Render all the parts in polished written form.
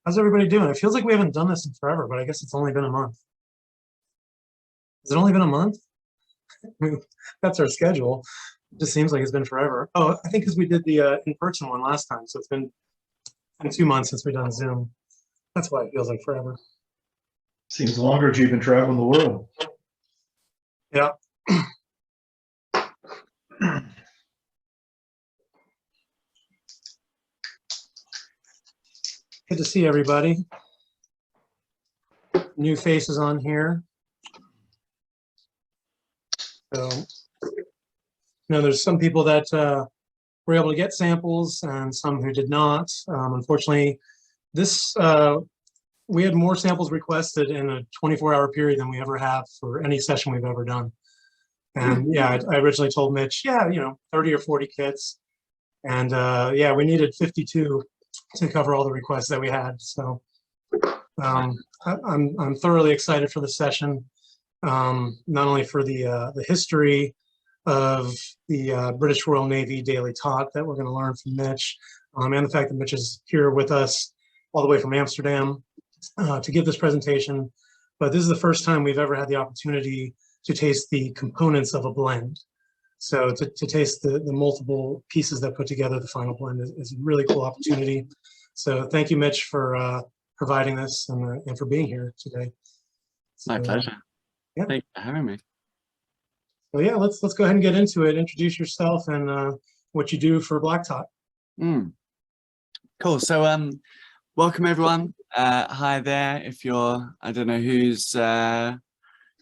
How's everybody doing? It feels like we haven't done this in forever, but I guess it's only been a month. Has it only been a month? I mean, that's our schedule. It just seems like it's been forever. Oh, I think because we did the in-person one last time, so it's been 2 months since we've done Zoom. That's why it feels like forever. Seems longer as you've been traveling the world. Yeah. Good to see everybody. New faces on here. So, there's some people that were able to get samples and some who did not. Unfortunately, we had more samples requested in a 24-hour period than we ever have for any session we've ever done. And yeah, I originally told Mitch, 30 or 40 kits. And yeah, we needed 52 to cover all the requests that we had. So I'm thoroughly excited for the session, not only for the history of the British Royal Navy Daily Tot that we're going to learn from Mitch, and the fact that Mitch is here with us all the way from Amsterdam to give this presentation. But this is the first time we've ever had the opportunity to taste the components of a blend. So to taste the multiple pieces that put together the final blend is a really cool opportunity. So thank you, Mitch, for providing this and for being here today. So, my pleasure. Yeah. Thank you for having me. So yeah, let's go ahead and get into it. Introduce yourself and what you do for Black Tot. Cool. So welcome everyone. Hi there. If you're, I don't know who's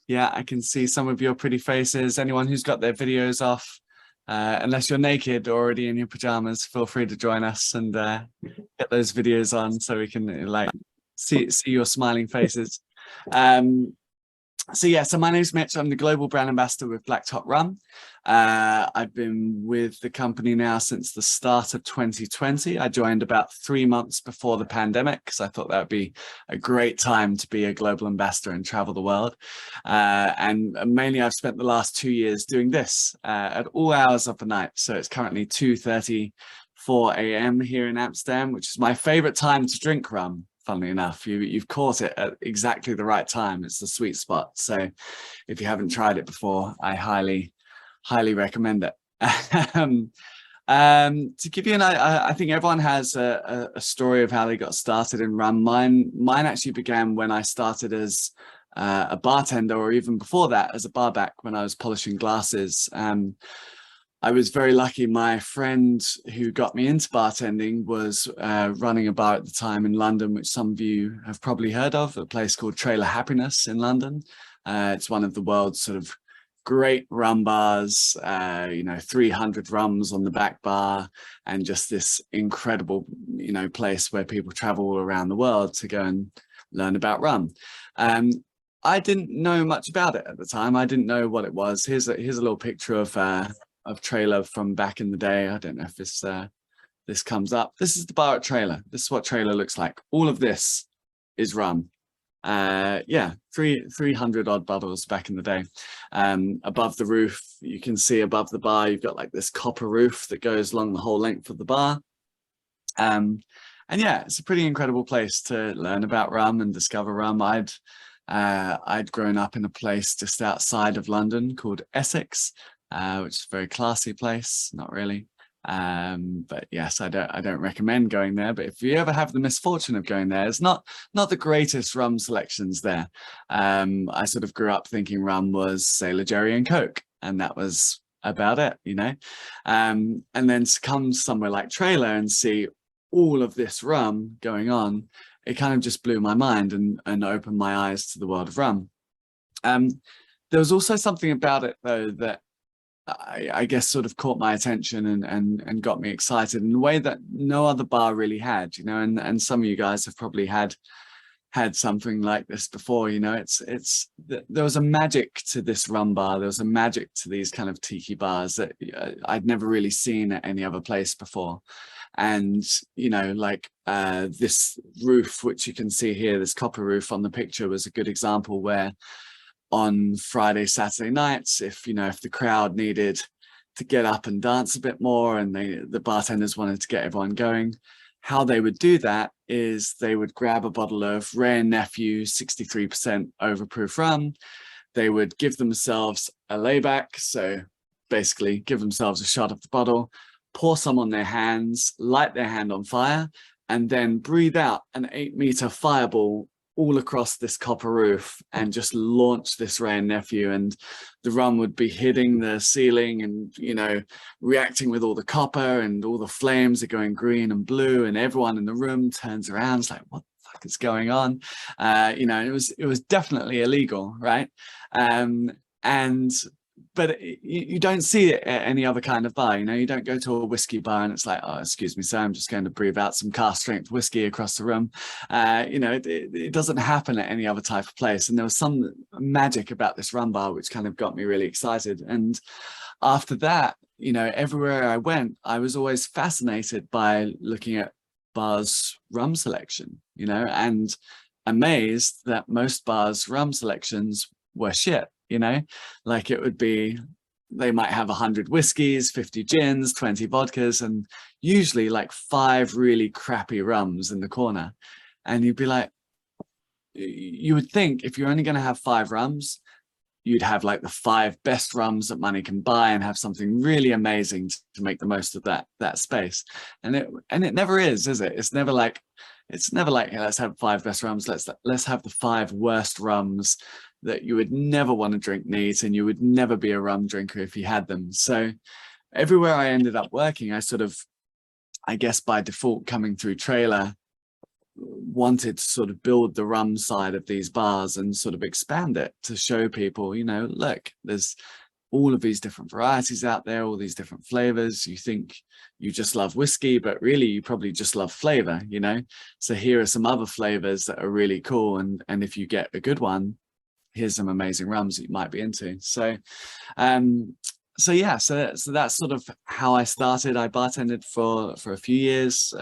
yeah, I can see some of your pretty faces. Anyone who's got their videos off, unless you're naked or already in your pajamas, feel free to join us and get those videos on so we can like see your smiling faces. So yeah, so my name's Mitch. I'm the global brand ambassador with Tot Rum. I've been with the company now since the start of 2020. I joined about 3 months before the pandemic because I thought that would be a great time to be a global ambassador and travel the world. And mainly I've spent the last 2 years doing this at all hours of the night. So it's currently 2:34 a.m. here in Amsterdam, which is my favorite time to drink rum. Funnily enough, you've caught it at exactly the right time. It's the sweet spot. So if you haven't tried it before, I highly recommend it. To give you I think everyone has a story of how they got started in rum. Mine actually began when I started as a bartender, or even before that as a barback when I was polishing glasses. I was very lucky. My friend who got me into bartending was running a bar at the time in London, which some of you have probably heard of, a place called Trailer Happiness in London. It's one of the world's sort of great rum bars, 300 rums on the back bar, and just this incredible, place where people travel all around the world to go and learn about rum. I didn't know much about it at the time. I didn't know what it was. Here's a little picture of Trailer from back in the day. I don't know if this comes up. This is the bar at Trailer. This is what Trailer looks like. All of this is rum. Yeah, 300 odd bottles back in the day. Above the roof, you can see above the bar, you've got like this copper roof that goes along the whole length of the bar. And yeah, it's a pretty incredible place to learn about rum and discover rum. I'd grown up in a place just outside of London called Essex, which is a very classy place. Not really. But yes, I don't recommend going there. But if you ever have the misfortune of going there, it's not the greatest rum selections there. I sort of grew up thinking rum was Sailor Jerry and Coke, and that was about it, and then to come somewhere like Trailer and see all of this rum going on, it kind of just blew my mind and opened my eyes to the world of rum. There was also something about it though that I guess sort of caught my attention and got me excited in a way that no other bar really had, and some of you guys have probably had something like this before. There was a magic to this rum bar. There was a magic to these kind of tiki bars that I'd never really seen at any other place before. And this roof, which you can see here, this copper roof on the picture, was a good example where on Friday, Saturday nights, if the crowd needed to get up and dance a bit more and the bartenders wanted to get everyone going, how they would do that is they would grab a bottle of Rare Nephew 63% overproof rum. They would give themselves a layback, so basically give themselves a shot of the bottle, pour some on their hands, light their hand on fire, and then breathe out an 8-meter fireball all across this copper roof and just launch this Rare Nephew. And the rum would be hitting the ceiling and, you know, reacting with all the copper, and all the flames are going green and blue, and everyone in the room turns around. It's like, what the fuck is going on? You know, it was definitely illegal, right? But you don't see it at any other kind of bar. You know, you don't go to a whiskey bar and it's like, oh, excuse me, sir, I'm just going to breathe out some cask strength whiskey across the room. You know, it doesn't happen at any other type of place. And there was some magic about this rum bar which kind of got me really excited. And after that, you know, everywhere I went, I was always fascinated by looking at bars' rum selection, you know, and amazed that most bars' rum selections were shit. You know, like it would be, they might have 100 whiskeys, 50 gins, 20 vodkas, and usually like 5 really crappy rums in the corner. And you'd be like, you would think if you're only going to have 5 rums, you'd have like the 5 best rums that money can buy and have something really amazing to make the most of that space. And it never is it? It's never like, hey, let's have 5 best rums. Let's have the 5 worst rums that you would never want to drink neat, and you would never be a rum drinker if you had them. So everywhere I ended up working, I sort of, I guess by default, coming through trailer, wanted to sort of build the rum side of these bars and sort of expand it to show people, you know, look, there's all of these different varieties out there, all these different flavors. You think you just love whiskey, but really you probably just love flavor, you know? So here are some other flavors that are really cool. And if you get a good one, here's some amazing rums that you might be into. So that's sort of how I started. I bartended for a few years,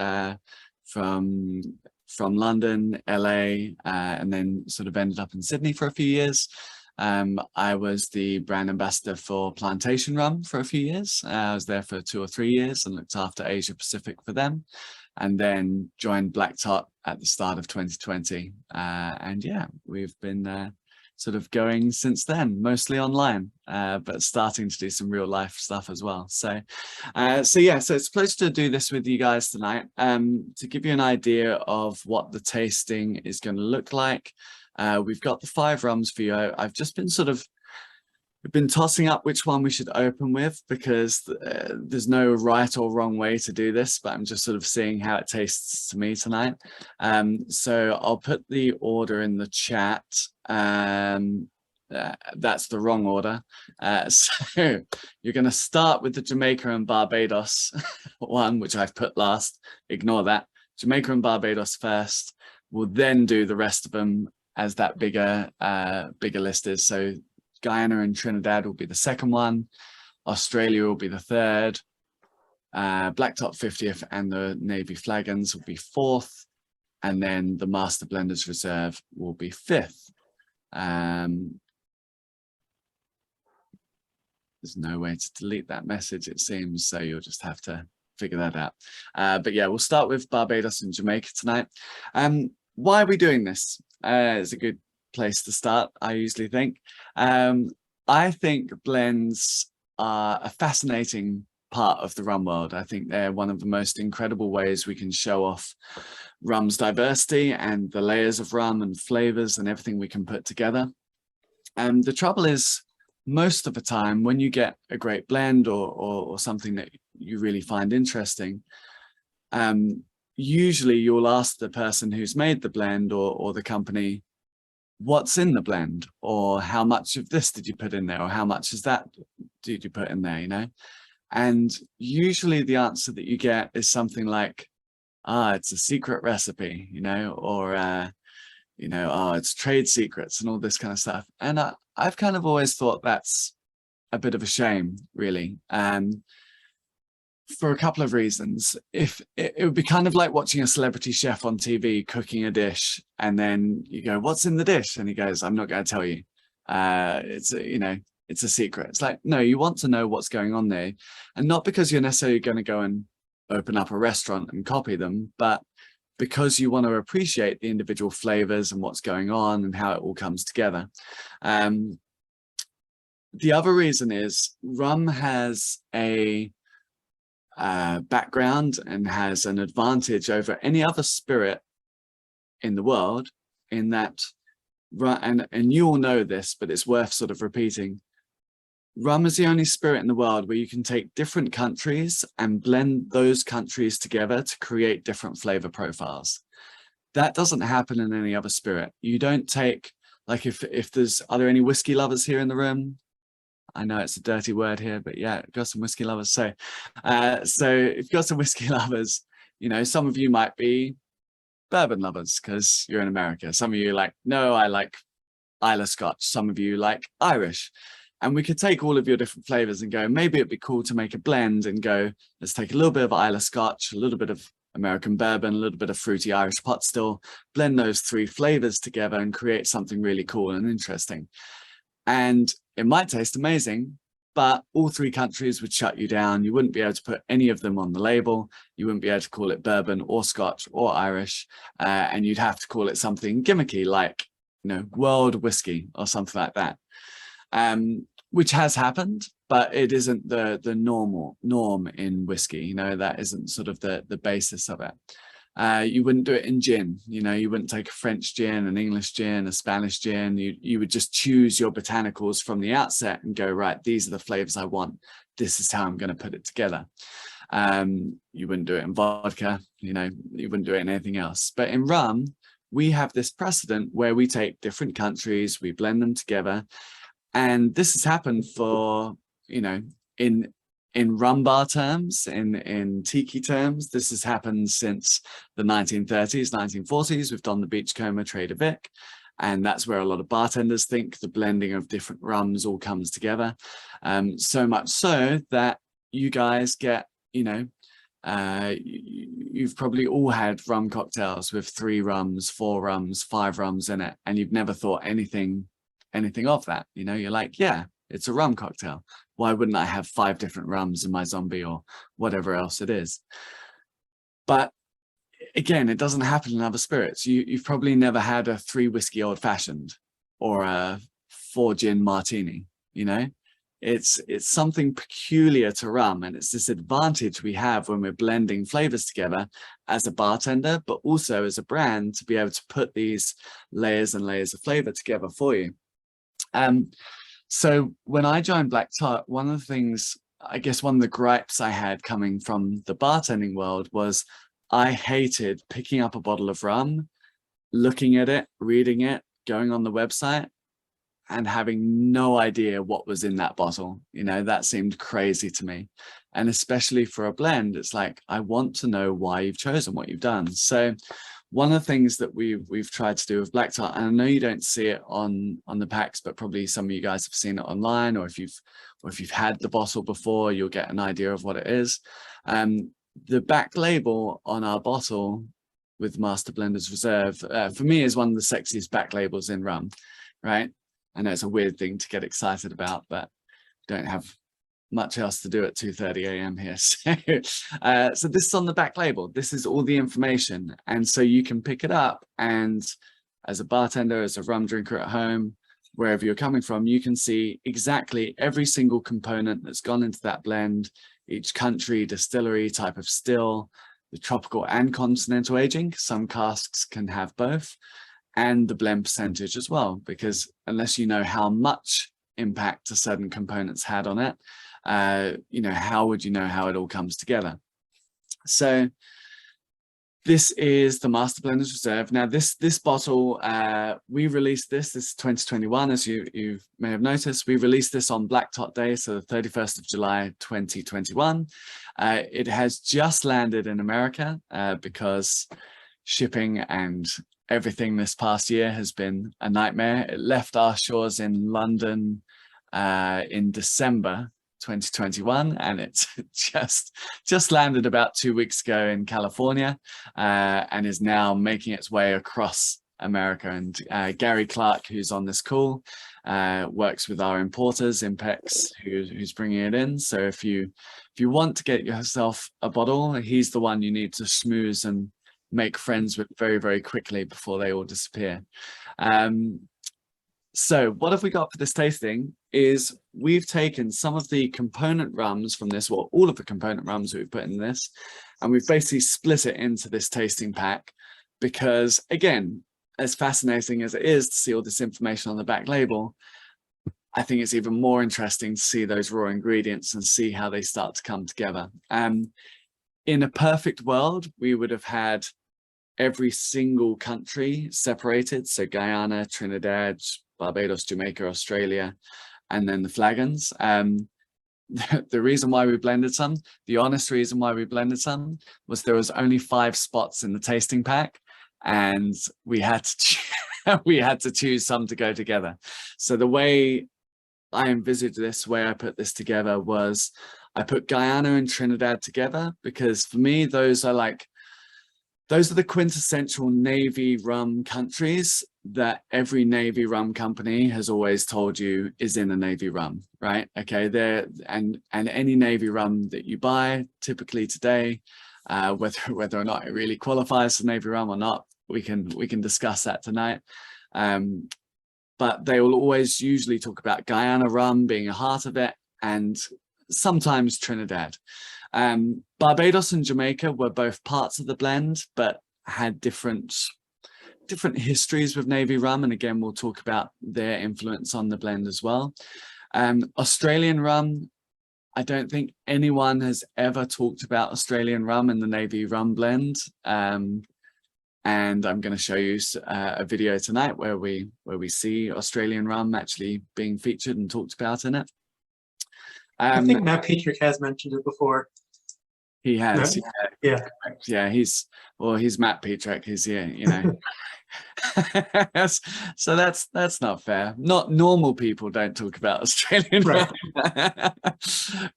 from London, LA, and then sort of ended up in Sydney for a few years. I was the brand ambassador for Plantation Rum for a few years. I was there for 2 or 3 years and looked after Asia Pacific for them, and then joined Black Tot at the start of 2020. And yeah, we've been sort of going since then, mostly online, but starting to do some real life stuff as well. So it's a pleasure to do this with you guys tonight, to give you an idea of what the tasting is going to look like. We've got the 5 rums for you. I've just been we've been tossing up which one we should open with, because there's no right or wrong way to do this, but I'm just sort of seeing how it tastes to me tonight. So I'll put the order in the chat. That's the wrong order. So you're going to start with the Jamaica and Barbados one, which I've put last. Ignore that. Jamaica and Barbados first. We'll then do the rest of them as that bigger list is. So Guyana and Trinidad will be the second one. Australia will be the third. Black Top 50th and the Navy Flagons will be 4th. And then the Master Blenders Reserve will be 5th. There's no way to delete that message, it seems, so you'll just have to figure that out. But yeah, we'll start with Barbados and Jamaica tonight. Why are we doing this? It's a good place to start, I usually think. I think blends are a fascinating part of the rum world. I think they're one of the most incredible ways we can show off rum's diversity and the layers of rum and flavors and everything we can put together. And the trouble is, most of the time when you get a great blend or something that you really find interesting, usually you'll ask the person who's made the blend or the company, what's in the blend, or how much of this did you put in there, or how much is that did you put in there, you know? And usually the answer that you get is something like, it's a secret recipe, you know, or you know, it's trade secrets and all this kind of stuff. And I've kind of always thought that's a bit of a shame, really. For a couple of reasons. If it would be kind of like watching a celebrity chef on TV cooking a dish, and then you go, what's in the dish? And he goes, I'm not going to tell you. You know, it's a secret. It's like, no, you want to know what's going on there, and not because you're necessarily going to go and open up a restaurant and copy them, but because you want to appreciate the individual flavors and what's going on and how it all comes together. The other reason is rum has a background and has an advantage over any other spirit in the world, in that, and you all know this, but it's worth sort of repeating, rum is the only spirit in the world where you can take different countries and blend those countries together to create different flavor profiles. That doesn't happen in any other spirit. You don't take, like, if there's, are there any whiskey lovers here in the room? I know it's a dirty word here, but yeah, got some whiskey lovers. So if you've got some whiskey lovers, you know, some of you might be bourbon lovers because you're in America. Some of you like, no, I like Islay Scotch. Some of you like Irish. And we could take all of your different flavors and go, maybe it'd be cool to make a blend and go, let's take a little bit of Islay Scotch, a little bit of American bourbon, a little bit of fruity Irish pot still, blend those three flavors together and create something really cool and interesting. And it might taste amazing, but all three countries would shut you down. You wouldn't be able to put any of them on the label. You wouldn't be able to call it bourbon or Scotch or Irish. And you'd have to call it something gimmicky like, you know, world whiskey or something like that. Which has happened, but it isn't the norm in whiskey. You know, that isn't sort of the basis of it. You wouldn't do it in gin. You know, you wouldn't take a French gin, an English gin, a Spanish gin. You would just choose your botanicals from the outset and go, right, these are the flavors I want. This is how I'm going to put it together. You wouldn't do it in vodka. You know, you wouldn't do it in anything else. But in rum, we have this precedent where we take different countries, we blend them together. And this has happened for, you know, in rum bar terms, in tiki terms, this has happened since the 1930s, 1940s. We've done the Beachcomber Trader Vic, and that's where a lot of bartenders think the blending of different rums all comes together. So much so that you guys get, you know, you've probably all had rum cocktails with 3 rums, 4 rums, 5 rums in it, and you've never thought anything of that. You know, you're like, yeah, it's a rum cocktail. Why wouldn't I have 5 different rums in my zombie or whatever else it is? But again, it doesn't happen in other spirits. You've probably never had a 3 whiskey old fashioned or a 4 gin martini. You know, it's something peculiar to rum, and it's this advantage we have when we're blending flavors together as a bartender, but also as a brand, to be able to put these layers and layers of flavor together for you. So when I joined Black Tot, one of the things, I guess one of the gripes I had coming from the bartending world was I hated picking up a bottle of rum, looking at it, reading it, going on the website, and having no idea what was in that bottle. You know, that seemed crazy to me. And especially for a blend, it's like, I want to know why you've chosen what you've done. So one of the things that we've tried to do with Black Tot, and I know you don't see it on the packs, but probably some of you guys have seen it online, or if you've had the bottle before, you'll get an idea of what it is. The back label on our bottle with Master Blenders Reserve, for me, is one of the sexiest back labels in rum, right? I know it's a weird thing to get excited about, but don't have much else to do at 2:30 a.m. here. So this is on the back label. This is all the information. And so you can pick it up, and as a bartender, as a rum drinker at home, wherever you're coming from, you can see exactly every single component that's gone into that blend, each country, distillery, type of still, the tropical and continental aging. Some casks can have both, and the blend percentage as well, because unless you know how much impact a certain components had on it, you know, how would you know how it all comes together? So this is the Master Blenders Reserve. Now this bottle, we released this is 2021, as you may have noticed. We released this on Black Tot Day, so the 31st of July 2021. It has just landed in America because shipping and everything this past year has been a nightmare. It left our shores in London in December 2021, and it's just landed about 2 weeks ago in California, and is now making its way across America. And Gary Clark, who's on this call, works with our importers, Impex, who's bringing it in. So if you want to get yourself a bottle, he's the one you need to schmooze and make friends with very, very quickly before they all disappear. So what have we got for this tasting is we've taken some of the component rums from this, well, all of the component rums we've put in this, and we've basically split it into this tasting pack because, again, as fascinating as it is to see all this information on the back label, I think it's even more interesting to see those raw ingredients and see how they start to come together. In a perfect world, we would have had every single country separated. So Guyana, Trinidad, Barbados, Jamaica, Australia, and then the flagons. The reason why we blended some, the honest reason why we blended some, was there was only 5 spots in the tasting pack, and we had to choose some to go together. So the way I envisaged this, way I put this together, was I put Guyana and Trinidad together because for me those are the quintessential Navy rum countries that every Navy rum company has always told you is in a Navy rum, right? Okay, and any Navy rum that you buy typically today, whether or not it really qualifies for Navy rum or not, we can discuss that tonight. But they will always usually talk about Guyana rum being a heart of it, and sometimes Trinidad. Barbados and Jamaica were both parts of the blend, but had different histories with Navy rum. And again, we'll talk about their influence on the blend as well. Australian rum, I don't think anyone has ever talked about Australian rum in the Navy rum blend. And I'm going to show you a video tonight where we see Australian rum actually being featured and talked about in it. I think Matt Petrick has mentioned it before. He has, yeah. He's Matt Petrick. He's so that's not fair. Not normal people don't talk about Australian rum.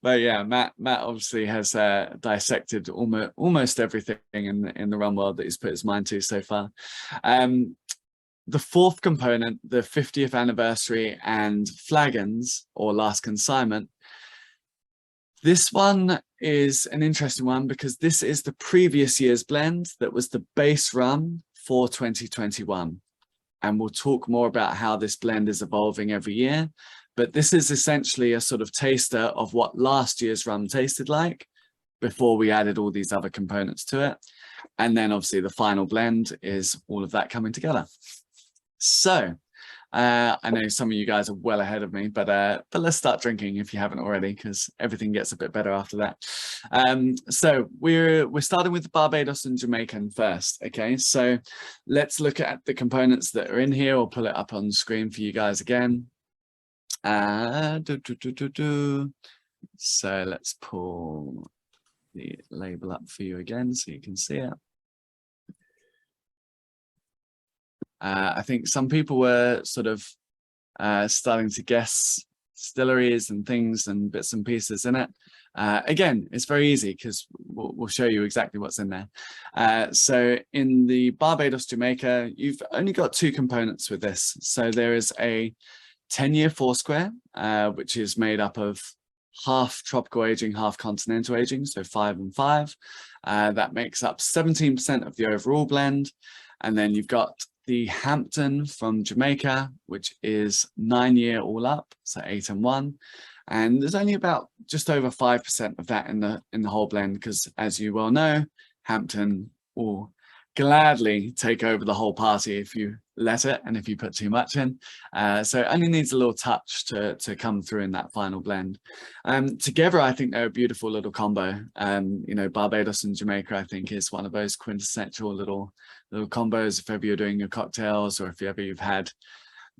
But yeah, Matt obviously has dissected almost everything in the rum world that he's put his mind to so far. The fourth component, the 50th anniversary and flagons or last consignment. This one is an interesting one because this is the previous year's blend that was the base rum for 2021. And we'll talk more about how this blend is evolving every year. But this is essentially a sort of taster of what last year's rum tasted like before we added all these other components to it. And then obviously the final blend is all of that coming together. So I know some of you guys are well ahead of me, but let's start drinking if you haven't already, because everything gets a bit better after that. So we're starting with the Barbados and Jamaican first. Okay, so let's look at the components that are in here. I'll pull it up on the screen for you guys again. So let's pull the label up for you again so you can see it. I think some people were sort of starting to guess distilleries and things and bits and pieces in it. Again, it's very easy because we'll show you exactly what's in there. So in the Barbados Jamaica, you've only got 2 components with this. So there is a 10-year Foursquare, which is made up of half tropical aging, half continental aging, so 5 and 5. That makes up 17% of the overall blend. And then you've got the Hampton from Jamaica, which is 9-year all up, so 8 and 1. And there's only about just over 5% of that in the whole blend, because as you well know, Hampton will gladly take over the whole party if you let it and if you put too much in. So it only needs a little touch to come through in that final blend. Together, I think they're a beautiful little combo. You know, Barbados and Jamaica, I think, is one of those quintessential little combos if ever you're doing your cocktails, or if you've had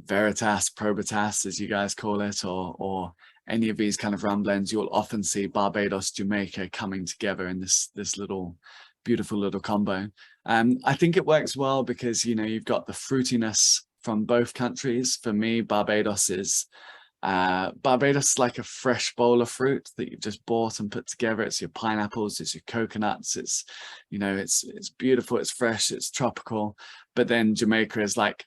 Veritas, Probitas, as you guys call it, or any of these kind of rum blends, you'll often see Barbados, Jamaica coming together in this little beautiful little combo. I think it works well because, you know, you've got the fruitiness from both countries. For me, Barbados is Barbados is like a fresh bowl of fruit that you've just bought and put together. It's your pineapples, it's your coconuts, it's, you know, it's beautiful, it's fresh, it's tropical. But then Jamaica is like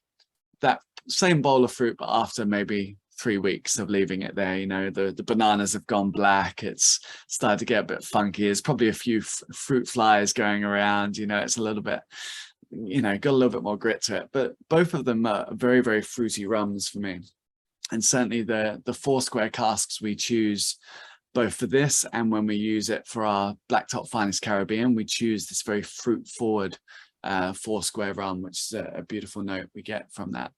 that same bowl of fruit, but after maybe 3 weeks of leaving it there. You know, the bananas have gone black, it's started to get a bit funky, there's probably a few fruit flies going around, you know, it's a little bit, you know, got a little bit more grit to it. But both of them are very, very fruity rums for me. And certainly the Foursquare casks we choose both for this and when we use it for our Black Top Finest Caribbean, we choose this very fruit forward Foursquare rum, which is a beautiful note we get from that.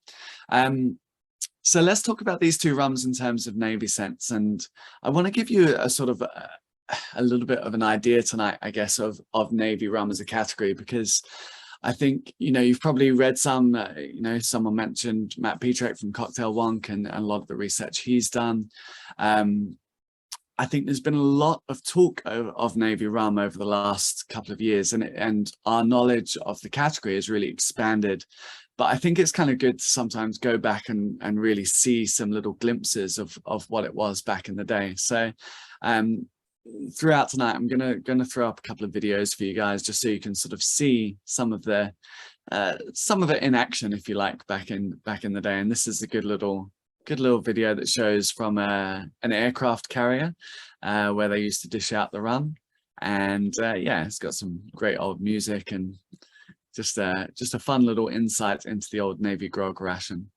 So let's talk about these two rums in terms of Navy scents. And I want to give you a sort of a little bit of an idea tonight, I guess, of Navy rum as a category, because I think, you know, you've probably read some, you know, someone mentioned Matt Petrek from Cocktail Wonk and a lot of the research he's done. I think there's been a lot of talk of Navy rum over the last couple of years, and our knowledge of the category has really expanded. But I think it's kind of good to sometimes go back and really see some little glimpses of what it was back in the day. So throughout tonight, I'm gonna throw up a couple of videos for you guys, just so you can sort of see some of it in action, if you like, back in the day. And this is a good little video that shows from an aircraft carrier where they used to dish out the rum. And yeah, it's got some great old music and just a fun little insight into the old Navy grog ration.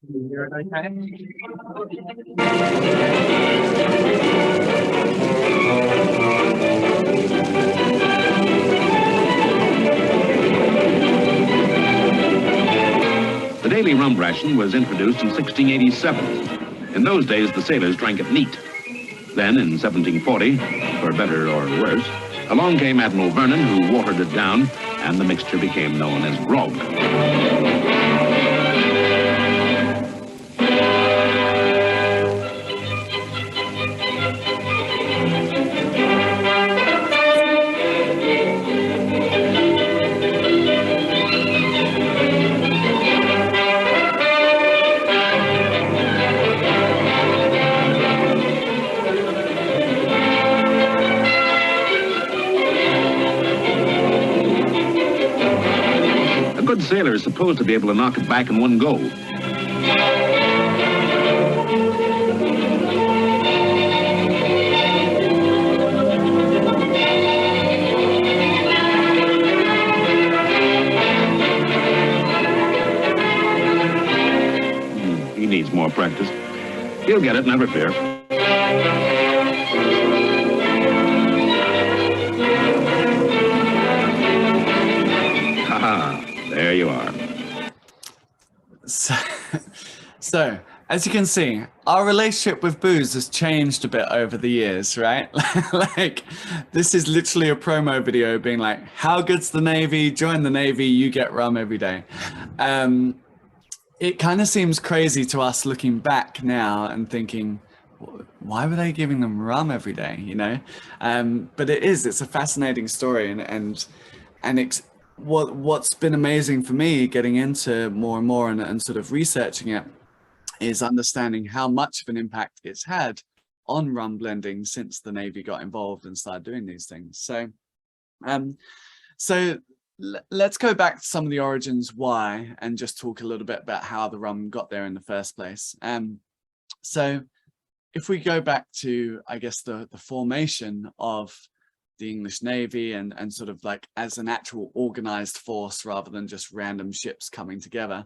You hear it okay? The daily rum ration was introduced in 1687. In those days, the sailors drank it neat. Then, in 1740, for better or worse, along came Admiral Vernon, who watered it down, and the mixture became known as grog. A good sailor is supposed to be able to knock it back in one go. He needs more practice. He'll get it, never fear. There you are. So, as you can see, our relationship with booze has changed a bit over the years, right? Like, this is literally a promo video being like, how good's the Navy? Join the Navy, you get rum every day. It kind of seems crazy to us looking back now and thinking, why were they giving them rum every day, you know? But it's a fascinating story, and what's been amazing for me getting into more and more and sort of researching it is understanding how much of an impact it's had on rum blending since the Navy got involved and started doing these things. So let's go back to some of the origins why, and just talk a little bit about how the rum got there in the first place. So if we go back to, I guess, the formation of the English Navy and sort of like as an actual organized force rather than just random ships coming together,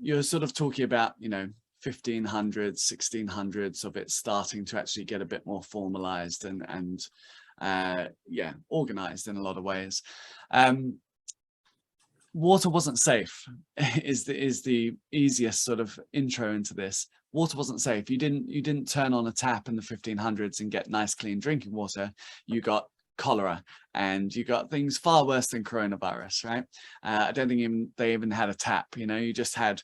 you're sort of talking about, you know, 1500s, 1600s of it starting to actually get a bit more formalized and yeah, organized in a lot of ways. Water wasn't safe is the easiest sort of intro into this. Water wasn't safe. You didn't turn on a tap in the 1500s and get nice clean drinking water. You got cholera, and you got things far worse than coronavirus, right? I don't think they even had a tap. You know, you just had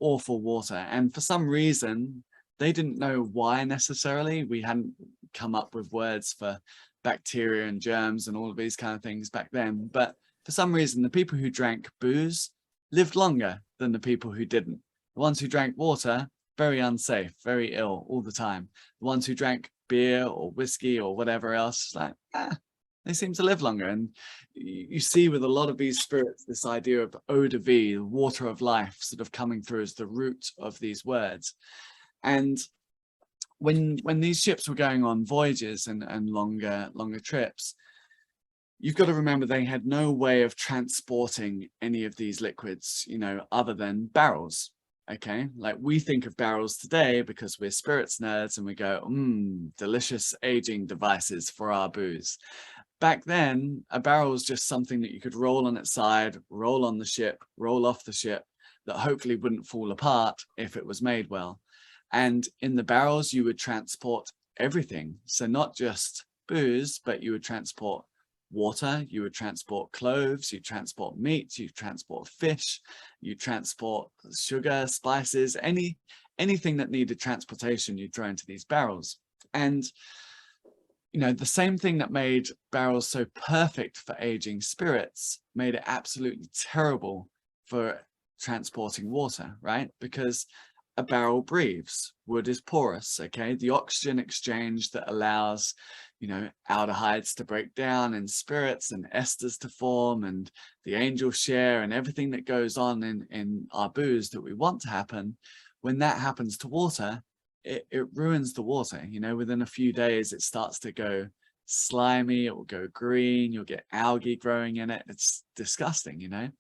awful water, and for some reason they didn't know why necessarily. We hadn't come up with words for bacteria and germs and all of these kind of things back then. But for some reason, the people who drank booze lived longer than the people who didn't. The ones who drank water, very unsafe, very ill all the time. The ones who drank beer or whiskey or whatever else, like, they seem to live longer. And you see with a lot of these spirits, this idea of eau de vie, the water of life, sort of coming through as the root of these words. And when these ships were going on voyages and longer trips, you've got to remember they had no way of transporting any of these liquids, you know, other than barrels. Okay, like we think of barrels today because we're spirits nerds and we go, delicious aging devices for our booze. Back then, a barrel was just something that you could roll on its side, roll on the ship, roll off the ship, that hopefully wouldn't fall apart if it was made well. And in the barrels, you would transport everything. So not just booze, but you would transport water, you would transport cloves, you transport meat, you transport fish, you transport sugar, spices, anything that needed transportation, you'd throw into these barrels. And you know, the same thing that made barrels so perfect for aging spirits made it absolutely terrible for transporting water, right? Because a barrel breathes, wood is porous, okay? The oxygen exchange that allows, you know, aldehydes to break down in spirits and esters to form and the angel share and everything that goes on in our booze that we want to happen, when that happens to water, it ruins the water. You know, within a few days, it starts to go slimy, it will go green, you'll get algae growing in it. It's disgusting, you know?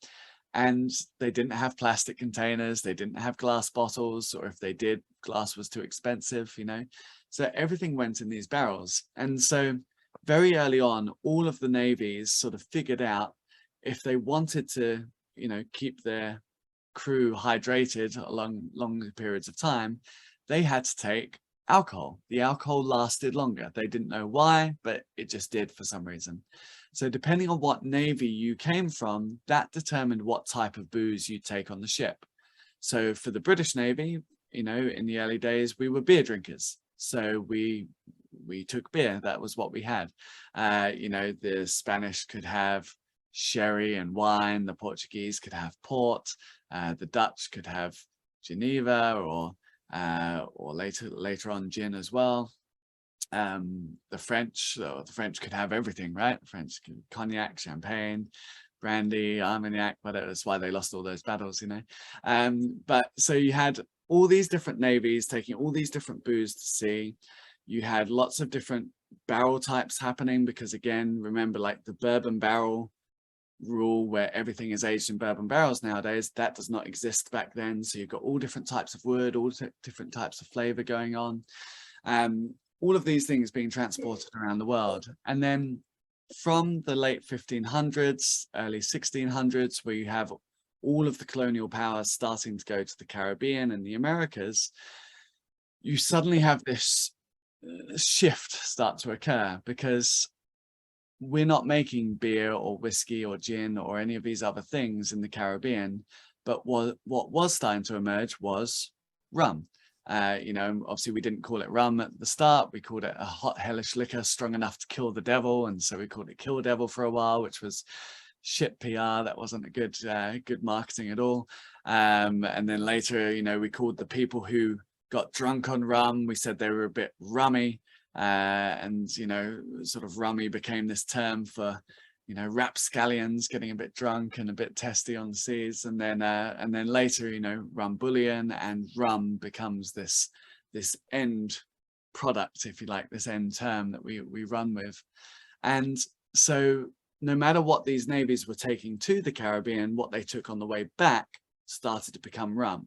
And they didn't have plastic containers, they didn't have glass bottles, or if they did, glass was too expensive, you know? So everything went in these barrels. And so very early on, all of the navies sort of figured out if they wanted to, you know, keep their crew hydrated along longer periods of time, they had to take alcohol. The alcohol lasted longer. They didn't know why, but it just did for some reason. So depending on what navy you came from, that determined what type of booze you take on the ship. So for the British Navy, you know, in the early days, we were beer drinkers. So we took beer. That was what we had. You know, the Spanish could have sherry and wine. The Portuguese could have port. The Dutch could have Geneva or later on gin as well. The French could have everything, right? The French could cognac, champagne, brandy, armagnac, but that's why they lost all those battles, you know. But so you had all these different navies taking all these different booze to sea. You had lots of different barrel types happening because, again, remember, like the bourbon barrel rule where everything is aged in bourbon barrels nowadays, that does not exist back then. So you've got all different types of wood, all different types of flavor going on. All of these things being transported around the world. And then from the late 1500s, early 1600s, where you have all of the colonial powers starting to go to the Caribbean and the Americas, you suddenly have this shift start to occur, because we're not making beer or whiskey or gin or any of these other things in the Caribbean, but what was starting to emerge was rum. You know, obviously we didn't call it rum at the start. We called it a hot, hellish liquor strong enough to kill the devil. And so we called it Kill Devil for a while, which was shit PR. That wasn't a good marketing at all. And then later, you know, we called the people who got drunk on rum, we said they were a bit rummy. And, you know, sort of rummy became this term for, you know, rapscallions getting a bit drunk and a bit testy on the seas. And then later, you know, rum bullion and rum becomes this end product, if you like, this end term that we run with. And so no matter what these navies were taking to the Caribbean, what they took on the way back started to become rum.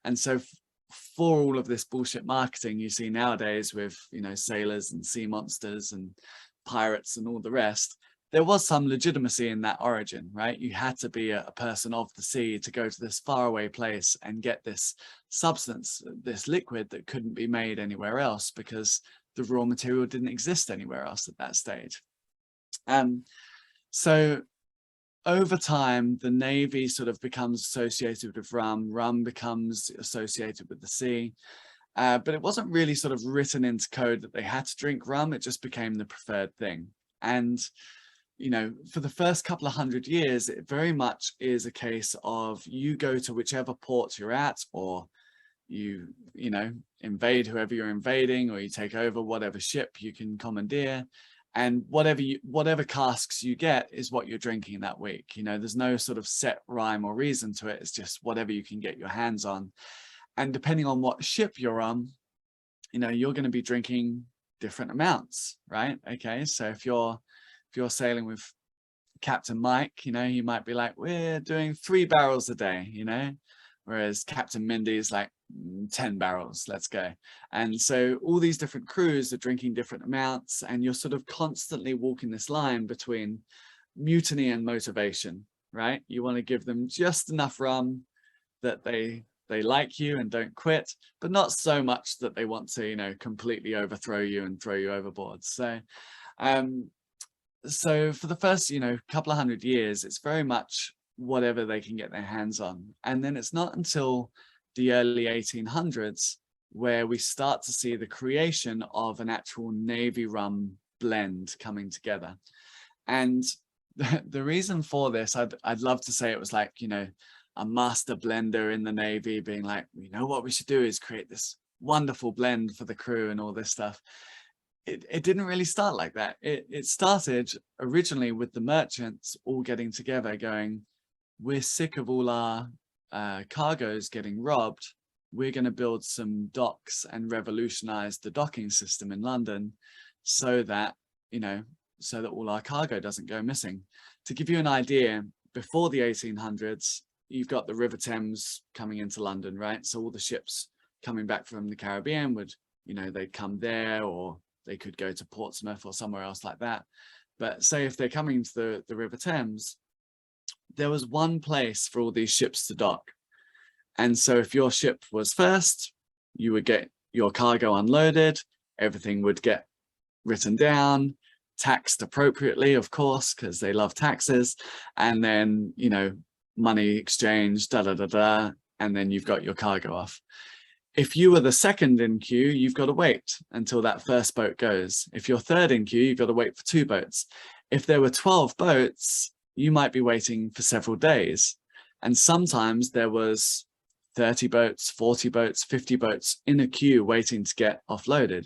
And so for all of this bullshit marketing you see nowadays with, you know, sailors and sea monsters and pirates and all the rest, there was some legitimacy in that origin, right? You had to be a person of the sea to go to this faraway place and get this substance, this liquid that couldn't be made anywhere else because the raw material didn't exist anywhere else at that stage. So over time, the Navy sort of becomes associated with rum, rum becomes associated with the sea. but it wasn't really sort of written into code that they had to drink rum. It just became the preferred thing. And, you know, for the first couple of 100 years, it very much is a case of you go to whichever port you're at, or you know, invade whoever you're invading, or you take over whatever ship you can commandeer, and whatever casks you get is what you're drinking that week. You know, there's no sort of set rhyme or reason to it. It's just whatever you can get your hands on. And depending on what ship you're on, you know, you're going to be drinking different amounts, right? Okay, so if you're sailing with Captain Mike, you know, he might be like, we're doing 3 barrels a day, you know, whereas Captain Mindy is like 10 barrels, let's go. And so all these different crews are drinking different amounts, and you're sort of constantly walking this line between mutiny and motivation, right? You want to give them just enough rum that they like you and don't quit, but not so much that they want to, you know, completely overthrow you and throw you overboard. So so for the first, you know, couple of 100 years, it's very much whatever they can get their hands on. And then it's not until the early 1800s where we start to see the creation of an actual Navy rum blend coming together. And the reason for this, I'd love to say it was like, you know, a master blender in the Navy being like, you know, what we should do is create this wonderful blend for the crew and all this stuff. It didn't really start like that. It started originally with the merchants all getting together going, we're sick of all our cargoes getting robbed. We're going to build some docks and revolutionize the docking system in London so that, you know, so that all our cargo doesn't go missing. To give you an idea, before the 1800s, you've got the River Thames coming into London, right? So all the ships coming back from the Caribbean would, you know, they'd come there, or they could go to Portsmouth or somewhere else like that. But say if they're coming to the River Thames, there was one place for all these ships to dock. And so if your ship was first, you would get your cargo unloaded, everything would get written down, taxed appropriately, of course, because they love taxes, and then, you know, money exchange, and then you've got your cargo off. If you were the second in queue, you've got to wait until that first boat goes. If you're third in queue, you've got to wait for 2 boats. If there were 12 boats, you might be waiting for several days. And sometimes there was 30 boats, 40 boats, 50 boats in a queue waiting to get offloaded.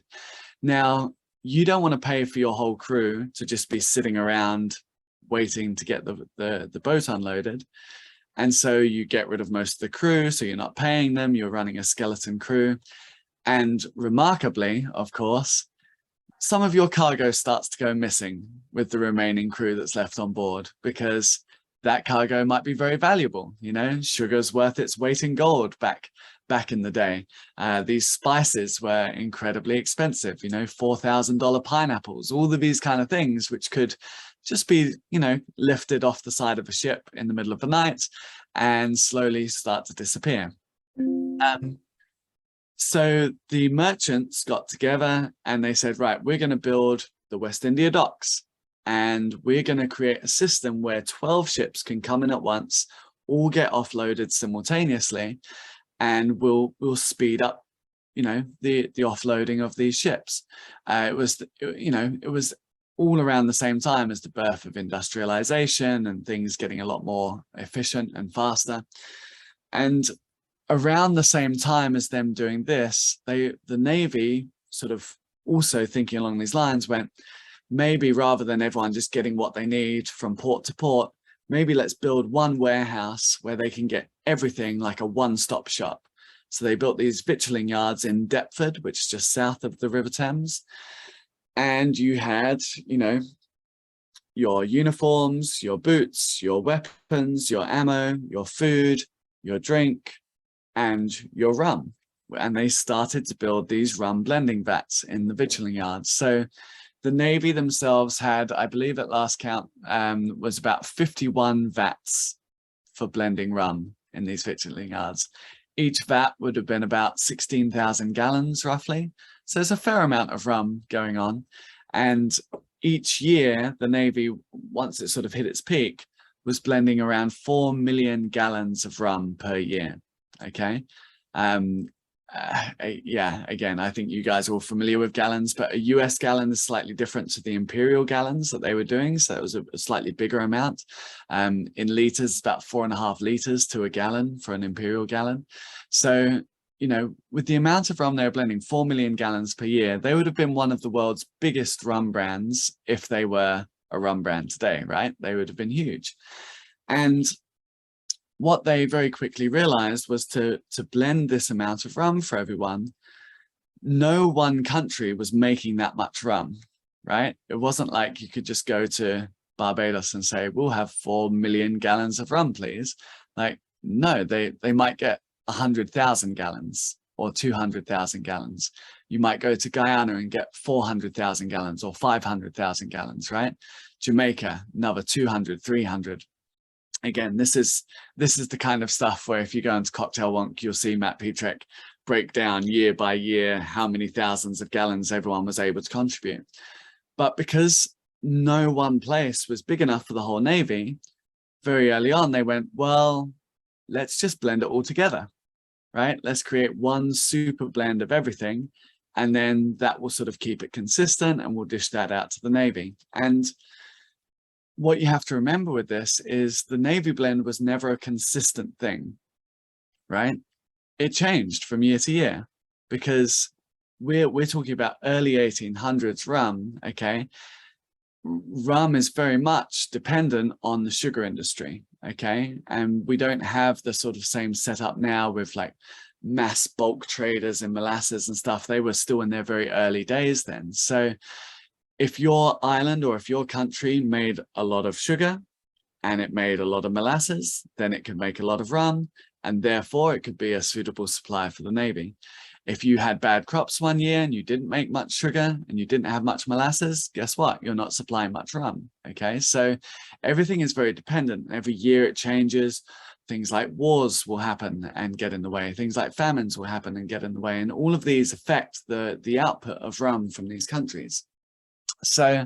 Now, you don't want to pay for your whole crew to just be sitting around waiting to get the boat unloaded. And so you get rid of most of the crew, so you're not paying them, you're running a skeleton crew. And remarkably, of course, some of your cargo starts to go missing with the remaining crew that's left on board, because that cargo might be very valuable. You know, sugar's worth its weight in gold back in the day. These spices were incredibly expensive, you know, $4,000 pineapples, all of these kind of things, which could just be, you know, lifted off the side of a ship in the middle of the night and slowly start to disappear. So the merchants got together and they said, right, we're going to build the West India docks, and we're going to create a system where 12 ships can come in at once, all get offloaded simultaneously, and we'll speed up, you know, the offloading of these ships. It was all around the same time as the birth of industrialization and things getting a lot more efficient and faster. And around the same time as them doing this, the Navy sort of also thinking along these lines went, maybe rather than everyone just getting what they need from port to port, maybe let's build one warehouse where they can get everything, like a one-stop shop. So they built these victualling yards in Deptford, which is just south of the River Thames. And you had, you know, your uniforms, your boots, your weapons, your ammo, your food, your drink, and your rum. And they started to build these rum blending vats in the victualling yards. So the Navy themselves had, I believe at last count, was about 51 vats for blending rum in these victualling yards. Each vat would have been about 16,000 gallons roughly. So there's a fair amount of rum going on. And each year, the Navy, once it sort of hit its peak, was blending around 4 million gallons of rum per year. Okay. yeah, again, I think you guys are all familiar with gallons, but a US gallon is slightly different to the imperial gallons that they were doing. So it was a slightly bigger amount. In liters, about 4.5 liters to a gallon for an imperial gallon. So, you know, with the amount of rum they were blending, 4 million gallons per year, they would have been one of the world's biggest rum brands if they were a rum brand today, right? They would have been huge. And what they very quickly realized was to blend this amount of rum for everyone. No one country was making that much rum, right? It wasn't like you could just go to Barbados and say, we'll have 4 million gallons of rum, please. Like, no, they might get 100,000 gallons or 200,000 gallons. You might go to Guyana and get 400,000 gallons or 500,000 gallons, right? Jamaica, another 200, 300. Again, this is the kind of stuff where if you go into Cocktail Wonk, you'll see Matt Petrick break down year by year how many thousands of gallons everyone was able to contribute. But because no one place was big enough for the whole Navy, very early on they went, well, let's just blend it all together, right? Let's create one super blend of everything, and then that will sort of keep it consistent, and we'll dish that out to the Navy. And what you have to remember with this is the Navy blend was never a consistent thing, right? It changed from year to year because we're talking about early 1800s rum, okay? Rum is very much dependent on the sugar industry, okay? And we don't have the sort of same setup now with like mass bulk traders in molasses and stuff. They were still in their very early days then. So if your island or if your country made a lot of sugar and it made a lot of molasses, then it could make a lot of rum, and therefore it could be a suitable supply for the Navy. If you had bad crops one year and you didn't make much sugar and you didn't have much molasses, guess what? You're not supplying much rum, okay? So everything is very dependent. Every year it changes. Things like wars will happen and get in the way. Things like famines will happen and get in the way. And all of these affect the output of rum from these countries. So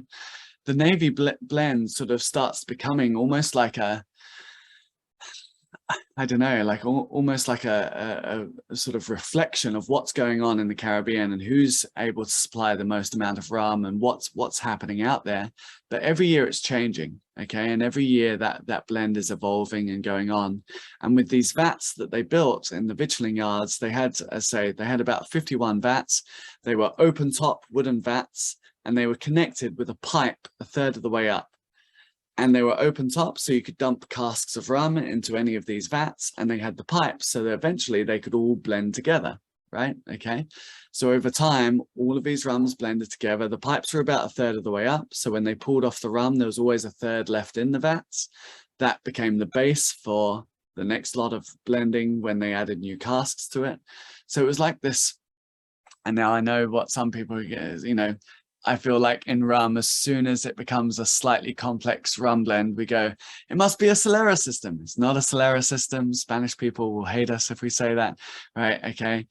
the Navy blend sort of starts becoming almost like a, I don't know, like almost like a sort of reflection of what's going on in the Caribbean and who's able to supply the most amount of rum and what's happening out there. But every year it's changing, okay? And every year that blend is evolving and going on. And with these vats that they built in the victualling yards, they had, as I say, they had about 51 vats. They were open top wooden vats, and they were connected with a pipe a third of the way up. And they were open top, so you could dump casks of rum into any of these vats, and they had the pipes, so that eventually they could all blend together, right? Okay, so over time, all of these rums blended together. The pipes were about a third of the way up, so when they pulled off the rum, there was always a third left in the vats. That became the base for the next lot of blending when they added new casks to it. So it was like this, and now I know what some people, you know, I feel like in rum, as soon as it becomes a slightly complex rum blend, we go, it must be a Solera system. It's not a Solera system. Spanish people will hate us if we say that, right? Okay.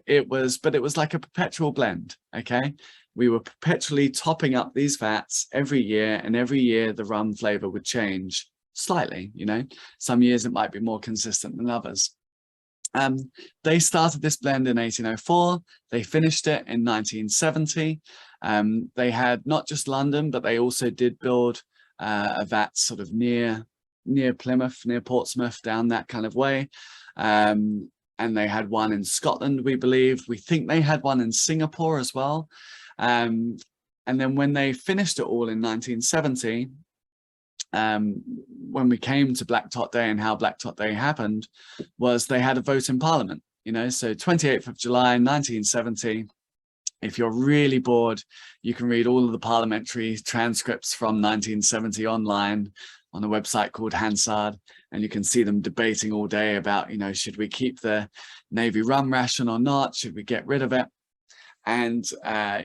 It was like a perpetual blend, okay? We were perpetually topping up these vats every year, and every year the rum flavor would change slightly, you know? Some years it might be more consistent than others. They started this blend in 1804. They finished it in 1970. They had not just London, but they also did build a vat sort of near Plymouth, near Portsmouth, down that kind of way. And they had one in Scotland, we believe. We think they had one in Singapore as well. And then when they finished it all in 1970, when we came to Black Tot Day and how Black Tot Day happened, was they had a vote in Parliament, you know, so 28th of July 1970. If you're really bored, you can read all of the parliamentary transcripts from 1970 online on a website called Hansard, and you can see them debating all day about, you know, should we keep the Navy rum ration or not? Should we get rid of it? And,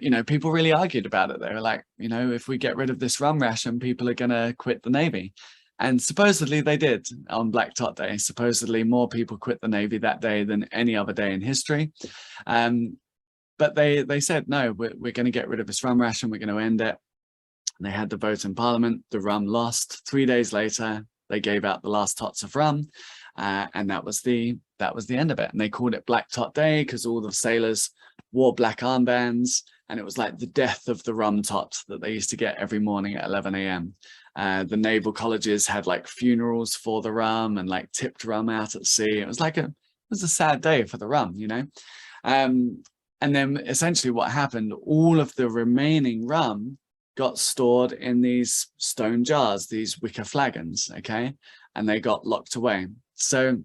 you know, people really argued about it. They were like, you know, if we get rid of this rum ration, people are going to quit the Navy. And supposedly they did on Black Tot Day. Supposedly more people quit the Navy that day than any other day in history. But they said, no, we're going to get rid of this rum ration. We're going to end it. And they had the vote in Parliament. The rum lost. 3 days later, they gave out the last tots of rum. And that was the end of it. And they called it Black Tot Day because all the sailors wore black armbands, and it was like the death of the rum tot that they used to get every morning at 11 a.m. The naval colleges had like funerals for the rum and like tipped rum out at sea. It was a sad day for the rum, you know. And then essentially what happened, all of the remaining rum got stored in these stone jars, these wicker flagons, okay? And they got locked away. So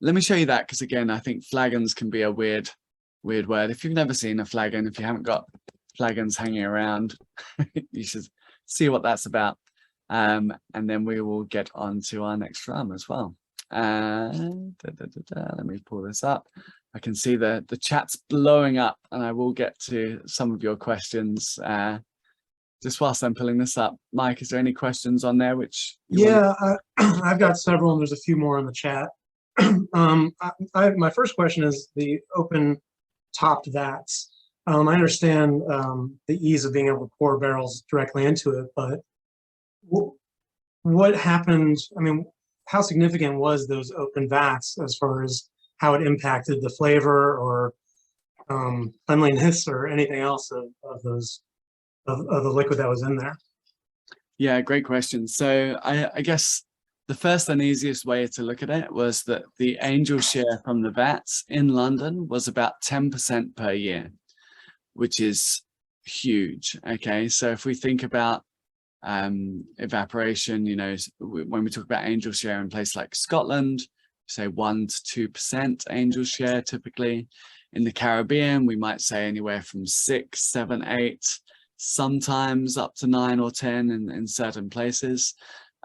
let me show you that, because again, I think flagons can be a weird word. If you've never seen a flagon, if you haven't got flagons hanging around, you should see what that's about. And then we will get on to our next rum as well. Let me pull this up. I can see the chat's blowing up, and I will get to some of your questions just whilst I'm pulling this up. Mike, is there any questions on there which I've got several, and there's a few more in the chat. My first question is the open topped vats. I understand the ease of being able to pour barrels directly into it, but what happened? I mean, how significant was those open vats as far as how it impacted the flavor or cleanliness or anything else of the liquid that was in there? Yeah, great question. So I guess the first and easiest way to look at it was that the angel share from the vats in London was about 10% per year, which is huge. Okay, so if we think about evaporation, you know, when we talk about angel share in places like Scotland, say 1 to 2% angel share typically. In the Caribbean, we might say anywhere from 6, 7, 8, sometimes up to 9 or 10 in certain places.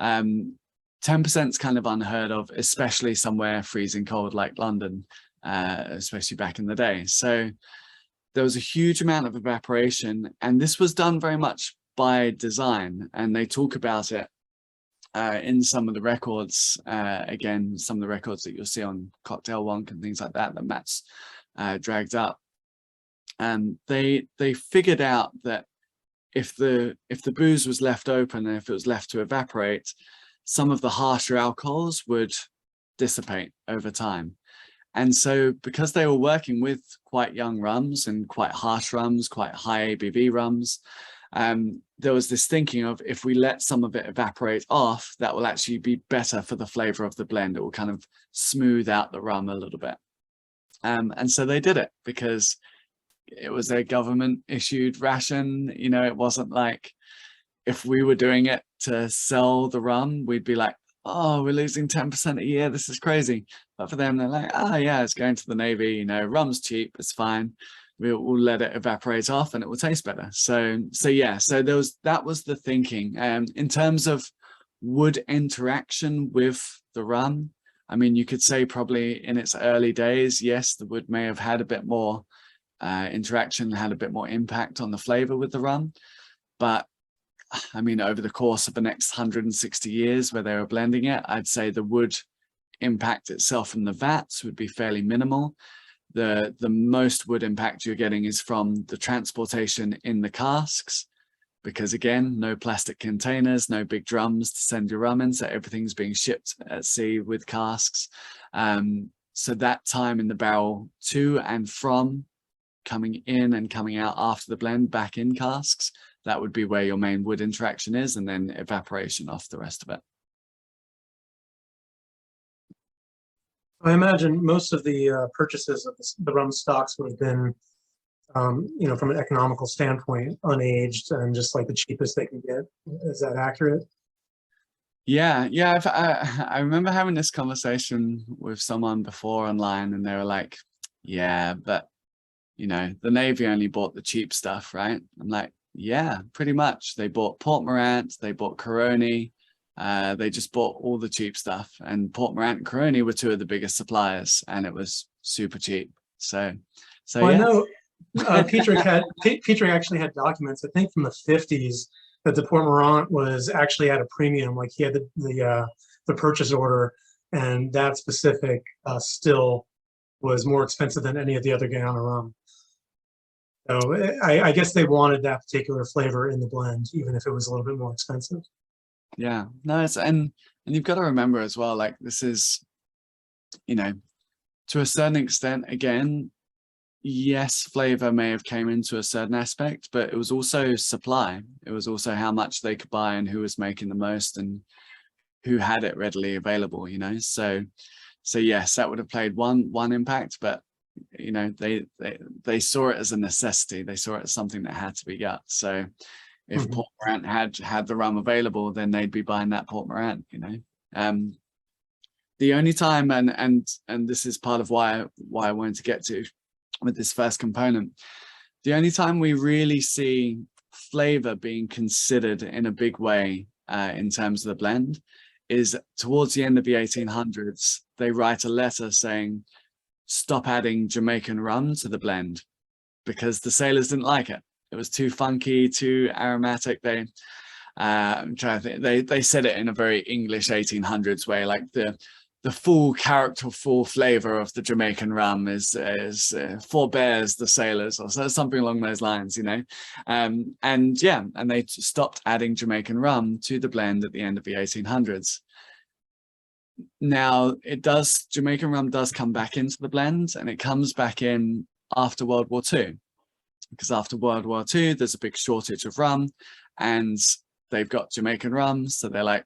10% is kind of unheard of, especially somewhere freezing cold like London, especially back in the day. So there was a huge amount of evaporation, and this was done very much by design, and they talk about it in some of the records, again, some of the records that you'll see on Cocktail Wonk and things like that Matt's dragged up. And they figured out that if the booze was left open and if it was left to evaporate, some of the harsher alcohols would dissipate over time. And so because they were working with quite young rums and quite harsh rums, quite high ABV rums, there was this thinking of, if we let some of it evaporate off, that will actually be better for the flavor of the blend. It will kind of smooth out the rum a little bit. And so they did it because it was a government issued ration. You know, it wasn't like if we were doing it to sell the rum, we'd be like, oh, we're losing 10% a year. This is crazy. But for them, they're like, oh yeah, it's going to the Navy, you know, rum's cheap, it's fine. We'll let it evaporate off and it will taste better. So yeah, so that was the thinking. In terms of wood interaction with the rum, I mean, you could say probably in its early days, yes, the wood may have had a bit more interaction, had a bit more impact on the flavor with the rum. But I mean, over the course of the next 160 years where they were blending it, I'd say the wood impact itself from the vats would be fairly minimal. The most wood impact you're getting is from the transportation in the casks, because again, no plastic containers, no big drums to send your rum in, so everything's being shipped at sea with casks. So that time in the barrel to and from coming in and coming out after the blend back in casks, that would be where your main wood interaction is, and then evaporation off the rest of it. I imagine most of the purchases of the rum stocks would have been, you know, from an economical standpoint, unaged and just like the cheapest they can get. Is that accurate? Yeah, I remember having this conversation with someone before online, and they were like, yeah, but you know, the Navy only bought the cheap stuff, right? I'm like, yeah, pretty much. They bought Port Morant, they bought Caroni, they just bought all the cheap stuff. And Port Morant and Caroni were two of the biggest suppliers, and it was super cheap. So Well, yeah. I know Petrick actually had documents, I think from the 50s, that the Port Morant was actually at a premium. Like he had the purchase order, and that specific still was more expensive than any of the other Guyana rum. So I guess they wanted that particular flavor in the blend, even if it was a little bit more expensive. Yeah, no, and you've got to remember as well, like this is you know, to a certain extent, again, yes, flavor may have came into a certain aspect, but it was also supply. It was also how much they could buy and who was making the most and who had it readily available, you know. So yes, that would have played one impact, but you know, they saw it as a necessity. They saw it as something that had to be got. So if Port Morant had the rum available, then they'd be buying that Port Morant, you know. The only time, and this is part of why I wanted to get to with this first component, the only time we really see flavor being considered in a big way in terms of the blend is towards the end of the 1800s. They write a letter saying, stop adding Jamaican rum to the blend, because the sailors didn't like it. It was too funky, too aromatic. I'm trying to think, they said it in a very English 1800s way, like the full characterful flavor of the Jamaican rum is forbears the sailors, or something along those lines, you know. And they stopped adding Jamaican rum to the blend at the end of the 1800s. Now Jamaican rum does come back into the blend, and it comes back in after World War II, because after World War II, there's a big shortage of rum, and they've got Jamaican rum, so they're like,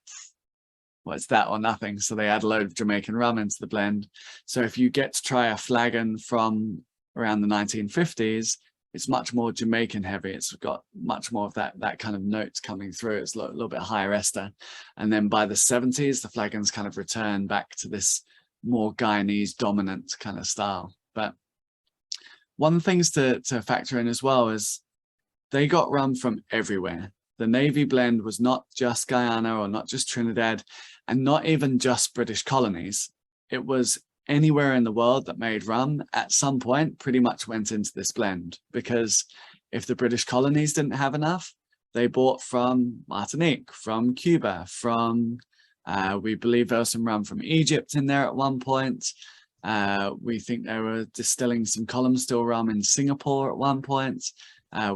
well, it's that or nothing. So they add a load of Jamaican rum into the blend. So if you get to try a flagon from around the 1950s, it's much more Jamaican heavy. It's got much more of that kind of notes coming through. It's a little bit higher ester. And then by the 70s, the flagons kind of return back to this more Guyanese dominant kind of style. But one of the things to factor in as well is they got rum from everywhere. The Navy blend was not just Guyana or not just Trinidad, and not even just British colonies. It was anywhere in the world that made rum at some point pretty much went into this blend, because if the British colonies didn't have enough, they bought from Martinique, from Cuba, from, we believe there was some rum from Egypt in there at one point. We think they were distilling some column still rum in Singapore at one point.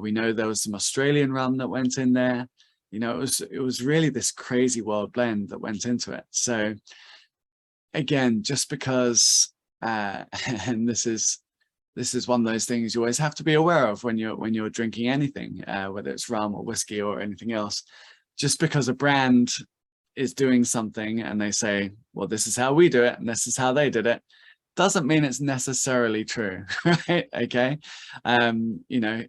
We know there was some Australian rum that went in there. You know, it was really this crazy world blend that went into it. So again, just because, and this is one of those things you always have to be aware of when you're drinking anything, whether it's rum or whiskey or anything else. Just because a brand is doing something and they say, well, this is how we do it and this is how they did it, doesn't mean it's necessarily true, right? Okay. You know,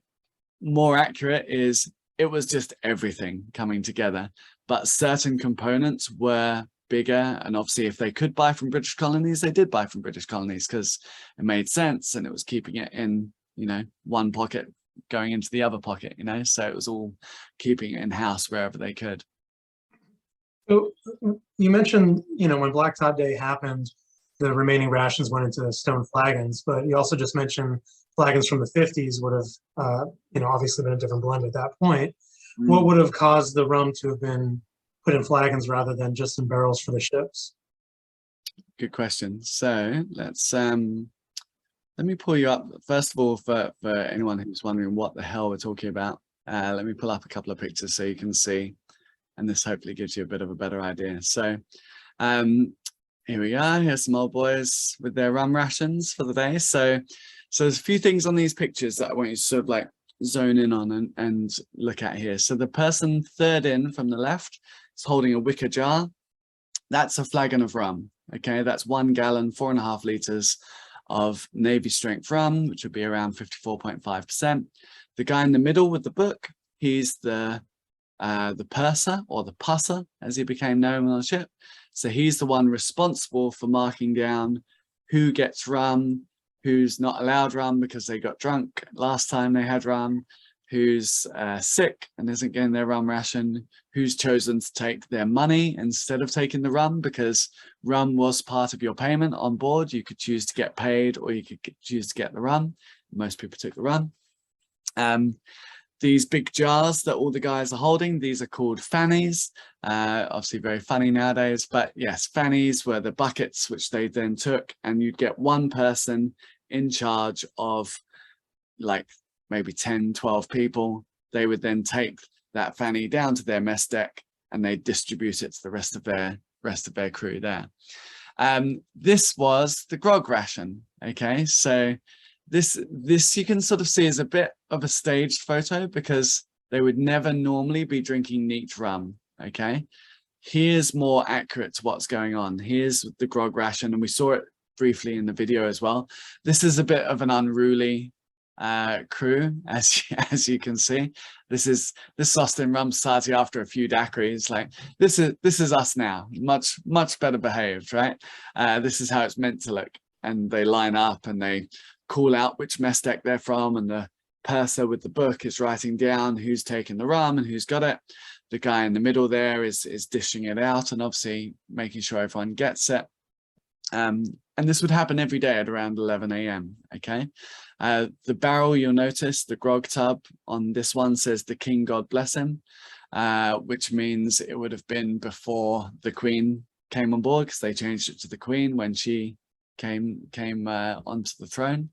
more accurate is it was just everything coming together, but certain components were bigger, and obviously if they could buy from British colonies, they did buy from British colonies because it made sense and it was keeping it in, you know, one pocket going into the other pocket, you know, so it was all keeping it in house wherever they could. So you mentioned, you know, when Black Tot Day happened, the remaining rations went into stone flagons, but you also just mentioned flagons from the 50s would have, you know, obviously been a different blend at that point. What would have caused the rum to have been put in flagons rather than just in barrels for the ships? Good question. So let's let me pull you up. First of all, for anyone who's wondering what the hell we're talking about, let me pull up a couple of pictures so you can see, and this hopefully gives you a bit of a better idea. So here we are. Here's some old boys with their rum rations for the day. So there's a few things on these pictures that I want you to sort of like zone in on and look at here. So the person third in from the left is holding a wicker jar. That's a flagon of rum. Okay, that's 1 gallon, 4.5 liters of Navy strength rum, which would be around 54.5%. The guy in the middle with the book, he's the purser, or the pusser, as he became known on the ship. So he's the one responsible for marking down who gets rum, who's not allowed rum because they got drunk last time they had rum, who's sick and isn't getting their rum ration, who's chosen to take their money instead of taking the rum, because rum was part of your payment on board. You could choose to get paid or you could choose to get the rum. Most people took the rum. These big jars that all the guys are holding, these are called fannies. Obviously very funny nowadays, but yes, fannies were the buckets which they then took, and you'd get one person in charge of like maybe 10, 12 people. They would then take that fanny down to their mess deck and they distribute it to the rest of their crew there. This was the grog ration. Okay, so this you can sort of see as a bit of a staged photo, because they would never normally be drinking neat rum. Okay, here's more accurate to what's going on. Here's the grog ration, and we saw it briefly in the video as well. This is a bit of an unruly crew, as you can see. This is Austin Rum Society after a few daiquiris. Like, this is us now, much better behaved, right? This is how it's meant to look. And they line up and they call out which mess deck they're from, and the purser with the book is writing down who's taken the rum and who's got it. The guy in the middle there is dishing it out and obviously making sure everyone gets it. And this would happen every day at around 11 a.m. Okay, the barrel, you'll notice the grog tub on this one says "The King God Bless Him," which means it would have been before the Queen came on board, because they changed it to the Queen when she came onto the throne.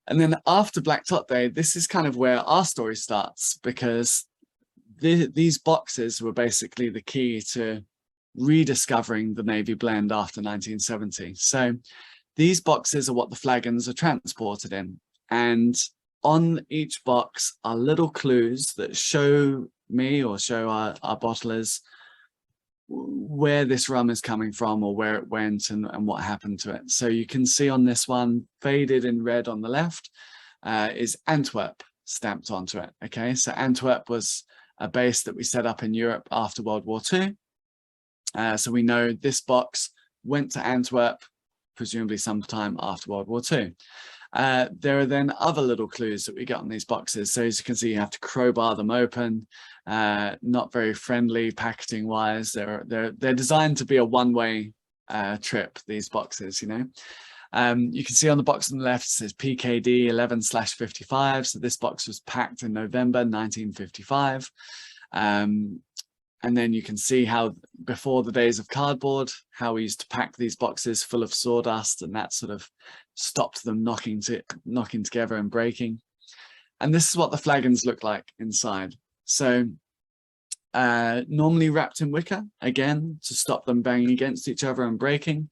And then after Black Tot Day, this is kind of where our story starts, because these boxes were basically the key to rediscovering the Navy blend after 1970. So these boxes are what the flagons are transported in, and on each box are little clues that show me, or show our bottlers, where this rum is coming from, or where it went, and what happened to it. So you can see on this one, faded in red on the left, is Antwerp stamped onto it. Okay, so Antwerp was a base that we set up in Europe after World War II. So we know this box went to Antwerp, presumably sometime after World War II. There are then other little clues that we get on these boxes. So as you can see, you have to crowbar them open. Not very friendly packaging wise. They're designed to be a one-way trip, these boxes, you know. You can see on the box on the left, it says PKD 11/55. So this box was packed in November 1955. And then you can see how, before the days of cardboard, how we used to pack these boxes full of sawdust, and that sort of stopped them knocking together and breaking. And this is what the flagons look like inside. So normally wrapped in wicker, again, to stop them banging against each other and breaking.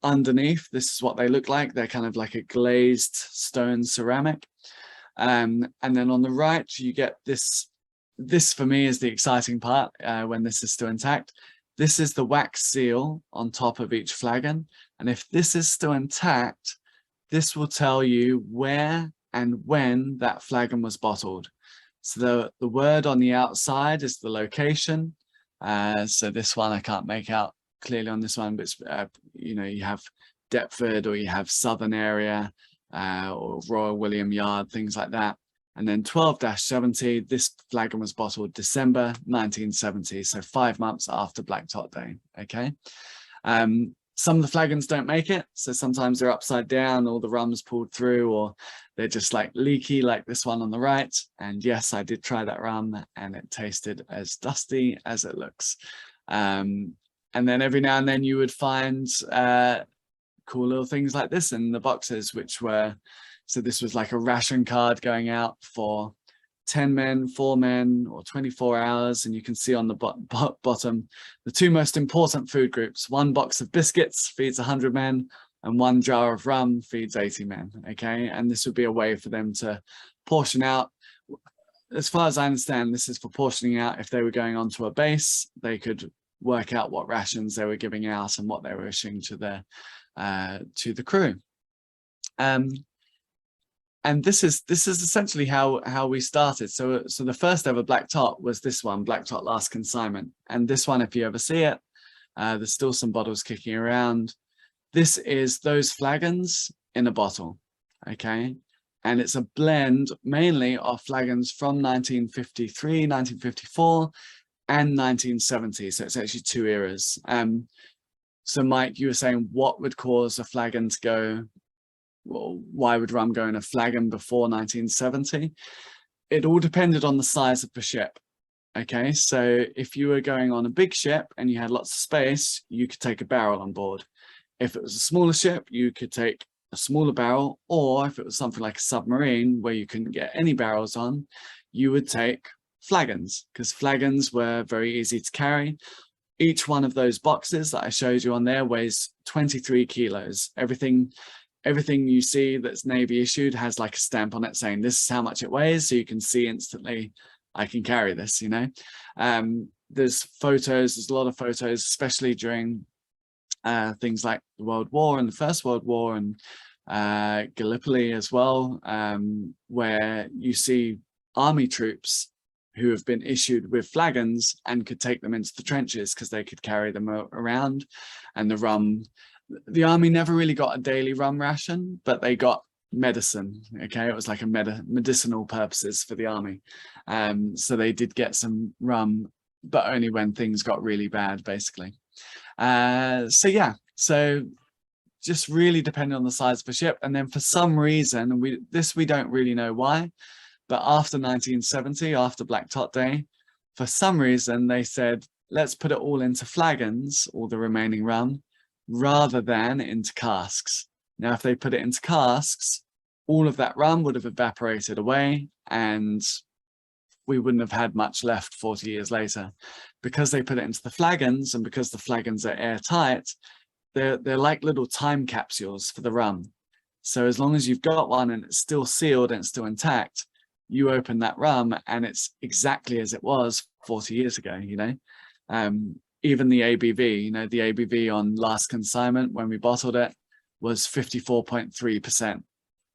Underneath, this is what they look like. They're kind of like a glazed stone ceramic. And then on the right, you get this. This for me is the exciting part when this is still intact. This is the wax seal on top of each flagon. And if this is still intact, this will tell you where and when that flagon was bottled. So the word on the outside is the location. So this one I can't make out clearly on this one, but it's, you know, you have Deptford, or you have Southern area, or Royal William Yard, things like that. And then 12-70, this flagon was bottled December 1970, so 5 months after Black Tot Day. Okay, some of the flagons don't make it, so sometimes they're upside down, or the rum's pulled through, or they're just like leaky, like this one on the right. And yes, I did try that rum, and it tasted as dusty as it looks. And then every now and then you would find cool little things like this in the boxes, which were, so this was like a ration card going out for 10 men, 4 men, or 24 hours. And you can see on the bottom, the two most important food groups. 1 box of biscuits feeds 100 men, and 1 jar of rum feeds 80 men. Okay, and this would be a way for them to portion out. As far as I understand, this is for portioning out. If they were going onto a base, they could work out what rations they were giving out and what they were issuing to the crew. And this is essentially how we started. So the first ever Black Tot was this one, Black Tot Last Consignment. And this one, if you ever see it, there's still some bottles kicking around. This is those flagons in a bottle, okay? And it's a blend mainly of flagons from 1953, 1954, and 1970. So it's actually 2 eras. So Mike, you were saying what would cause a flagon to go, well, why would rum go in a flagon before 1970? It all depended on the size of the ship. Okay, so if you were going on a big ship and you had lots of space, you could take a barrel on board. If it was a smaller ship, you could take a smaller barrel, or if it was something like a submarine where you couldn't get any barrels on, you would take flagons, because flagons were very easy to carry. each one of those boxes that I showed you on there weighs 23 kilos. Everything you see that's Navy issued has like a stamp on it saying this is how much it weighs, so you can see instantly I can carry this, you know. There's a lot of photos, especially during things like the World War and the First World War, and Gallipoli as well, where you see army troops who have been issued with flagons and could take them into the trenches because they could carry them around. And the army never really got a daily rum ration, but they got medicine. Okay, it was like a medicinal purposes for the army. So they did get some rum, but only when things got really bad, basically. So yeah, so just really depending on the size of the ship. And then for some reason, and we don't really know why, but after 1970, after Black Tot Day, for some reason they said, let's put it all into flagons, all the remaining rum, rather than into casks. Now, if they put it into casks, all of that rum would have evaporated away and we wouldn't have had much left 40 years later. Because they put it into the flagons, and because the flagons are airtight, they're like little time capsules for the rum. So as long as you've got one and it's still sealed and it's still intact, you open that rum and it's exactly as it was 40 years ago, you know. Even the ABV, you know, the ABV on last consignment when we bottled it was 54.3%.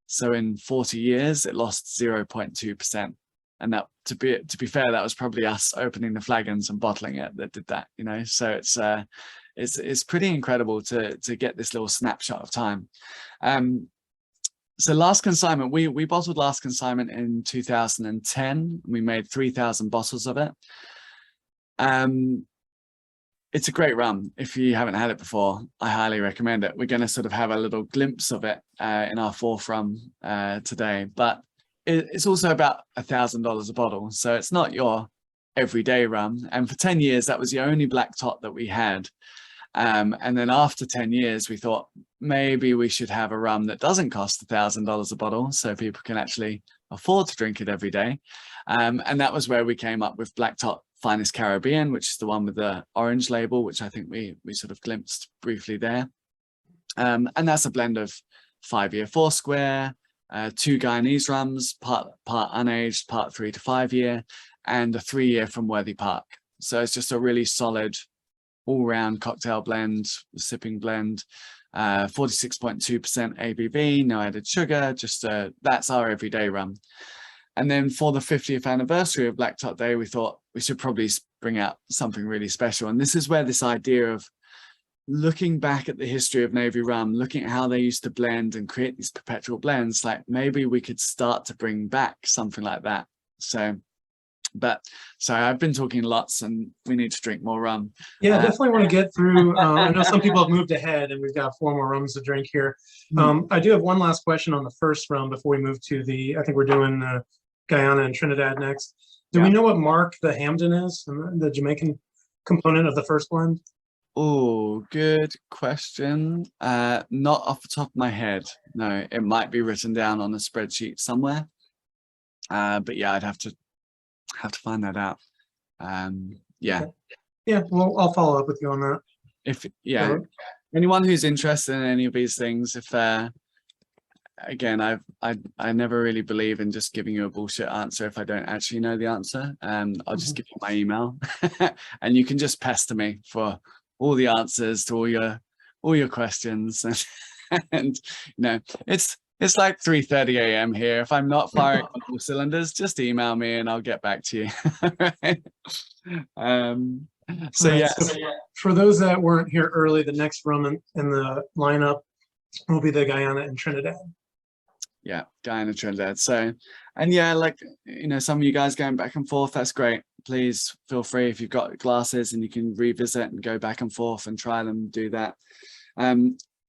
So in 40 years, it lost 0.2%. And that, to be fair, that was probably us opening the flagons and bottling it that did that, you know. So it's pretty incredible to get this little snapshot of time. So last consignment, we bottled last consignment in 2010. We made 3,000 bottles of it. It's a great rum. If you haven't had it before, I highly recommend it. We're going to sort of have a little glimpse of it in our fourth rum today, but it's also about $1,000 a bottle. So it's not your everyday rum. And for 10 years, that was the only Black Tot that we had. And then after 10 years, we thought maybe we should have a rum that doesn't cost $1,000 a bottle so people can actually afford to drink it every day. And that was where we came up with Black Tot Finest Caribbean, which is the one with the orange label, which I think we sort of glimpsed briefly there. And that's a blend of 5-year Foursquare, 2 Guyanese rums, part unaged, part 3 to 5 year, and a 3-year from Worthy Park. So it's just a really solid all-round cocktail blend, sipping blend, 46.2% ABV, no added sugar, just that's our everyday rum. And then for the 50th anniversary of Black Tot Day, we thought we should probably bring out something really special. And this is where this idea of looking back at the history of Navy Rum, looking at how they used to blend and create these perpetual blends, like maybe we could start to bring back something like that. So I've been talking lots and we need to drink more rum. Yeah, definitely want to get through. I know some people have moved ahead and we've got 4 more rums to drink here. I do have one last question on the first rum before we move to I think we're doing Guyana and Trinidad next. Do we know what mark the Hamden is, and the Jamaican component of the first blend? Oh, good question. Not off the top of my head. No, it might be written down on a spreadsheet somewhere. But yeah, I'd have to find that out. Yeah. Okay. Yeah, well, I'll follow up with you on that. Anyone who's interested in any of these things, if again, I never really believe in just giving you a bullshit answer if I don't actually know the answer. I'll just give you my email and you can just pester me for all the answers to all your questions. And you know, it's like 3:30 a.m. here. If I'm not firing on all cylinders, just email me and I'll get back to you. So for those that weren't here early, the next rum in the lineup will be the Guyana and Trinidad. Yeah, Guyana, Trinidad. So, and yeah, like, you know, some of you guys going back and forth, that's great. Please feel free, if you've got glasses and you can revisit and go back and forth and try them, do that.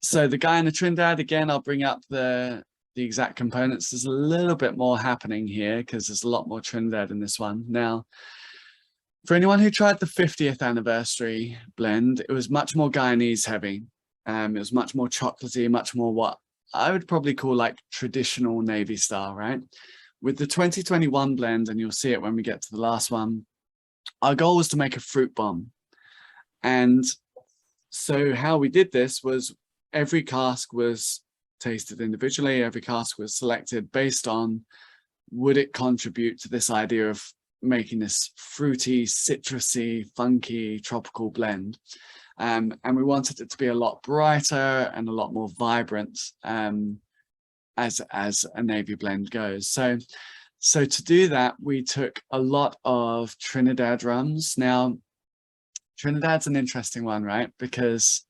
So the Guyana, Trinidad, again, I'll bring up the exact components. There's a little bit more happening here because there's a lot more Trinidad in this one. Now, for anyone who tried the 50th anniversary blend, it was much more Guyanese heavy. It was much more chocolatey, much more what I would probably call like traditional Navy style, right? With the 2021 blend, and you'll see it when we get to the last one, our goal was to make a fruit bomb. And so how we did this was every cask was tasted individually. Every cask was selected based on, would it contribute to this idea of making this fruity, citrusy, funky, tropical blend? And we wanted it to be a lot brighter and a lot more vibrant as a Navy blend goes. So to do that, we took a lot of Trinidad rums. Now, Trinidad's an interesting one, right? Because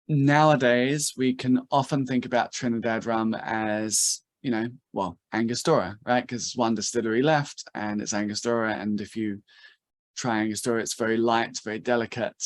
nowadays we can often think about Trinidad rum as, you know, well, Angostura, right? Because it's one distillery left and it's Angostura. And if you try Angostura, it's very light, very delicate.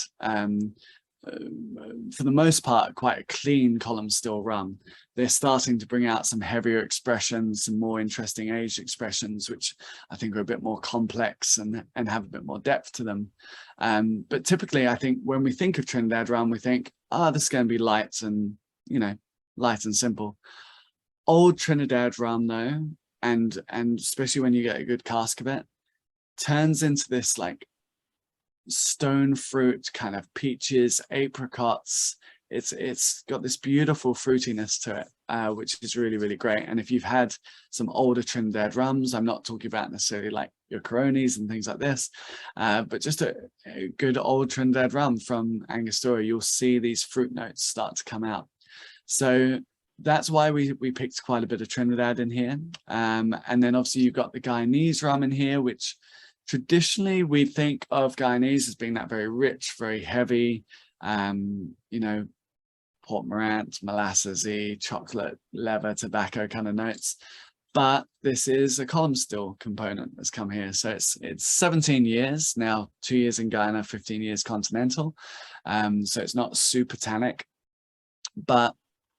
For the most part, quite a clean column still rum. They're starting to bring out some heavier expressions, some more interesting aged expressions, which I think are a bit more complex and have a bit more depth to them. But typically, I think when we think of Trinidad rum, we think, this is going to be light and, you know, light and simple. Old Trinidad rum, though, and especially when you get a good cask of it, turns into this like stone fruit, kind of peaches, apricots. It's got this beautiful fruitiness to it, which is really, really great. And if you've had some older Trinidad rums, I'm not talking about necessarily like your Coronis and things like this, but just a good old Trinidad rum from Angostura, you'll see these fruit notes start to come out. So that's why we picked quite a bit of Trinidad in here. And then obviously you've got the Guyanese rum in here, which traditionally we think of Guyanese as being that very rich, very heavy, you know, Port Morant, molassesy, chocolate, leather, tobacco kind of notes. But this is a column still component that's come here. So it's 17 years now, 2 years in Guyana, 15 years continental. So it's not super tannic, but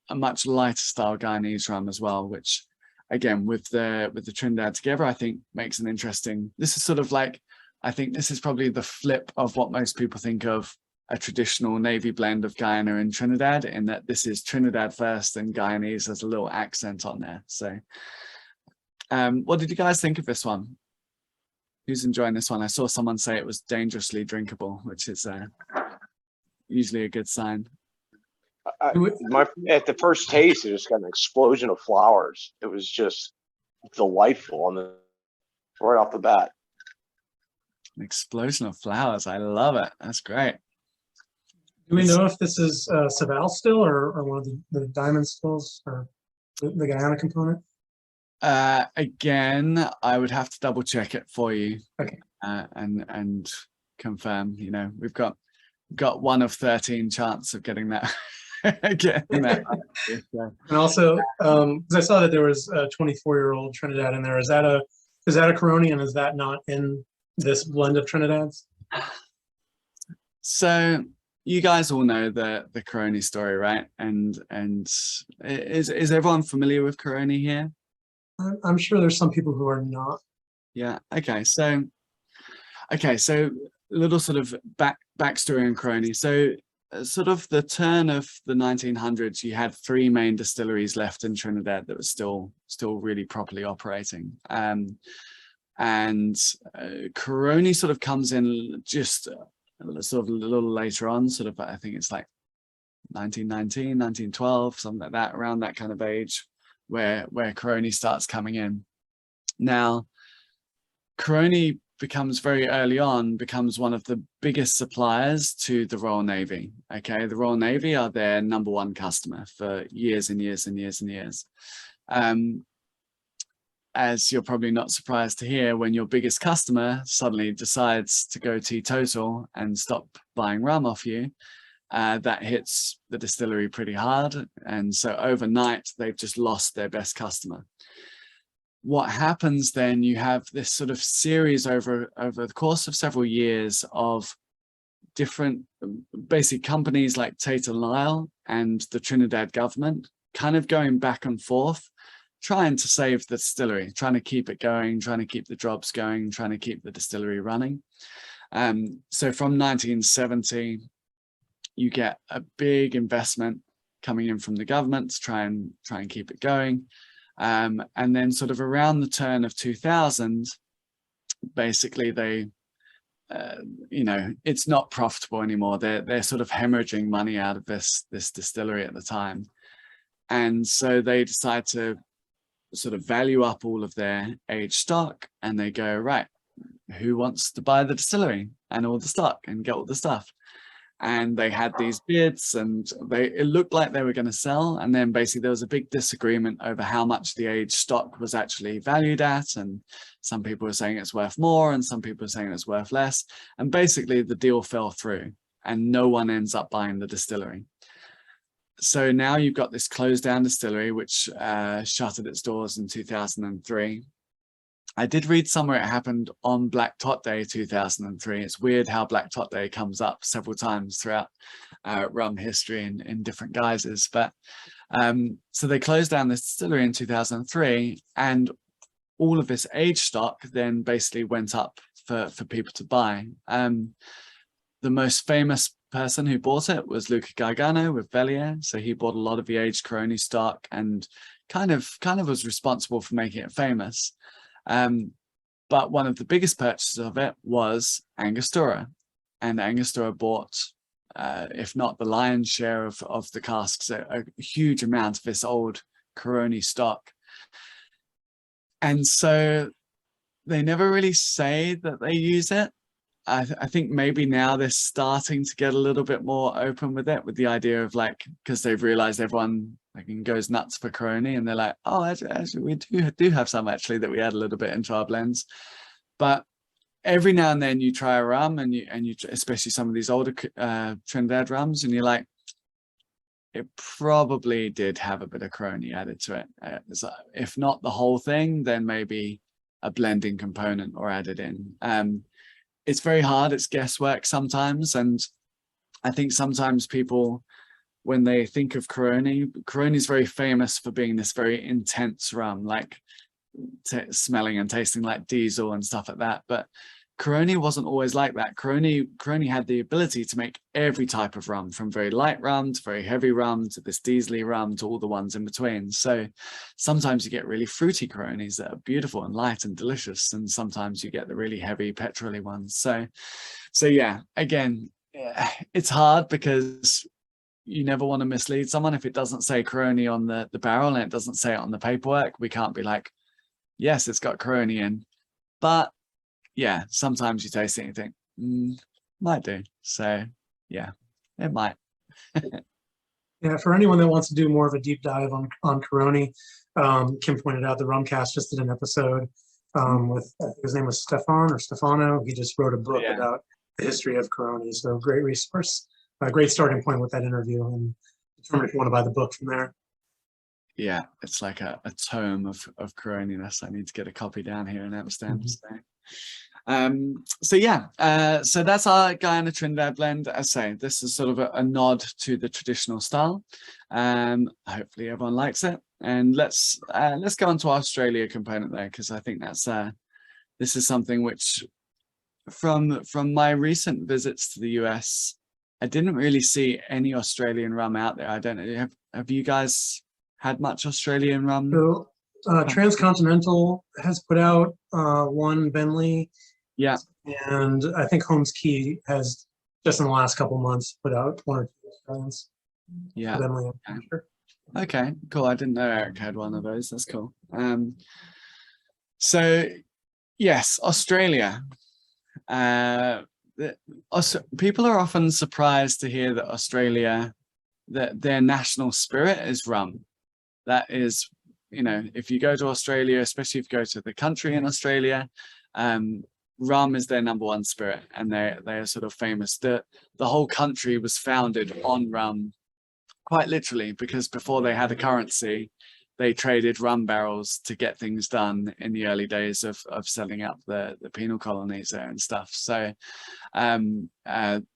a much lighter style Guyanese rum as well, which again, with the Trinidad together, I think makes an interesting, this is sort of like, I think this is probably the flip of what most people think of a traditional Navy blend of Guyana and Trinidad, in that this is Trinidad first and Guyanese has a little accent on there. So what did you guys think of this one? Who's enjoying this one? I saw someone say it was dangerously drinkable, which is usually a good sign. At the first taste, it just got an explosion of flowers. It was just delightful right off the bat. An explosion of flowers. I love it. That's great. Do we know if this is Saval still or one of the diamond stills or the Guyana component? Again, I would have to double check it for you. Okay. And confirm. You know, we've got 1 of 13 chance of getting that. And also, because I saw that there was a 24-year-old Trinidad in there. Is that a Coroni, and is that not in this blend of Trinidads? So you guys all know the Coroni story, right? And is everyone familiar with Coroni here? I'm sure there's some people who are not. Yeah. Okay. So a little sort of backstory on Coroni. So sort of the turn of the 1900s, you had 3 main distilleries left in Trinidad that were still really properly operating. And Coroni sort of comes in just sort of a little later on, sort of, I think it's like 1919, 1912, something like that, around that kind of age, where Coroni starts coming in. Now, Coroni becomes very early on, becomes one of the biggest suppliers to the Royal Navy. Okay, the Royal Navy are their #1 customer for years and years and years and years. As you're probably not surprised to hear, when your biggest customer suddenly decides to go teetotal and stop buying rum off you, that hits the distillery pretty hard. And so overnight, they've just lost their best customer. What happens then, you have this sort of series over the course of several years of different basic companies like Tate & Lyle and the Trinidad government kind of going back and forth, trying to save the distillery, trying to keep it going, trying to keep the jobs going, trying to keep the distillery running. So from 1970, you get a big investment coming in from the government to try and keep it going. And then sort of around the turn of 2000, basically they you know, it's not profitable anymore. They're sort of hemorrhaging money out of this distillery at the time. And so they decide to sort of value up all of their aged stock, and they go, right, who wants to buy the distillery and all the stock and get all the stuff? And they had these bids, and it looked like they were going to sell. And then basically there was a big disagreement over how much the aged stock was actually valued at. And some people were saying it's worth more, and some people were saying it's worth less. And basically the deal fell through, and no one ends up buying the distillery. So now you've got this closed down distillery, which shuttered its doors in 2003. I did read somewhere it happened on Black Tot Day 2003. It's weird how Black Tot Day comes up several times throughout rum history in different guises. But so they closed down this distillery in 2003, and all of this aged stock then basically went up for people to buy. The most famous person who bought it was Luca Gargano with Bellier. So he bought a lot of the aged Caroni stock and kind of was responsible for making it famous. But one of the biggest purchases of it was Angostura, and Angostura bought, if not the lion's share of the casks, a huge amount of this old Caroni stock. And so they never really say that they use it. I think maybe now they're starting to get a little bit more open with it, with the idea of like, because they've realized everyone like goes nuts for Caroni, and they're like, oh, actually we do have some actually that we add a little bit into our blends. But every now and then you try a rum, and you especially some of these older Trinidad rums, and you're like, it probably did have a bit of Caroni added to it. So if not the whole thing, then maybe a blending component or added in. It's very hard, it's guesswork sometimes, and I think sometimes people, when they think of Caroni is very famous for being this very intense rum, like smelling and tasting like diesel and stuff like that. But Caroni wasn't always like that. Caroni had the ability to make every type of rum, from very light rum to very heavy rum to this diesely rum to all the ones in between. So sometimes you get really fruity Caronis that are beautiful and light and delicious, and sometimes you get the really heavy petrol-y ones. So yeah, again, it's hard because you never want to mislead someone. If it doesn't say Caroni on the barrel and it doesn't say it on the paperwork, we can't be like, yes, it's got Caroni in. But yeah, sometimes you taste it and you think, might do. So yeah, it might. Yeah, for anyone that wants to do more of a deep dive on Caroni, Kim pointed out the Rumcast just did an episode with, I think his name was Stefano. He just wrote a book about the history of Caroni. So great resource, a great starting point with that interview, and determine if you want to buy the book from there. Yeah, it's like a tome of Caroni-ness. I need to get a copy down here in Amsterdam. So yeah, so that's our Guyana Trinidad blend. As I say, this is sort of a nod to the traditional style. Hopefully everyone likes it, and let's go on to our Australia component there, because I think that's this is something which from my recent visits to the US, I didn't really see any Australian rum out there. I don't know, have you guys had much Australian rum? So Transcontinental has put out one Bentley. Yeah. And I think Holmes Key has, just in the last couple months, put out one or two Australians. Yeah. Bentley, Okay, cool. I didn't know Eric had one of those. That's cool. So yes, Australia. People are often surprised to hear that Australia, that their national spirit is rum. That is, you know, if you go to Australia, especially if you go to the country in Australia, rum is their #1 spirit, and they are sort of famous. The whole country was founded on rum, quite literally, because before they had a currency, they traded rum barrels to get things done in the early days of setting up the penal colonies there and stuff. So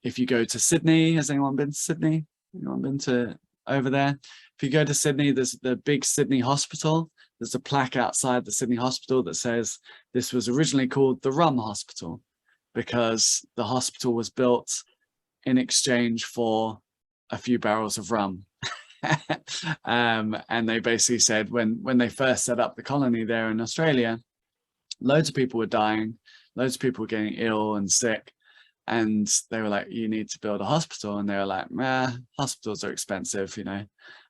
if you go to Sydney, has anyone been to Sydney? Anyone been to over there? If you go to Sydney, there's the big Sydney Hospital. There's a plaque outside the Sydney Hospital that says this was originally called the Rum Hospital, because the hospital was built in exchange for a few barrels of rum. And they basically said when they first set up the colony there in Australia, loads of people were dying, loads of people were getting ill and sick. And they were like, you need to build a hospital. And they were like, nah, hospitals are expensive, you know.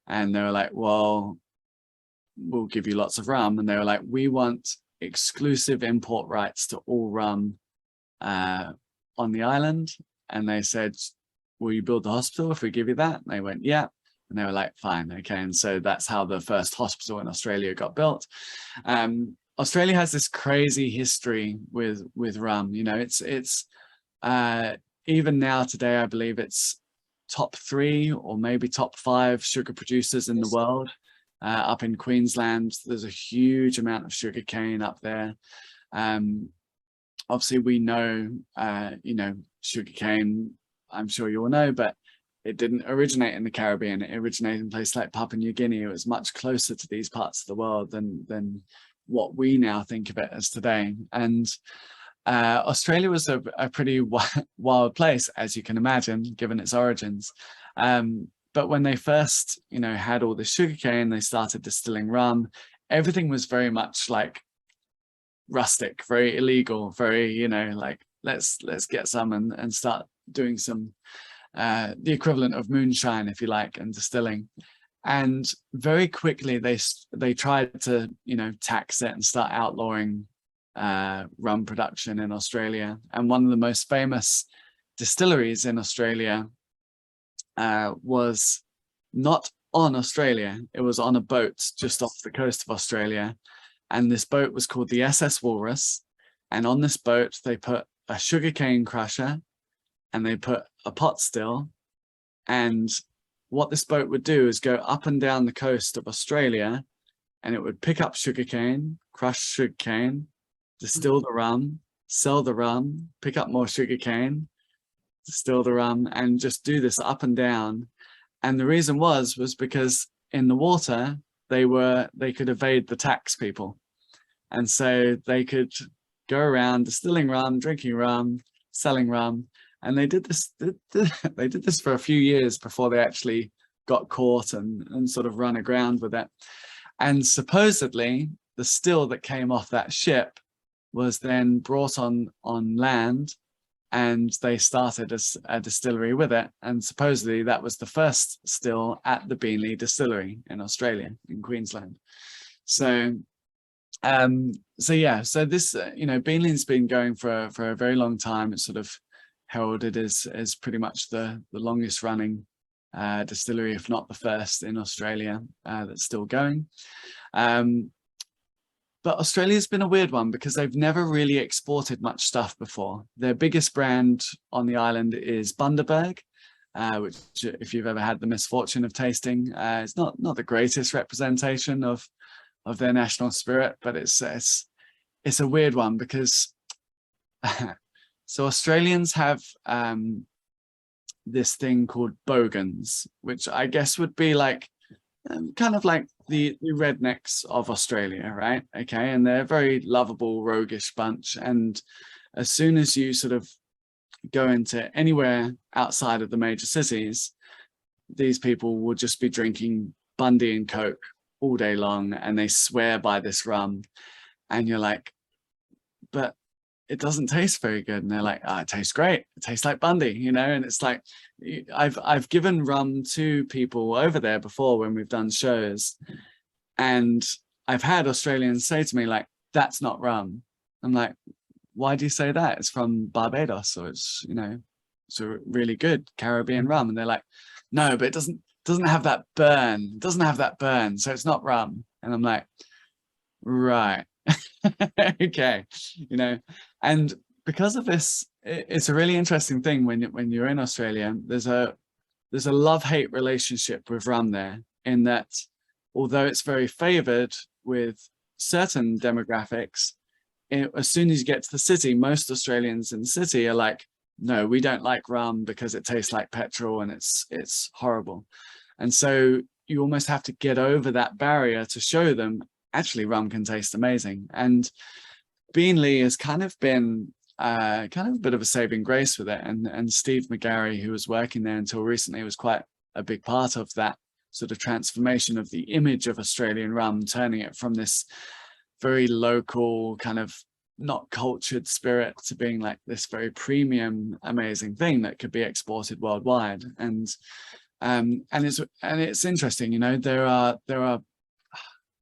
And they were like, well, we'll give you lots of rum. And they were like, we want exclusive import rights to all rum on the island. And they said, will you build the hospital if we give you that? And they went, yeah. And they were like, fine, okay. And so that's how the first hospital in Australia got built. Australia has this crazy history with rum. You know, it's even now today, I believe it's top 3 or maybe top 5 sugar producers in the world. Up in Queensland, there's a huge amount of sugar cane up there. Obviously, we know, you know, sugar cane, I'm sure you all know, but it didn't originate in the Caribbean. It originated in places like Papua New Guinea. It was much closer to these parts of the world than what we now think of it as today. And Australia was a pretty wild place, as you can imagine, given its origins. But when they first, you know, had all this sugarcane, they started distilling rum. Everything was very much like rustic, very illegal, very, you know, like let's get some and start doing some the equivalent of moonshine, if you like, and distilling. And very quickly they tried to, you know, tax it and start outlawing rum production in Australia. And one of the most famous distilleries in Australia was not on Australia. It was on a boat just off the coast of Australia. And this boat was called the SS Walrus. And on this boat, they put a sugarcane crusher and they put a pot still. And what this boat would do is go up and down the coast of Australia, and it would pick up sugarcane, crush sugarcane, distill the rum, sell the rum, pick up more sugarcane, distill the rum, and just do this up and down. And the reason was because in the water, they could evade the tax people. And so they could go around distilling rum, drinking rum, selling rum. And they did this for a few years before they actually got caught and sort of run aground with it. And supposedly the still that came off that ship was then brought on land, and they started a distillery with it. And supposedly that was the first still at the Beanley Distillery in Australia, in Queensland. So yeah, so this, you know, Beanley's been going for a very long time. It's sort of heralded as pretty much the longest running distillery, if not the first in Australia, that's still going. But Australia's been a weird one because they've never really exported much stuff before. Their biggest brand on the island is Bundaberg, which, if you've ever had the misfortune of tasting, it's not the greatest representation of their national spirit, but it's a weird one because so Australians have this thing called bogans, which I guess would be like kind of like the rednecks of Australia, right? Okay, and they're a very lovable, roguish bunch. And as soon as you sort of go into anywhere outside of the major cities, these people will just be drinking Bundy and Coke all day long, and they swear by this rum. And you're like, but it doesn't taste very good. And they're like, oh, it tastes great. It tastes like Bundy, you know? And it's like, I've given rum to people over there before when we've done shows, and I've had Australians say to me like, that's not rum. I'm like, why do you say that? It's from Barbados, or it's, you know, it's a really good Caribbean rum. And they're like, no, but it doesn't have that burn. It doesn't have that burn, so it's not rum. And I'm like, right. Okay, you know. And because of this, it's a really interesting thing when you're in Australia. There's a love-hate relationship with rum there, in that although it's very favored with certain demographics, as soon as you get to the city, most Australians in the city are like, no, we don't like rum because it tastes like petrol and it's horrible. And so you almost have to get over that barrier to show them actually rum can taste amazing. And Beanley has kind of been kind of a bit of a saving grace with it. And Steve McGarry, who was working there until recently, was quite a big part of that sort of transformation of the image of Australian rum, turning it from this very local kind of not cultured spirit to being like this very premium, amazing thing that could be exported worldwide. And it's interesting, you know, there are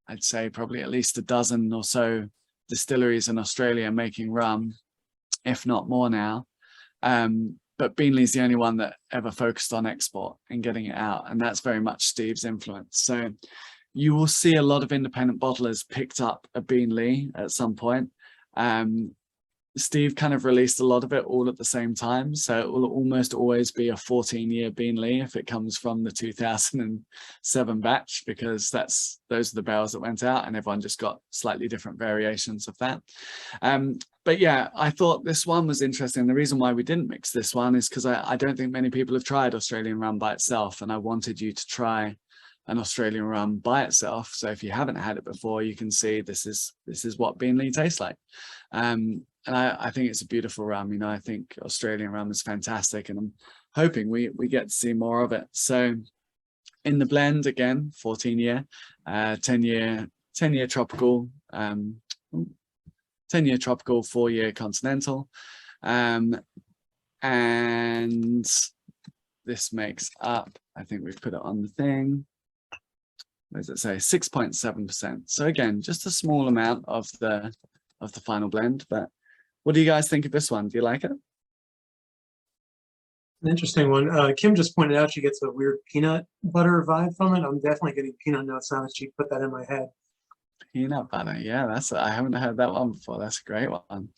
I'd say probably at least a dozen or so distilleries in Australia making rum, if not more now. But Beanley's the only one that ever focused on export and getting it out. And that's very much Steve's influence. So you will see a lot of independent bottlers picked up a Beanley at some point. Steve kind of released a lot of it all at the same time. So it will almost always be a 14-year Beanley if it comes from the 2007 batch, because those are the barrels that went out, and everyone just got slightly different variations of that. But yeah, I thought this one was interesting. The reason why we didn't mix this one is because I don't think many people have tried Australian rum by itself, and I wanted you to try an Australian rum by itself. So if you haven't had it before, you can see this is what Beanley tastes like. And I think it's a beautiful rum. You know, I think Australian rum is fantastic, and I'm hoping we get to see more of it. So in the blend, again, 14-year, 10-year tropical, 10-year tropical, 4-year continental. And this makes up, I think we've put it on the thing, what does it say, 6.7%. So again, just a small amount of the final blend. But what do you guys think of this one? Do you like it? An interesting one. Kim just pointed out she gets a weird peanut butter vibe from it. I'm definitely getting peanut notes now that she put that in my head. Peanut butter, yeah, I haven't heard that one before. That's a great one.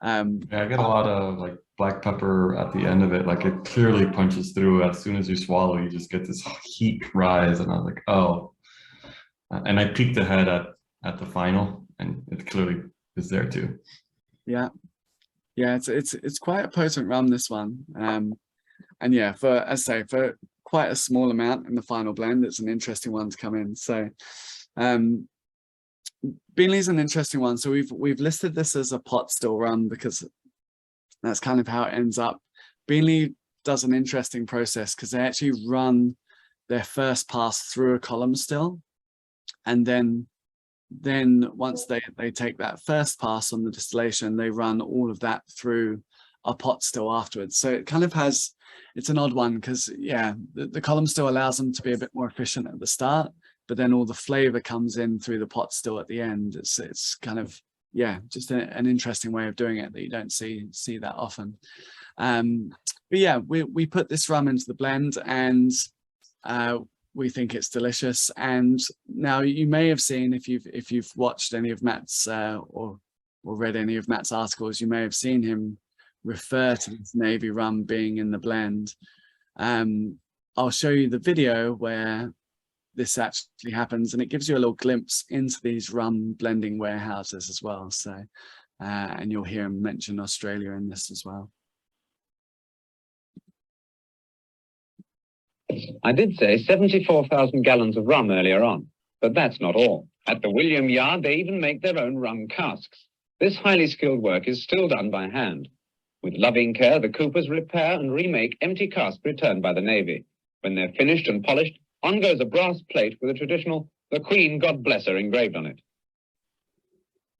Yeah, I get a lot of like black pepper at the end of it. Like it clearly punches through. As soon as you swallow, you just get this heat rise, and I was like, oh. And I peeked ahead at the final, and it clearly is there too. Yeah, it's quite a potent rum, this one. And yeah, as I say, for quite a small amount in the final blend, it's an interesting one to come in. So Beanley's an interesting one. So we've listed this as a pot still rum because that's kind of how it ends up. Beanley does an interesting process because they actually run their first pass through a column still, and then once they take that first pass on the distillation, they run all of that through a pot still afterwards. So it kind of has, it's an odd one because yeah, the column still allows them to be a bit more efficient at the start, but then all the flavor comes in through the pot still at the end. It's kind of, yeah, just an interesting way of doing it that you don't see that often. But yeah, we put this rum into the blend, and we think it's delicious. And now you may have seen, if you've watched any of Matt's or read any of Matt's articles, you may have seen him refer to this Navy rum being in the blend. I'll show you the video where this actually happens, and it gives you a little glimpse into these rum blending warehouses as well. So and you'll hear him mention Australia in this as well. I did say 74,000 gallons of rum earlier on, but that's not all. At the William Yard, they even make their own rum casks. This highly skilled work is still done by hand. With loving care, the coopers repair and remake empty casks returned by the Navy. When they're finished and polished, on goes a brass plate with a traditional "The Queen, God Bless Her" engraved on it.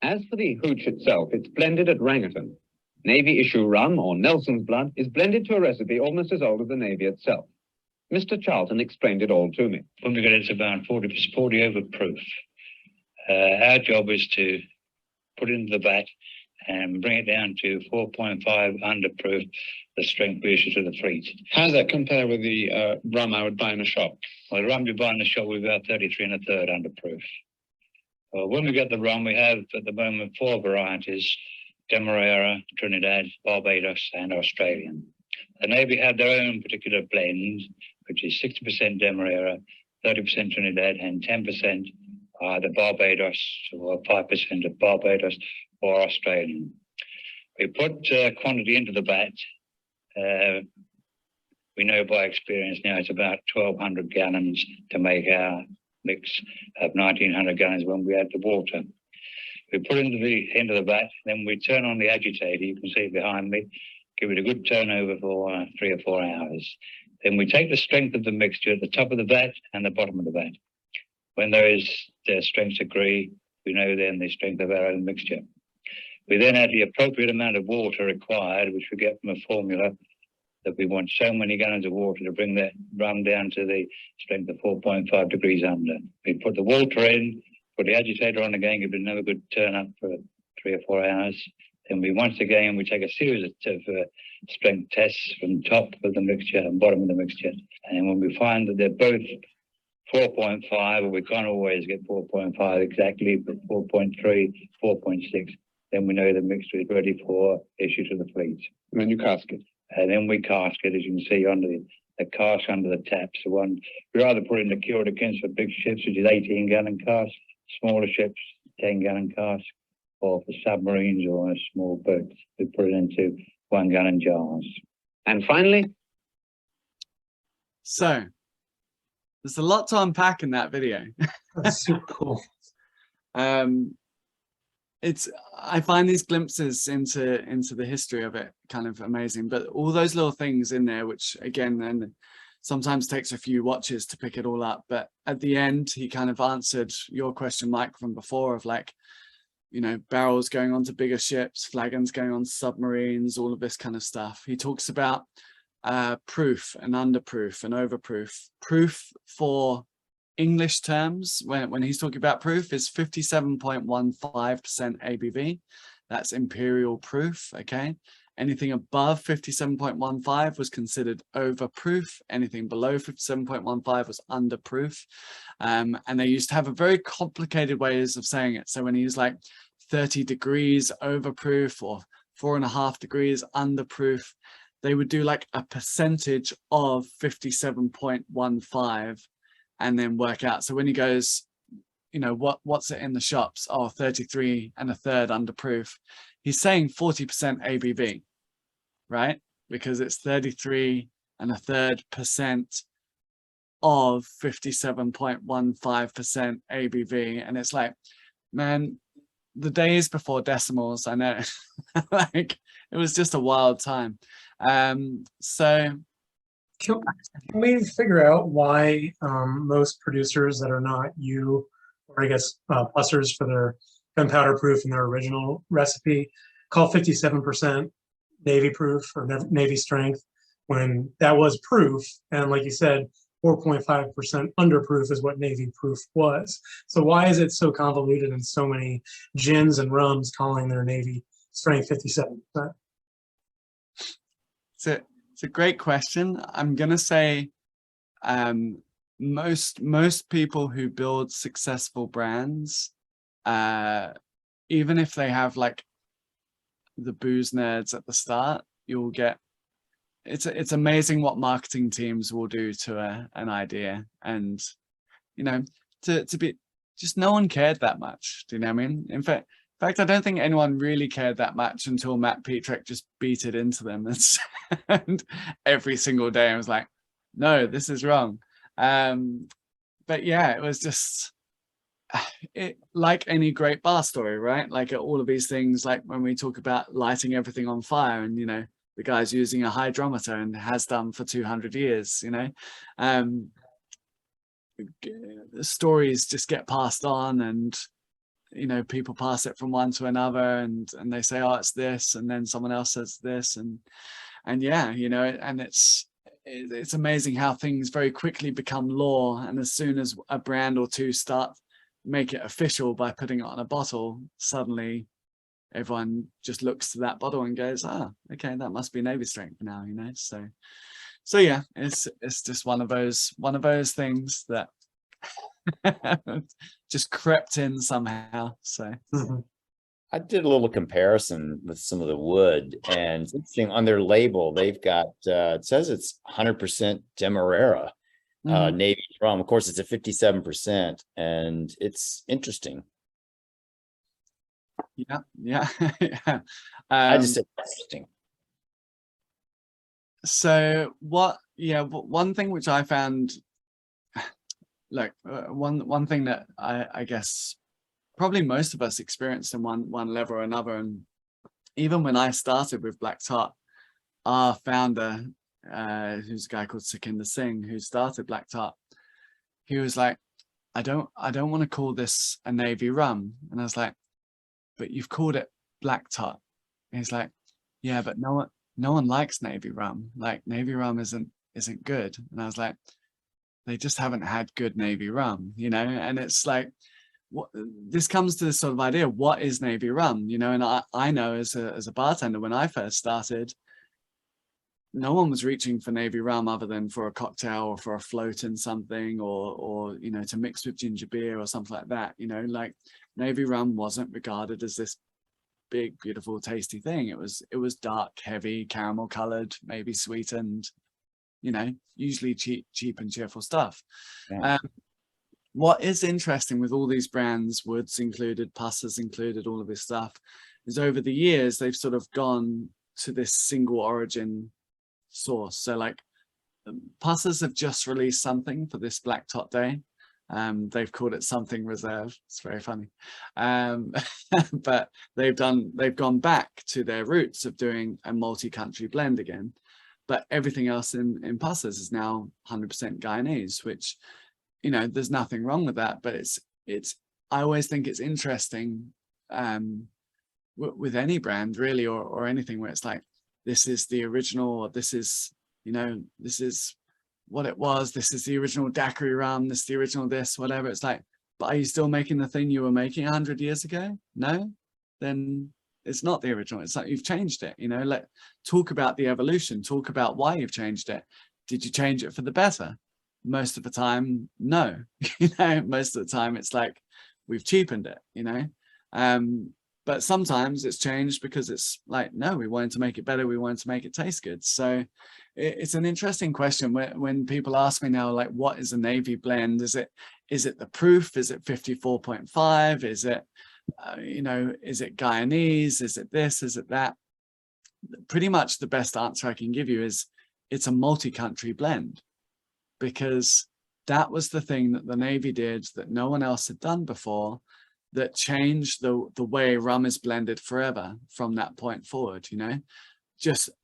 As for the hooch itself, it's blended at Rangerton. Navy issue rum, or Nelson's blood, is blended to a recipe almost as old as the Navy itself. Mr. Charlton explained it all to me. When we get it, it's about 40 over proof. Our job is to put it into the vat and bring it down to 4.5 under proof, the strength we issue to the fleet. How does that compare with the rum I would buy in a shop? Well, the rum you buy in the shop, we're about 33 1/3 under proof. When we get the rum, we have at the moment 4 varieties: Demerara, Trinidad, Barbados, and Australian. The Navy have their own particular blend, which is 60% Demerara, 30% Trinidad, and 10% either Barbados or 5% of Barbados or Australian. We put quantity into the vat. We know by experience now it's about 1,200 gallons to make our mix of 1,900 gallons when we add the water. We put it into the vat, then we turn on the agitator, you can see it behind me, give it a good turnover for 3 or 4 hours. Then we take the strength of the mixture at the top of the vat and the bottom of the vat. When their strengths agree, we know then the strength of our own mixture. We then add the appropriate amount of water required, which we get from a formula that we want so many gallons of water to bring that rum down to the strength of 4.5 degrees under. We put the water in, put the agitator on again, give it another good turn up for 3 or 4 hours. Then we once again, we take a series of strength tests from top of the mixture and bottom of the mixture. And when we find that they're both 4.5, or we can't always get 4.5 exactly, but 4.3, 4.6, then we know the mixture is ready for issue to the fleet. And then you cask it. And then we cask it, as you can see, under the cask under the taps. The one we either put in the Curaticans for big ships, which is 18-gallon cask, smaller ships, 10-gallon cask, or for submarines or small boats, we put it into 1-gallon jars. And finally, So there's a lot to unpack in that video. That's super cool. I find these glimpses into the history of it kind of amazing, but all those little things in there, which again then sometimes takes a few watches to pick it all up, but at the end he kind of answered your question, Mike, from before, of like, you know, barrels going on to bigger ships, flagons going on submarines, all of this kind of stuff. He talks about proof and underproof and overproof. Proof for English terms, when he's talking about proof, is 57.15% ABV. That's imperial proof. Okay, anything above 57.15 was considered overproof. Anything below 57.15 was underproof. And they used to have a very complicated ways of saying it. So when he was like 30 degrees overproof or 4.5 degrees underproof, they would do like a percentage of 57.15 and then work out. So when he goes, you know, what's it in the shops? Oh, 33 1/3 underproof. He's saying 40% ABV, right? Because it's 33 1/3% of 57.15% ABV. And it's like, man, the days before decimals, I know, like it was just a wild time. So Can we figure out why most producers that are not you, or I guess plussers for their gunpowder proof in their original recipe, call 57% Navy proof or Navy strength when that was proof? And like you said, 4.5% underproof is what Navy proof was. So why is it so convoluted in so many gins and rums calling their Navy strength 57%? It's a great question. I'm gonna say most people who build successful brands, even if they have like the booze nerds at the start, you'll get, it's amazing what marketing teams will do to an idea. And you know, to be just, no one cared that much. Do you know what I mean? In fact, I don't think anyone really cared that much until Matt Petrick just beat it into them and every single day I was like, no, this is wrong. But yeah, it was just like any great bar story, right? Like all of these things, like when we talk about lighting everything on fire, and you know, the guy's using a hydrometer and has done for 200 years, you know. The stories just get passed on, and you know, people pass it from one to another, and they say, oh, it's this, and then someone else says this, and yeah, you know, and it's amazing how things very quickly become law, and as soon as a brand or two start make it official by putting it on a bottle, suddenly everyone just looks to that bottle and goes, ah, okay, that must be Navy strength now, you know. So yeah, it's just one of those things that just crept in somehow. So I did a little comparison with some of the wood, and it's interesting, on their label they've got it says it's 100% Demerara Navy rum. Of course it's a 57%, and it's interesting. Yeah. Yeah. I just said interesting. So one thing which I found, like one thing that I guess probably most of us experienced in one level or another, and even when I started with Black Tot, our founder, who's a guy called Sukhinder Singh, who started Black Tot, he was like, I don't want to call this a Navy rum. And I was like, but you've called it black tot. And he's like, yeah, but no one likes Navy rum. Like Navy rum isn't good. And I was like, they just haven't had good Navy rum, you know? And it's like, this comes to this sort of idea, what is Navy rum, you know? And I know as a bartender, when I first started, no one was reaching for Navy rum other than for a cocktail or for a float in something, or you know, to mix with ginger beer or something like that. You know, like Navy rum wasn't regarded as this big, beautiful, tasty thing. It was dark, heavy, caramel colored, maybe sweetened, you know, usually cheap and cheerful stuff. Yeah. What is interesting with all these brands, Woods included, Pussers included, all of this stuff, is over the years they've sort of gone to this single origin source. So like Pussers have just released something for this Black Tot Day. They've called it something reserve. It's very funny. But they've gone back to their roots of doing a multi-country blend again. But everything else in Pussers is now 100% Guyanese, which, you know, there's nothing wrong with that. But it's I always think it's interesting with any brand really, or anything, where it's like, this is the original, or this is, you know, this is what it was, this is the original daiquiri rum, this is the original this, whatever. It's like, but are you still making the thing you were making 100 years ago? No? Then it's not the original. It's like you've changed it, you know. Talk about the evolution, talk about why you've changed it. Did you change it for the better? Most of the time, no. You know, most of the time it's like we've cheapened it, you know. But sometimes it's changed because it's like, no, we wanted to make it better, we wanted to make it taste good. So it's an interesting question when people ask me now, like, what is a Navy blend? Is it the proof? Is it 54.5? Is it you know, is it Guyanese? Is it this? Is it that? Pretty much the best answer I can give you is it's a multi-country blend, because that was the thing that the Navy did that no one else had done before, that changed the way rum is blended forever from that point forward, you know.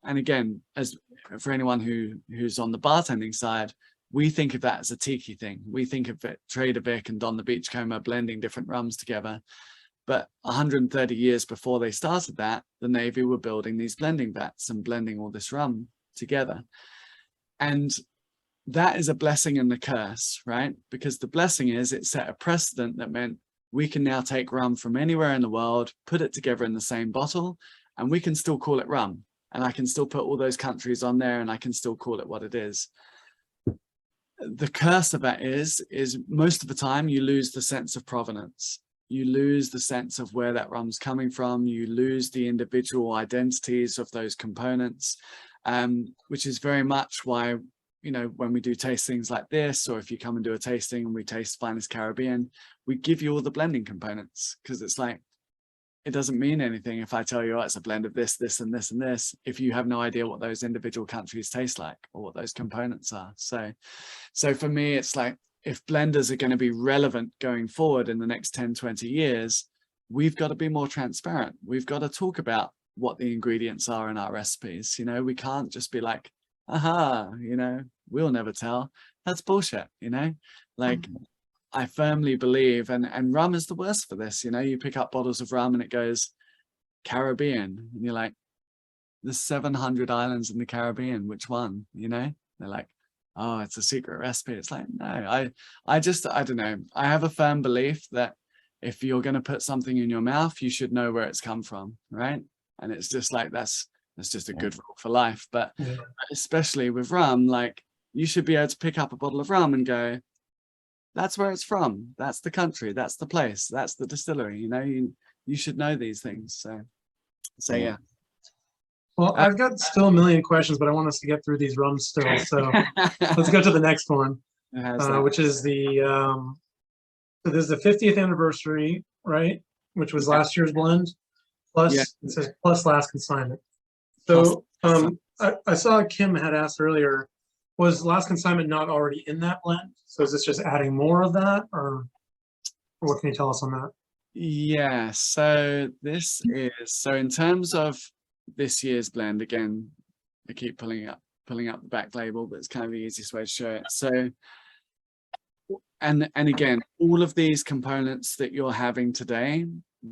And again, as for anyone who's on the bartending side, we think of that as a tiki thing. We think of it, Trader Vic and Don the Beachcomber blending different rums together. But 130 years before they started that, the Navy were building these blending vats and blending all this rum together. And that is a blessing and a curse, right? Because the blessing is it set a precedent that meant we can now take rum from anywhere in the world, put it together in the same bottle, and we can still call it rum. And I can still put all those countries on there, and I can still call it what it is. The curse of that is most of the time you lose the sense of provenance. You lose the sense of where that rum's coming from. You lose the individual identities of those components, which is very much why, you know, when we do tastings like this, or if you come and do a tasting and we taste Finest Caribbean, we give you all the blending components, because it's like, it doesn't mean anything if I tell you, oh, it's a blend of this, this, and this, and this, if you have no idea what those individual countries taste like or what those components are. So for me, it's like, if blenders are going to be relevant going forward in the next 10, 20 years, we've got to be more transparent. We've got to talk about what the ingredients are in our recipes. You know, we can't just be like, aha, you know, we'll never tell. That's bullshit, you know. Like, I firmly believe, and rum is the worst for this, you know. You pick up bottles of rum and it goes Caribbean, and you're like, there's 700 islands in the Caribbean, which one, you know? They're like, oh, it's a secret recipe. It's like, no, I don't know. I have a firm belief that if you're going to put something in your mouth, you should know where it's come from, right? And it's just like, that's just a good rule for life. But especially with rum, like, you should be able to pick up a bottle of rum and go, that's where it's from. That's the country. That's the place. That's the distillery. You know, you should know these things. So yeah. Well, I've got still a million questions, but I want us to get through these rums still. So let's go to the next one, which is so this is the 50th anniversary, right? Which was last year's blend. Plus, it says plus last consignment. So I saw Kim had asked earlier, was last consignment not already in that blend? So is this just adding more of that, or what can you tell us on that? Yeah, so this is, so in terms of this year's blend, again, I keep pulling up the back label, but it's kind of the easiest way to show it. So, and again, all of these components that you're having today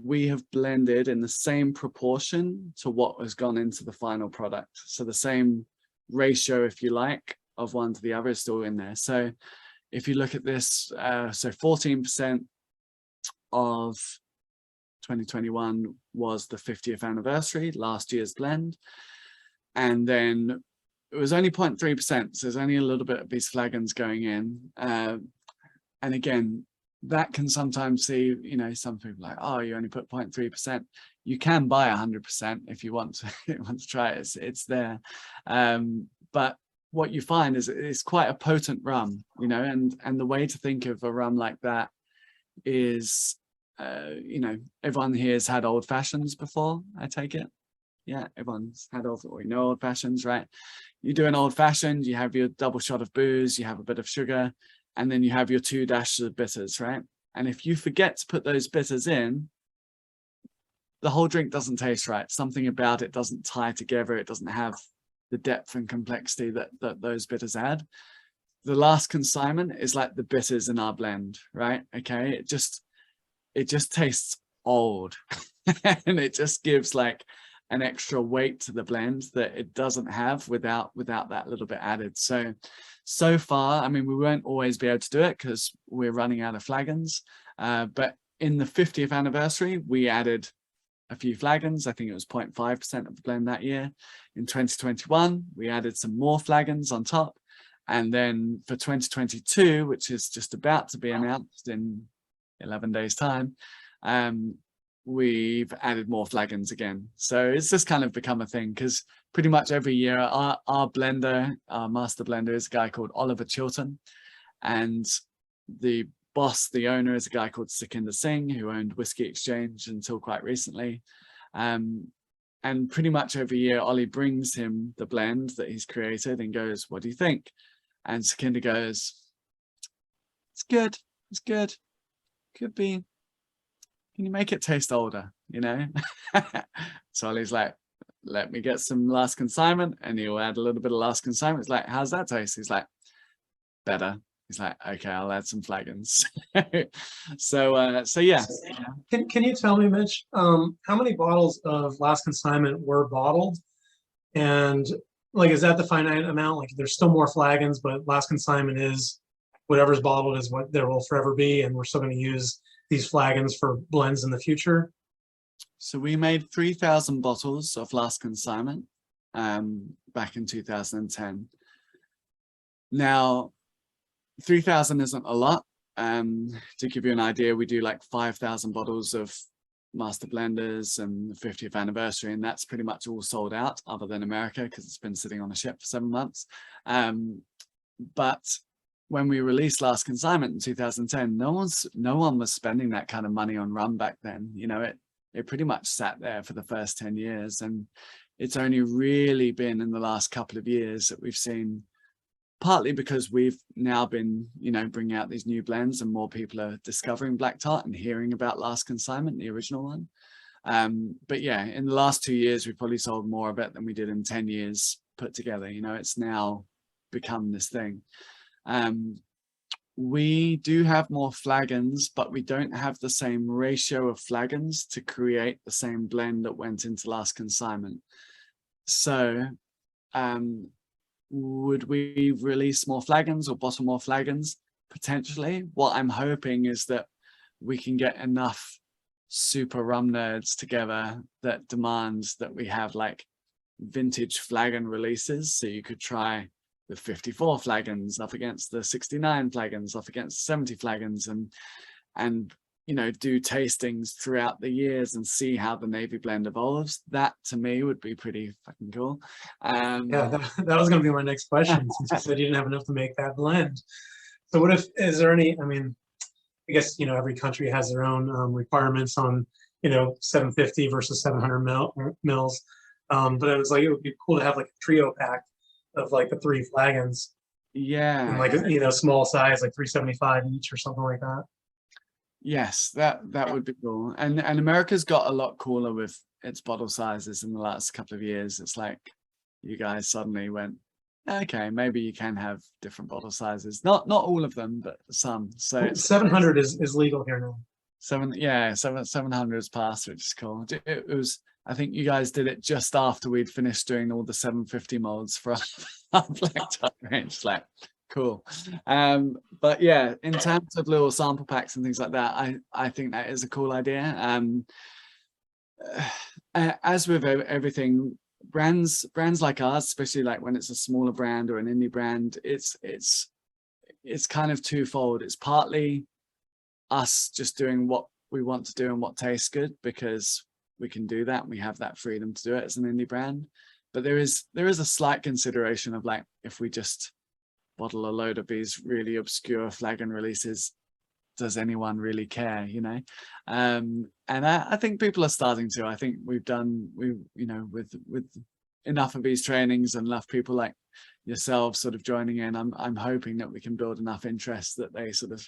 we have blended in the same proportion to what has gone into the final product. So the same ratio, if you like, of one to the other is still in there. So if you look at this, so 14% of 2021 was the 50th anniversary, last year's blend. And then it was only 0.3%. So there's only a little bit of these flagons going in. And again, that can sometimes see, you know, some people like, oh, you only put 0.3%. You can buy 100% if you want to, want to try it. It's there. But what you find is it's quite a potent rum, you know, and the way to think of a rum like that is, you know, everyone here has had old fashions before, I take it. Yeah, everyone's had old, or you know, old fashions, right? You do an old fashioned, you have your double shot of booze, you have a bit of sugar, and then you have your 2 dashes of bitters, right? And if you forget to put those bitters in, the whole drink doesn't taste right. Something about it doesn't tie together. It doesn't have the depth and complexity that those bitters add. The last consignment is like the bitters in our blend, right? Okay, it just tastes old and it just gives like an extra weight to the blend that it doesn't have without that little bit added. So far, I mean, we won't always be able to do it because we're running out of flagons, but in the 50th anniversary we added a few flagons. I think it was 0.5% of the blend that year. In 2021 we added some more flagons on top, and then for 2022, which is just about to be announced in 11 days time, we've added more flagons again. So it's just kind of become a thing because pretty much every year our blender, our master blender, is a guy called Oliver Chilton, and the boss, the owner, is a guy called Sukhinder Singh, who owned Whiskey Exchange until quite recently. And pretty much every year Ollie brings him the blend that he's created and goes, what do you think? And Sukhinder goes, it's good, it's good, could be, can you make it taste older, you know? So Ollie's like, let me get some last consignment, and he'll add a little bit of last consignment. It's like, how's that taste? He's like, better. He's like, okay, I'll add some flagons. So yeah. Can you tell me, Mitch, how many bottles of last consignment were bottled? And like, is that the finite amount? Like, there's still more flagons, but last consignment is whatever's bottled is what there will forever be, and we're still going to use these flagons for blends in the future? So we made 3,000 bottles of last consignment back in 2010. Now, 3,000 isn't a lot. To give you an idea, we do like 5,000 bottles of master blenders and the 50th anniversary, and that's pretty much all sold out other than America because it's been sitting on a ship for 7 months. But when we released last consignment in 2010, no one was spending that kind of money on rum back then. You know, it pretty much sat there for the first 10 years, and it's only really been in the last couple of years that we've seen, partly because we've now been, you know, bringing out these new blends and more people are discovering Black Tart and hearing about last consignment, the original one. But yeah, in the last 2 years, we probably sold more of it than we did in 10 years put together. You know, it's now become this thing. We do have more flagons, but we don't have the same ratio of flagons to create the same blend that went into last consignment. So would we release more flagons or bottle more flagons? Potentially. What I'm hoping is that we can get enough super rum nerds together that demands that we have like vintage flagon releases. So you could try the 54 flagons up against the 69 flagons, up against 70 flagons, and you know, do tastings throughout the years and see how the Navy blend evolves. That to me would be pretty fucking cool. Yeah, that was going to be my next question, since you said you didn't have enough to make that blend. So what if, is there any, I mean, I guess, you know, every country has their own requirements on, you know, 750 versus 700 mils. But it was like, it would be cool to have like a trio pack of like the 3 flagons. Yeah. And like, you know, small size, like 375 each or something like that. Yes, that would be cool. And America's got a lot cooler with its bottle sizes in the last couple of years. It's like you guys suddenly went, okay, maybe you can have different bottle sizes. Not all of them, but some. So 700 is legal here now. 700's passed, which is cool. It was, I think you guys did it just after we'd finished doing all the 750 molds for our black top range. Like, cool. But yeah, in terms of little sample packs and things like that, I think that is a cool idea. As with everything, brands like ours, especially like when it's a smaller brand or an indie brand, it's kind of twofold. It's partly us just doing what we want to do and what tastes good, because we can do that and we have that freedom to do it as an indie brand. But there is a slight consideration of like, if we just bottle a load of these really obscure flagon releases, does anyone really care, you know? And I think people are starting to. I think with enough of these trainings and enough people like yourselves sort of joining in, I'm hoping that we can build enough interest that they sort of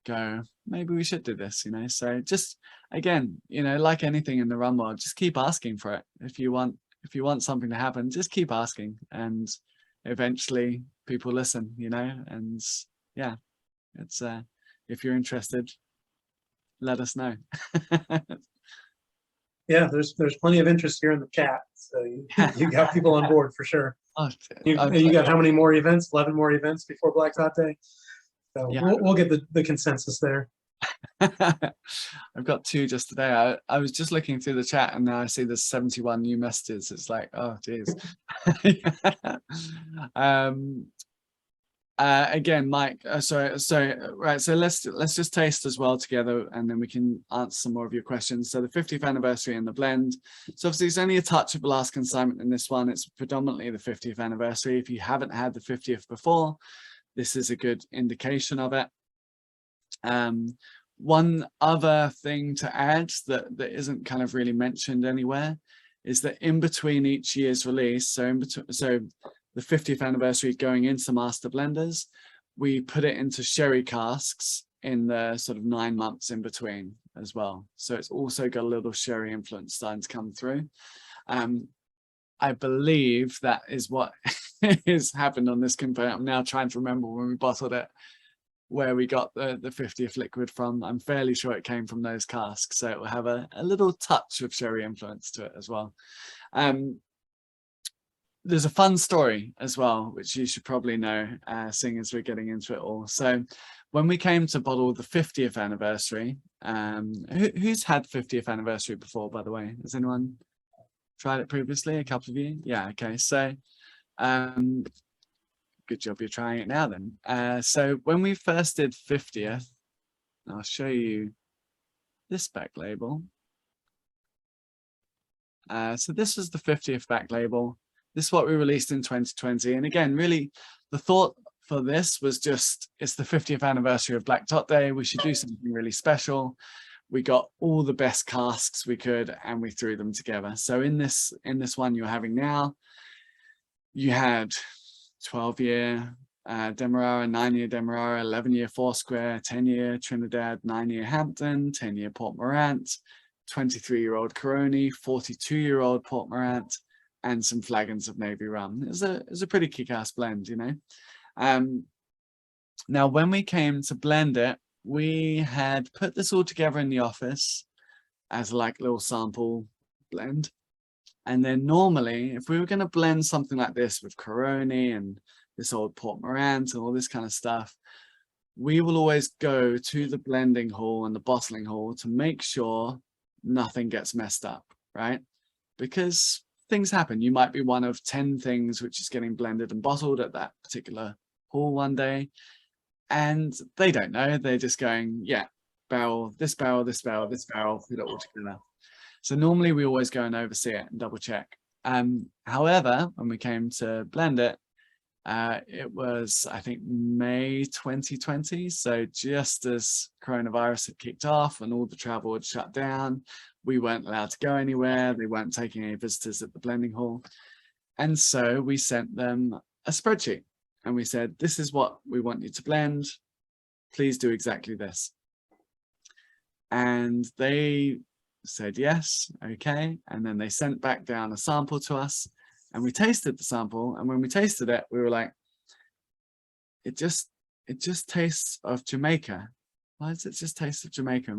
go, maybe we should do this, you know? So just, again, you know, like anything in the rum world, just keep asking for it. If you want something to happen, just keep asking, and eventually people listen, you know? And yeah, it's if you're interested, let us know. Yeah, there's plenty of interest here in the chat, so you got people on board for sure. Oh, you got how many more events? 11 more events before Black Tot Day. So yeah. we'll get the consensus there. I've got 2 just today. I was just looking through the chat and now I see there's 71 new messages. It's like, oh geez. Again, Mike, right, so let's just taste as well together, and then we can answer some more of your questions. So the 50th anniversary and the blend. So obviously it's only a touch of the last consignment in this one. It's predominantly the 50th anniversary. If you haven't had the 50th before, this is a good indication of it. One other thing to add that isn't kind of really mentioned anywhere is that in between each year's release, so the 50th anniversary going into master blenders, we put it into sherry casks in the sort of 9 months in between as well. So it's also got a little sherry influence starting to come through. I believe that is what has happened on this conveyor. I'm now trying to remember when we bottled it, where we got the 50th liquid from. I'm fairly sure it came from those casks. So it will have a little touch of sherry influence to it as well. There's a fun story as well, which you should probably know, seeing as we're getting into it all. So when we came to bottle the 50th anniversary, who's had 50th anniversary before, by the way? Has anyone tried it previously? A couple of you? Yeah, okay. So good job you're trying it now then. So when we first did 50th, I'll show you this back label. So this was the 50th back label. This is what we released in 2020. And again, really, the thought for this was just, it's the 50th anniversary of Black Tot Day. We should do something really special. We got all the best casks we could, and we threw them together. So in this one you're having now, you had 12-year Demerara, 9-year Demerara, 11-year Foursquare, 10-year Trinidad, 9-year Hampton, 10-year Port Morant, 23-year-old Caroni, 42-year-old Port Morant, and some flagons of Navy Rum. It was a pretty kick-ass blend, you know. Now, when we came to blend it, we had put this all together in the office as like a little sample blend. And then normally, if we were going to blend something like this with Caroni and this old Port Morant and all this kind of stuff, we will always go to the blending hall and the bottling hall to make sure nothing gets messed up, right? Because things happen. You might be one of 10 things which is getting blended and bottled at that particular hall one day, and they don't know. They're just going, yeah, barrel, this barrel, this barrel, this barrel, put it all together. So normally we always go and oversee it and double check. However, when we came to blend it, it was, I think, May 2020. So just as coronavirus had kicked off and all the travel had shut down, we weren't allowed to go anywhere. They weren't taking any visitors at the blending hall. And so we sent them a spreadsheet and we said, this is what we want you to blend. Please do exactly this. And they said, yes, okay. And then they sent back down a sample to us and we tasted the sample. And when we tasted it, we were like, it just tastes of Jamaica. Why does it just taste of Jamaica?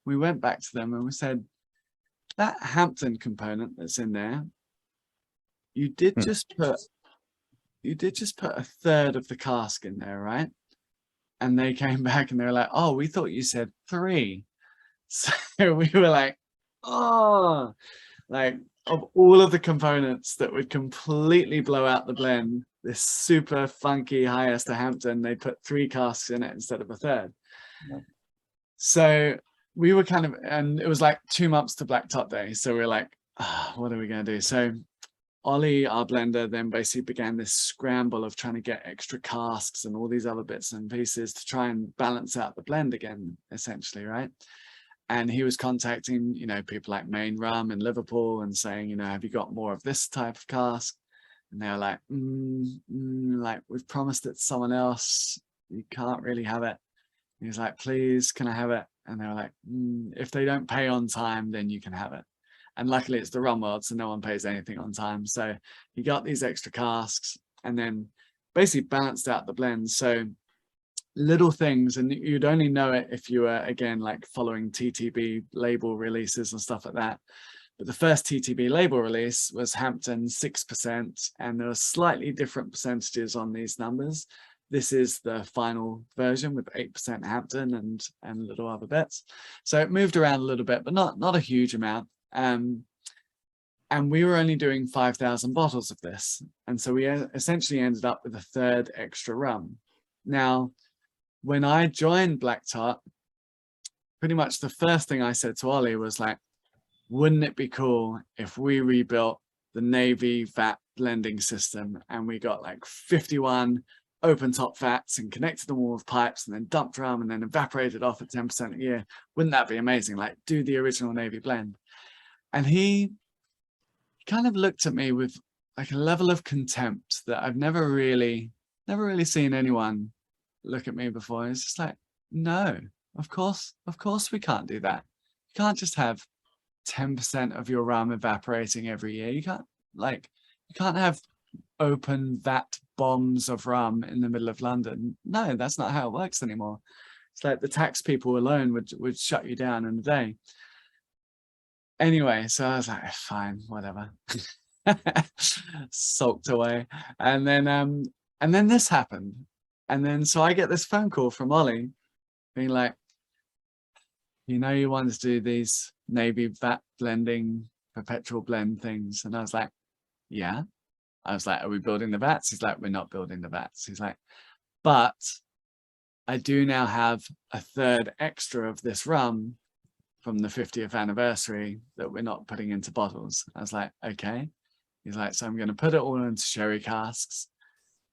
we went back to them and we said, that Hampton component that's in there, you did just put a third of the cask in there, right? And they came back and they were like, oh, we thought you said 3. So we were like, oh, like of all of the components that would completely blow out the blend, this super funky high ester Hampton, they put 3 casks in it instead of a third. Yeah. So we were kind of, and it was like 2 months to Black Top Day. So we were like, what are we going to do? So Ollie, our blender, then basically began this scramble of trying to get extra casks and all these other bits and pieces to try and balance out the blend again, essentially, right? And he was contacting, you know, people like Main Rum in Liverpool and saying, you know, have you got more of this type of cask? And they were like, like, we've promised it to someone else. You can't really have it. And he was like, please, can I have it? And they were like, if they don't pay on time, then you can have it. And luckily it's the rum world, so no one pays anything on time. So he got these extra casks and then basically balanced out the blend. So little things, and you'd only know it if you were, again, like following TTB label releases and stuff like that. But the first TTB label release was Hampton 6%, and there were slightly different percentages on these numbers. This is the final version with 8% Hampton and little other bits. So it moved around a little bit, but not a huge amount. And we were only doing 5,000 bottles of this. And so we essentially ended up with a third extra rum. Now, when I joined Black Tot, pretty much the first thing I said to Ollie was like, wouldn't it be cool if we rebuilt the Navy vat blending system and we got like 51 open top vats and connected them all with pipes and then dumped rum and then evaporated off at 10% a year? Wouldn't that be amazing? Like, do the original Navy blend. And he kind of looked at me with like a level of contempt that I've never really seen anyone look at me before. It's just like, no, of course we can't do that. You can't just have 10% of your rum evaporating every year. You can't have open vat bombs of rum in the middle of London. No, that's not how it works anymore. It's like the tax people alone would shut you down in a day. Anyway, so I was like, fine, whatever. Sulked away. And then this happened. And then so I get this phone call from Ollie being like, you know, you wanted to do these Navy vat blending, perpetual blend things. And I was like, yeah. I was like, are we building the vats? He's like, we're not building the vats. He's like, but I do now have a third extra of this rum from the 50th anniversary that we're not putting into bottles. I was like, okay. He's like, so I'm going to put it all into sherry casks.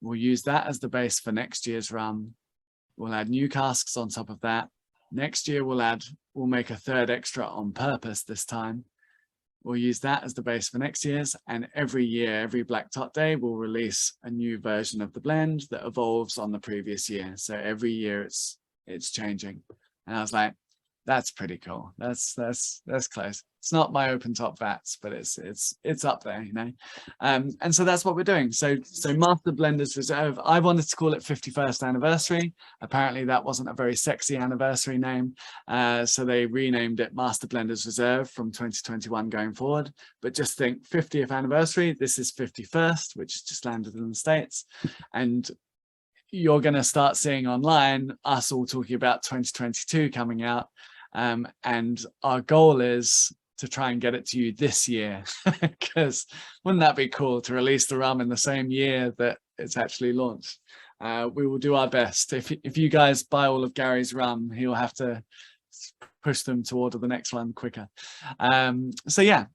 We'll use that as the base for next year's rum. We'll add new casks on top of that. Next year we'll make a third extra on purpose this time. We'll use that as the base for next year's, and every year, every Black Tot Day, we'll release a new version of the blend that evolves on the previous year. So every year it's changing. And I was like, that's pretty cool. That's close. It's not my open top vats, but it's up there, you know. And so that's what we're doing. So Master Blenders Reserve. I wanted to call it 51st anniversary. Apparently that wasn't a very sexy anniversary name, so they renamed it Master Blenders Reserve from 2021 going forward. But just think 50th anniversary. This is 51st, which has just landed in the States, and you're going to start seeing online us all talking about 2022 coming out. And our goal is to try and get it to you this year, because wouldn't that be cool to release the rum in the same year that it's actually launched? We will do our best. If you guys buy all of Gary's rum, he'll have to push them to order the next one quicker. So yeah,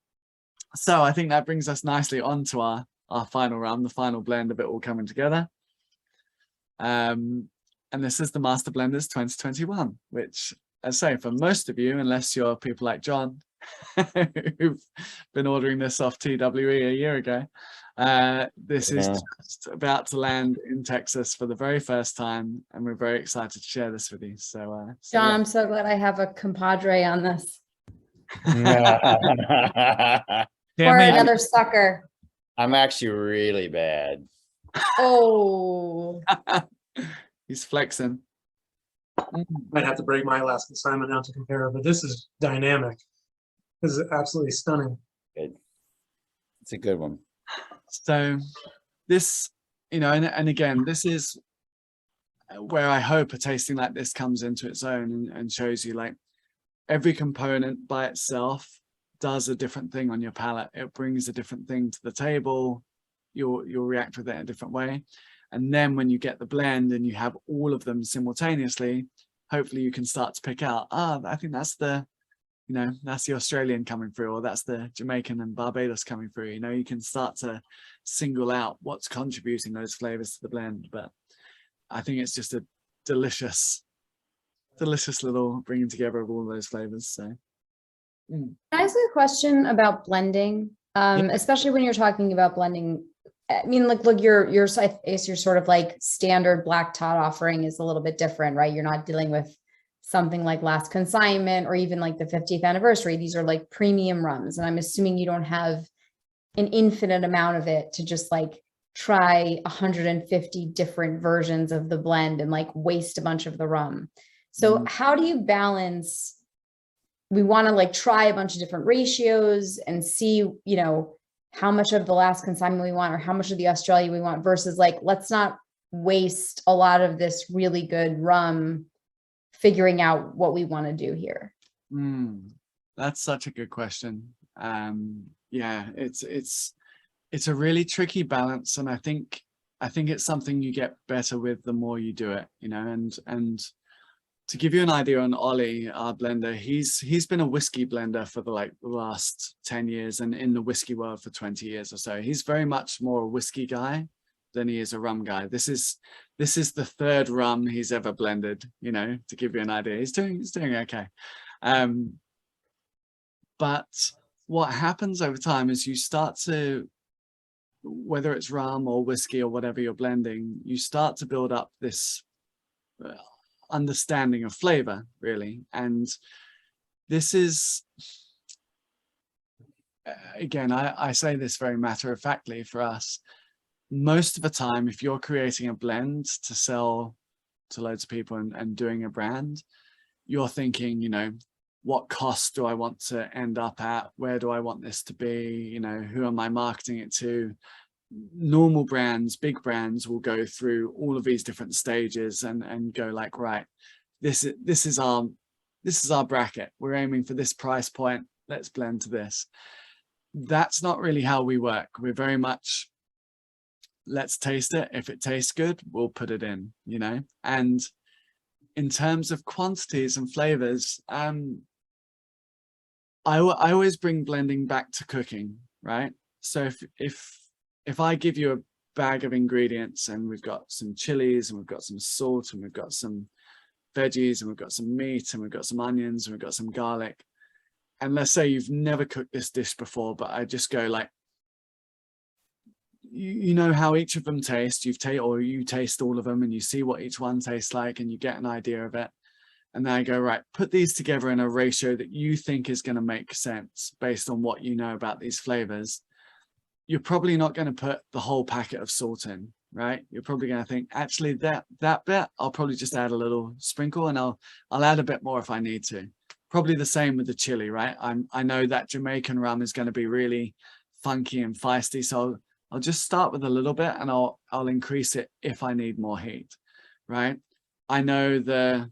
so I think that brings us nicely on to our final rum, the final blend of it all coming together. And this is the Master Blenders 2021, which, as I say, for most of you, unless you're people like John, who've been ordering this off TWE a year ago, this is just about to land in Texas for the very first time, and we're very excited to share this with you. So, John, yeah. I'm so glad I have a compadre on this. Or another sucker. I'm actually really bad. Oh. He's flexing. Might have to break my last consignment now to compare, but this is dynamic. This is absolutely stunning. Good. It's a good one. So this, and again, this is where I hope a tasting like this comes into its own and shows you like every component by itself does a different thing on your palate. It brings a different thing to the table. You'll react with it in a different way. And then when you get the blend and you have all of them simultaneously, hopefully you can start to pick out, I think that's the, that's the Australian coming through, or that's the Jamaican and Barbados coming through. You can start to single out what's contributing those flavors to the blend. But I think it's just a delicious little bringing together of all those flavors. So Can I ask a question about blending? Especially when you're talking about blending. I mean, look, your sort of like standard black tot offering is a little bit different, right? You're not dealing with something like Last Consignment or even like the 50th anniversary. These are like premium rums. And I'm assuming you don't have an infinite amount of it to just like try 150 different versions of the blend and like waste a bunch of the rum. So how do you balance, we want to like try a bunch of different ratios and see, how much of the Last Consignment we want or how much of the Australia we want versus like, let's not waste a lot of this really good rum figuring out what we want to do here? That's such a good question. Yeah, it's a really tricky balance. And I think it's something you get better with the more you do it, and to give you an idea on Ollie, our blender, he's been a whiskey blender for the last 10 years and in the whiskey world for 20 years or so. He's very much more a whiskey guy than he is a rum guy. This is the third rum he's ever blended, to give you an idea. He's doing okay. But what happens over time is you start to, whether it's rum or whiskey or whatever you're blending, you start to build up this understanding of flavor, really. And this is, again, I say this very matter-of-factly for us. Most of the time, if you're creating a blend to sell to loads of people and doing a brand, you're thinking, what cost do I want to end up at? Where do I want this to be? Who am I marketing it to? Normal brands, big brands will go through all of these different stages and go like, right, this is our bracket. We're aiming for this price point. Let's blend to this. That's not really how we work. We're very much, let's taste it. If it tastes good, we'll put it in, and in terms of quantities and flavors, I always bring blending back to cooking, right? So if I give you a bag of ingredients and we've got some chilies and we've got some salt and we've got some veggies and we've got some meat and we've got some onions and we've got some garlic, and let's say you've never cooked this dish before, but I just go like, you know how each of them taste, you taste all of them and you see what each one tastes like and you get an idea of it. And then I go, right, put these together in a ratio that you think is going to make sense based on what you know about these flavors. You're probably not going to put the whole packet of salt in, right? You're probably going to think, actually, that bit, I'll probably just add a little sprinkle and I'll add a bit more if I need to. Probably the same with the chili, right? I know that Jamaican rum is going to be really funky and feisty, so I'll just start with a little bit and I'll increase it if I need more heat, right? I know the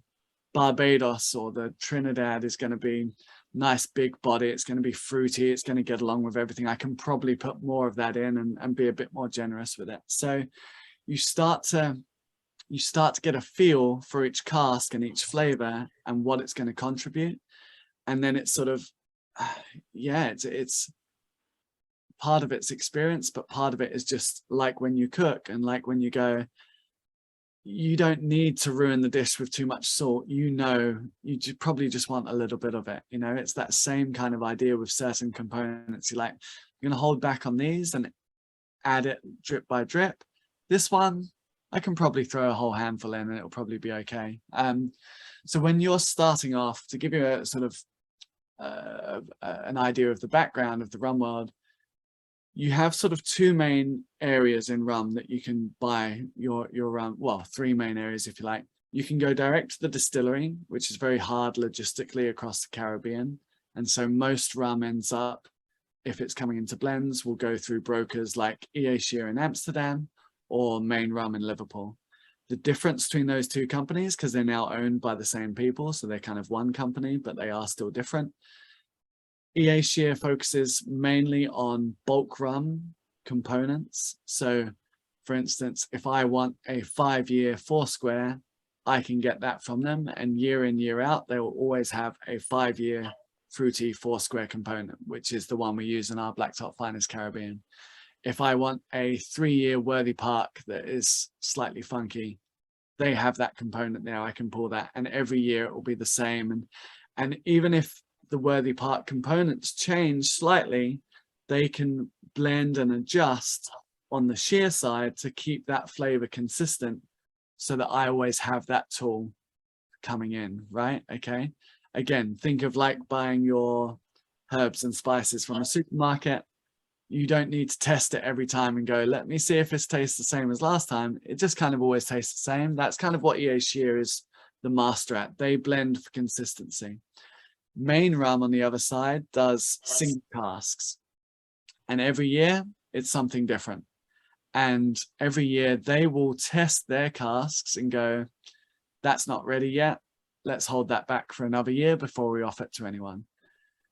Barbados or the Trinidad is going to be nice big body, it's going to be fruity, it's going to get along with everything. I can probably put more of that in and be a bit more generous with it. So you start to get a feel for each cask and each flavor and what it's going to contribute, and then it's sort of it's part of its experience, but part of it is just like when you cook and like when you go, you don't need to ruin the dish with too much salt. You probably just want a little bit of it. It's that same kind of idea with certain components. You're like, you're going to hold back on these and add it drip by drip. This one, I can probably throw a whole handful in and it'll probably be okay. So when you're starting off, to give you a sort of an idea of the background of the rum world, you have sort of two main areas in rum that you can buy your rum, well, three main areas if you like. You can go direct to the distillery, which is very hard logistically across the Caribbean. And so most rum ends up, if it's coming into blends, will go through brokers like EA Shear in Amsterdam or Main Rum in Liverpool. The difference between those two companies, because they're now owned by the same people, so they're kind of one company, but they are still different. EA Shear focuses mainly on bulk rum components. So for instance, if I want a 5-year Foursquare, I can get that from them, and year in, year out, they will always have a 5-year fruity Foursquare component, which is the one we use in our Black Top Finest Caribbean. If I want a 3-year Worthy Park that is slightly funky, they have that component there. I can pull that, and every year it will be the same. And even if the Worthy Park components change slightly, they can blend and adjust on the shear side to keep that flavor consistent, so that I always have that tool coming in, right? Okay. Again, think of like buying your herbs and spices from a supermarket. You don't need to test it every time and go, let me see if it tastes the same as last time. It just kind of always tastes the same. That's kind of what EA Shear is the master at. They blend for consistency. Main Rum, on the other side, does single casks. And every year, it's something different. And every year, they will test their casks and go, that's not ready yet. Let's hold that back for another year before we offer it to anyone.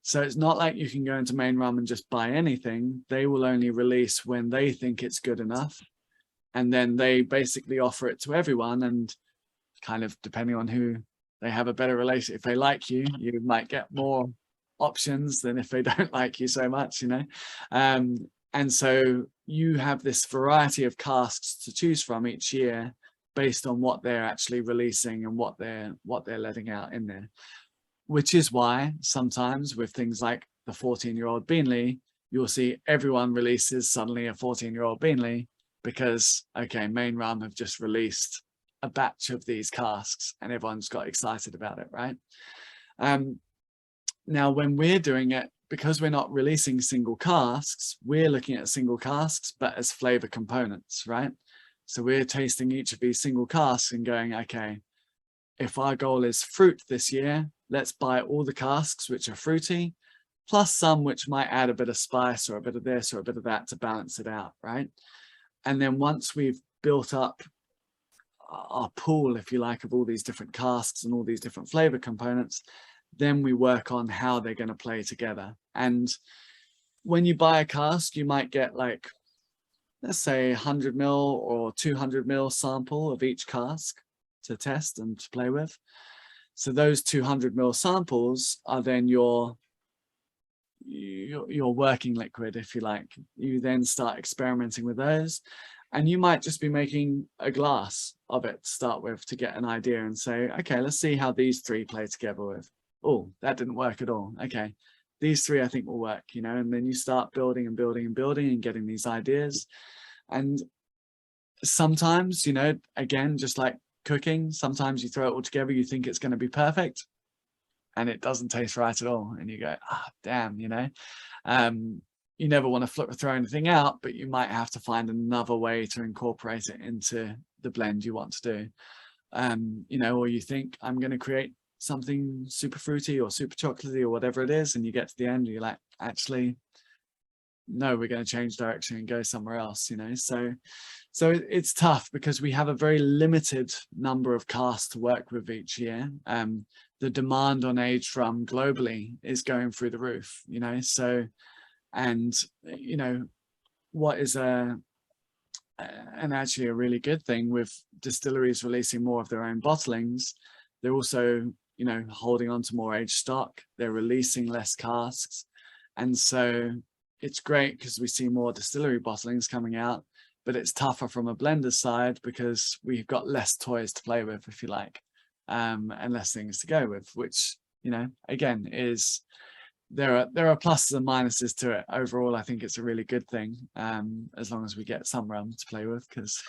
So it's not like you can go into Main Rum and just buy anything. They will only release when they think it's good enough. And then they basically offer it to everyone, and kind of depending on who they have a better relationship. If they like you, you might get more options than if they don't like you so much, you know. And so you have this variety of casks to choose from each year based on what they're actually releasing and what they're letting out in there. Which is why sometimes with things like the 14-year-old Beanley, you'll see everyone releases suddenly a 14-year-old Beanley because, okay, Main Rum have just released a batch of these casks and everyone's got excited about it, right? Now, when we're doing it, because we're not releasing single casks, we're looking at single casks, but as flavor components, right? So we're tasting each of these single casks and going, okay, if our goal is fruit this year, let's buy all the casks which are fruity, plus some which might add a bit of spice or a bit of this or a bit of that to balance it out, right? And then once we've built up our pool, if you like, of all these different casks and all these different flavor components, then we work on how they're going to play together. And when you buy a cask, you might get like, let's say 100 ml or 200 ml sample of each cask to test and to play with. So those 200 ml samples are then your working liquid, if you like. You then start experimenting with those, and you might just be making a glass of it to start with to get an idea and say, okay, let's see how these three play together with. Oh, that didn't work at all. Okay, these three I think will work, you know, and then you start building and building and building and getting these ideas. And sometimes, you know, again, just like cooking, sometimes you throw it all together, you think it's going to be perfect and it doesn't taste right at all, and you go, ah, damn, you know. You never want to throw anything out, but you might have to find another way to incorporate it into the blend you want to do. You know, or you think I'm going to create something super fruity or super chocolatey or whatever it is, and you get to the end and you're like, actually no, we're going to change direction and go somewhere else, you know. So it's tough because we have a very limited number of casks to work with each year. The demand on aged rum globally is going through the roof, you know. So, and you know, what is and actually a really good thing with distilleries releasing more of their own bottlings, they're also, you know, holding on to more aged stock. They're releasing less casks, and so it's great because we see more distillery bottlings coming out, but it's tougher from a blender's side because we've got less toys to play with, if you like, and less things to go with, which, you know, again, is there are pluses and minuses to it. Overall, I think it's a really good thing, as long as we get some rum to play with, because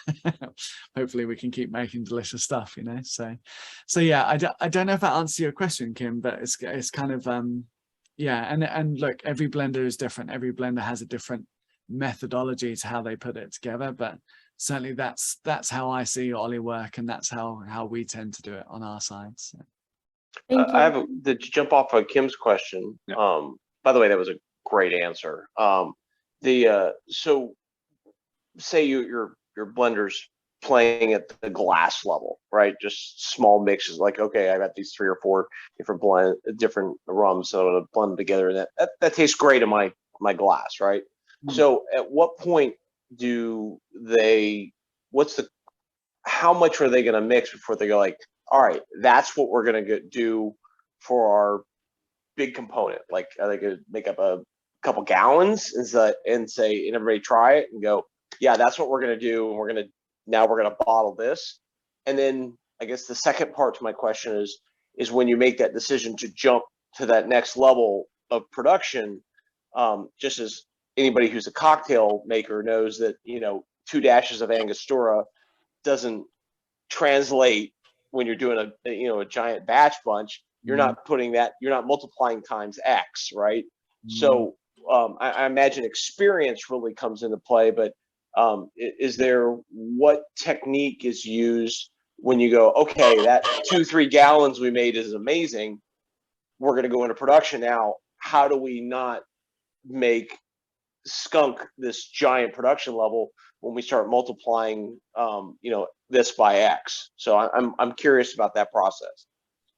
hopefully we can keep making delicious stuff, you know. So yeah, I don't know if that answers your question, Kim, but it's kind of yeah, and look, every blender is different. Every blender has a different methodology to how they put it together, but certainly that's how I see Ollie work, and that's how we tend to do it on our side. So. Thank you. I have to jump off of Kim's question. Yeah. By the way, that was a great answer. So say your blender's playing at the glass level, right? Just small mixes, like, okay, I got these 3 or 4 different rums, so to blend them together, and that tastes great in my glass, right? So at what point how much are they going to mix before they go like, all right, that's what we're going to do for our big component? Like, are they going to make up a couple gallons and say, and everybody try it and go, yeah, that's what we're going to do, and we're going to bottle this? And then I guess the second part to my question is when you make that decision to jump to that next level of production, just as anybody who's a cocktail maker knows that, 2 dashes of Angostura doesn't translate when you're doing a giant batch bunch. You're not multiplying times X, right? So I imagine experience really comes into play, but what technique is used when you go, okay, that 2-3 gallons we made is amazing, we're going to go into production now, how do we not skunk this giant production level when we start multiplying this by X? So I'm curious about that process.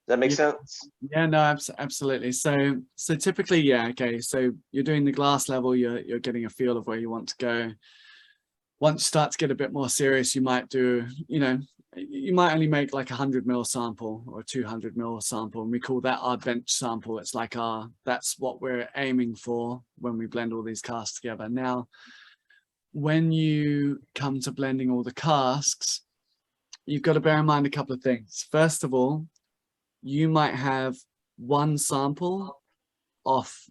Does that make sense? Yeah, no, absolutely. So typically, yeah, okay, so you're doing the glass level, you're getting a feel of where you want to go. Once you start to get a bit more serious, you might do, you might only make like 100 ml sample or 200 ml sample, and we call that our bench sample. It's like that's what we're aiming for when we blend all these casks together. Now, when you come to blending all the casks, you've got to bear in mind a couple of things. First of all, you might have one sample off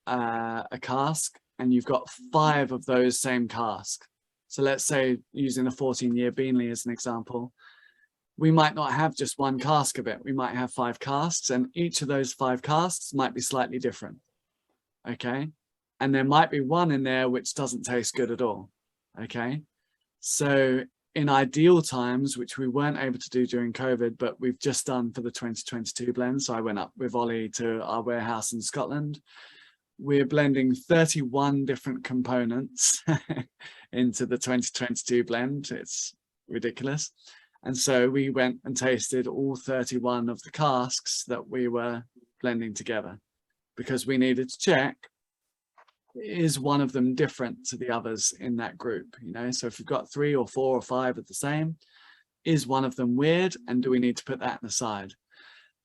a cask, and you've got 5 of those same casks. So let's say, using a 14-year Beanley as an example, we might not have just one cask of it. We might have 5 casks, and each of those 5 casks might be slightly different. Okay. And there might be one in there which doesn't taste good at all. Okay. So in ideal times, which we weren't able to do during COVID, but we've just done for the 2022 blend. So I went up with Ollie to our warehouse in Scotland. We're blending 31 different components into the 2022 blend. It's ridiculous. And so we went and tasted all 31 of the casks that we were blending together, because we needed to check, is one of them different to the others in that group? So if you've got 3 or 4 or 5 of the same, is one of them weird, and do we need to put that aside?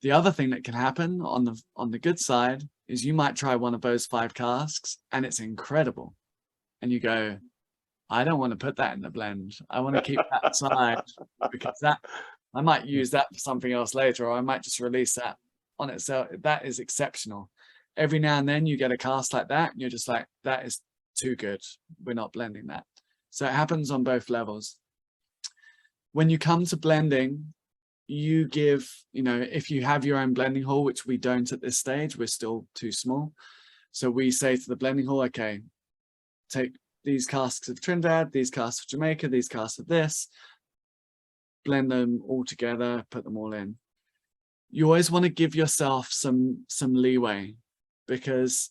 The other thing that can happen on the good side is you might try one of those 5 casks and it's incredible, and you go, I don't want to put that in the blend. I want to keep that aside, because I might use that for something else later, or I might just release that on itself. That is exceptional. Every now and then you get a cask like that and you're just like, that is too good, we're not blending that. So it happens on both levels. When you come to blending, you give, if you have your own blending hall, which we don't at this stage, we're still too small. So we say to the blending hall, okay, take these casks of Trinidad, these casks of Jamaica, these casks of this, blend them all together, put them all in. You always want to give yourself some leeway, because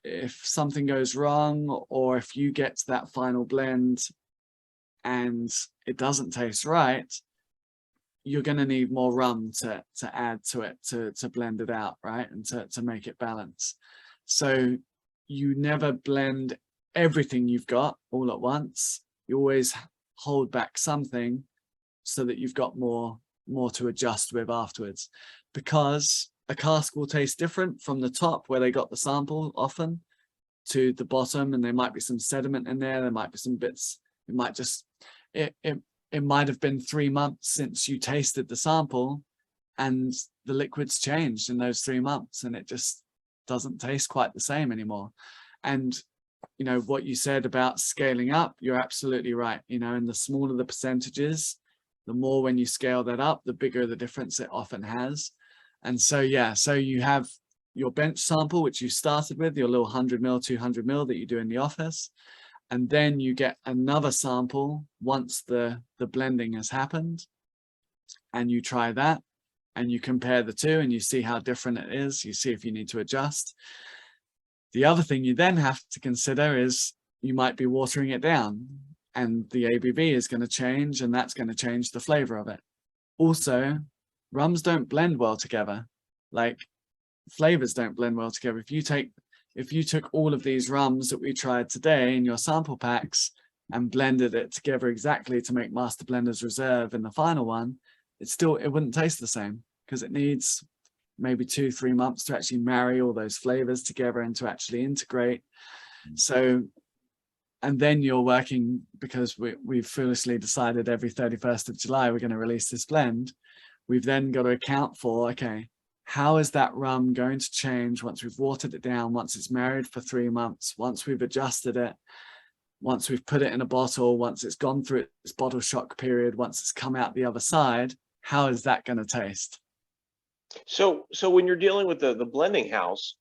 if something goes wrong, or if you get to that final blend and it doesn't taste right, you're going to need more rum to add to it to blend it out, right? And to make it balance. So you never blend everything you've got all at once. You always hold back something so that you've got more to adjust with afterwards, because a cask will taste different from the top where they got the sample often to the bottom, and there might be some sediment in there. There might be some bits. It might just, it might have been 3 months since you tasted the sample, and the liquid's changed in those 3 months, and it just doesn't taste quite the same anymore. And what you said about scaling up, you're absolutely right. And the smaller the percentages, the more, when you scale that up, the bigger the difference it often has. And so, yeah, so you have your bench sample, which you started with, your little 100 ml, 200 ml that you do in the office. and then you get another sample once the blending has happened, and you try that, and you compare the two, and you see how different it is. You see if you need to adjust. The other thing you then have to consider is you might be watering it down, and the ABV is going to change, and that's going to change the flavor of it. Also, rums don't blend well together. Like, flavors don't blend well together. If you took all of these rums that we tried today in your sample packs and blended it together exactly to make Master Blender's Reserve in the final one, it wouldn't taste the same, because it needs maybe 2-3 months to actually marry all those flavors together and to actually integrate. So, and then you're working, because we've foolishly decided every 31st of July we're going to release this blend. We've then got to account for, okay, how is that rum going to change once we've watered it down, once it's married for 3 months, once we've adjusted it, once we've put it in a bottle, once it's gone through its bottle shock period, once it's come out the other side, how is that going to taste? So when you're dealing with the blending house,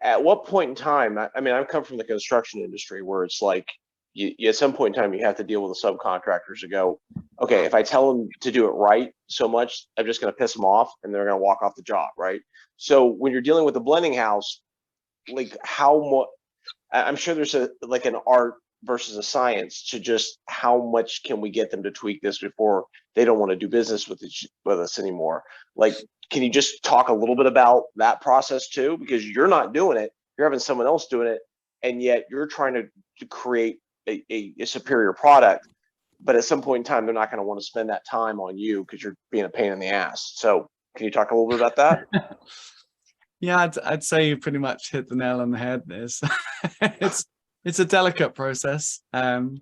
at what point in time, I mean, I've come from the construction industry where it's like, you at some point in time, you have to deal with the subcontractors to go, okay, if I tell them to do it right so much, I'm just going to piss them off and they're going to walk off the job, right? So when you're dealing with the blending house, like how much, I'm sure there's like an art versus a science to just how much can we get them to tweak this before they don't want to do business with us anymore. Like, can you just talk a little bit about that process too? Because you're not doing it, you're having someone else doing it, and yet you're trying to create a superior product. But at some point in time, they're not going to want to spend that time on you because you're being a pain in the ass. So can you talk a little bit about that? Yeah, I'd say you pretty much hit the nail on the head. It's a delicate process. The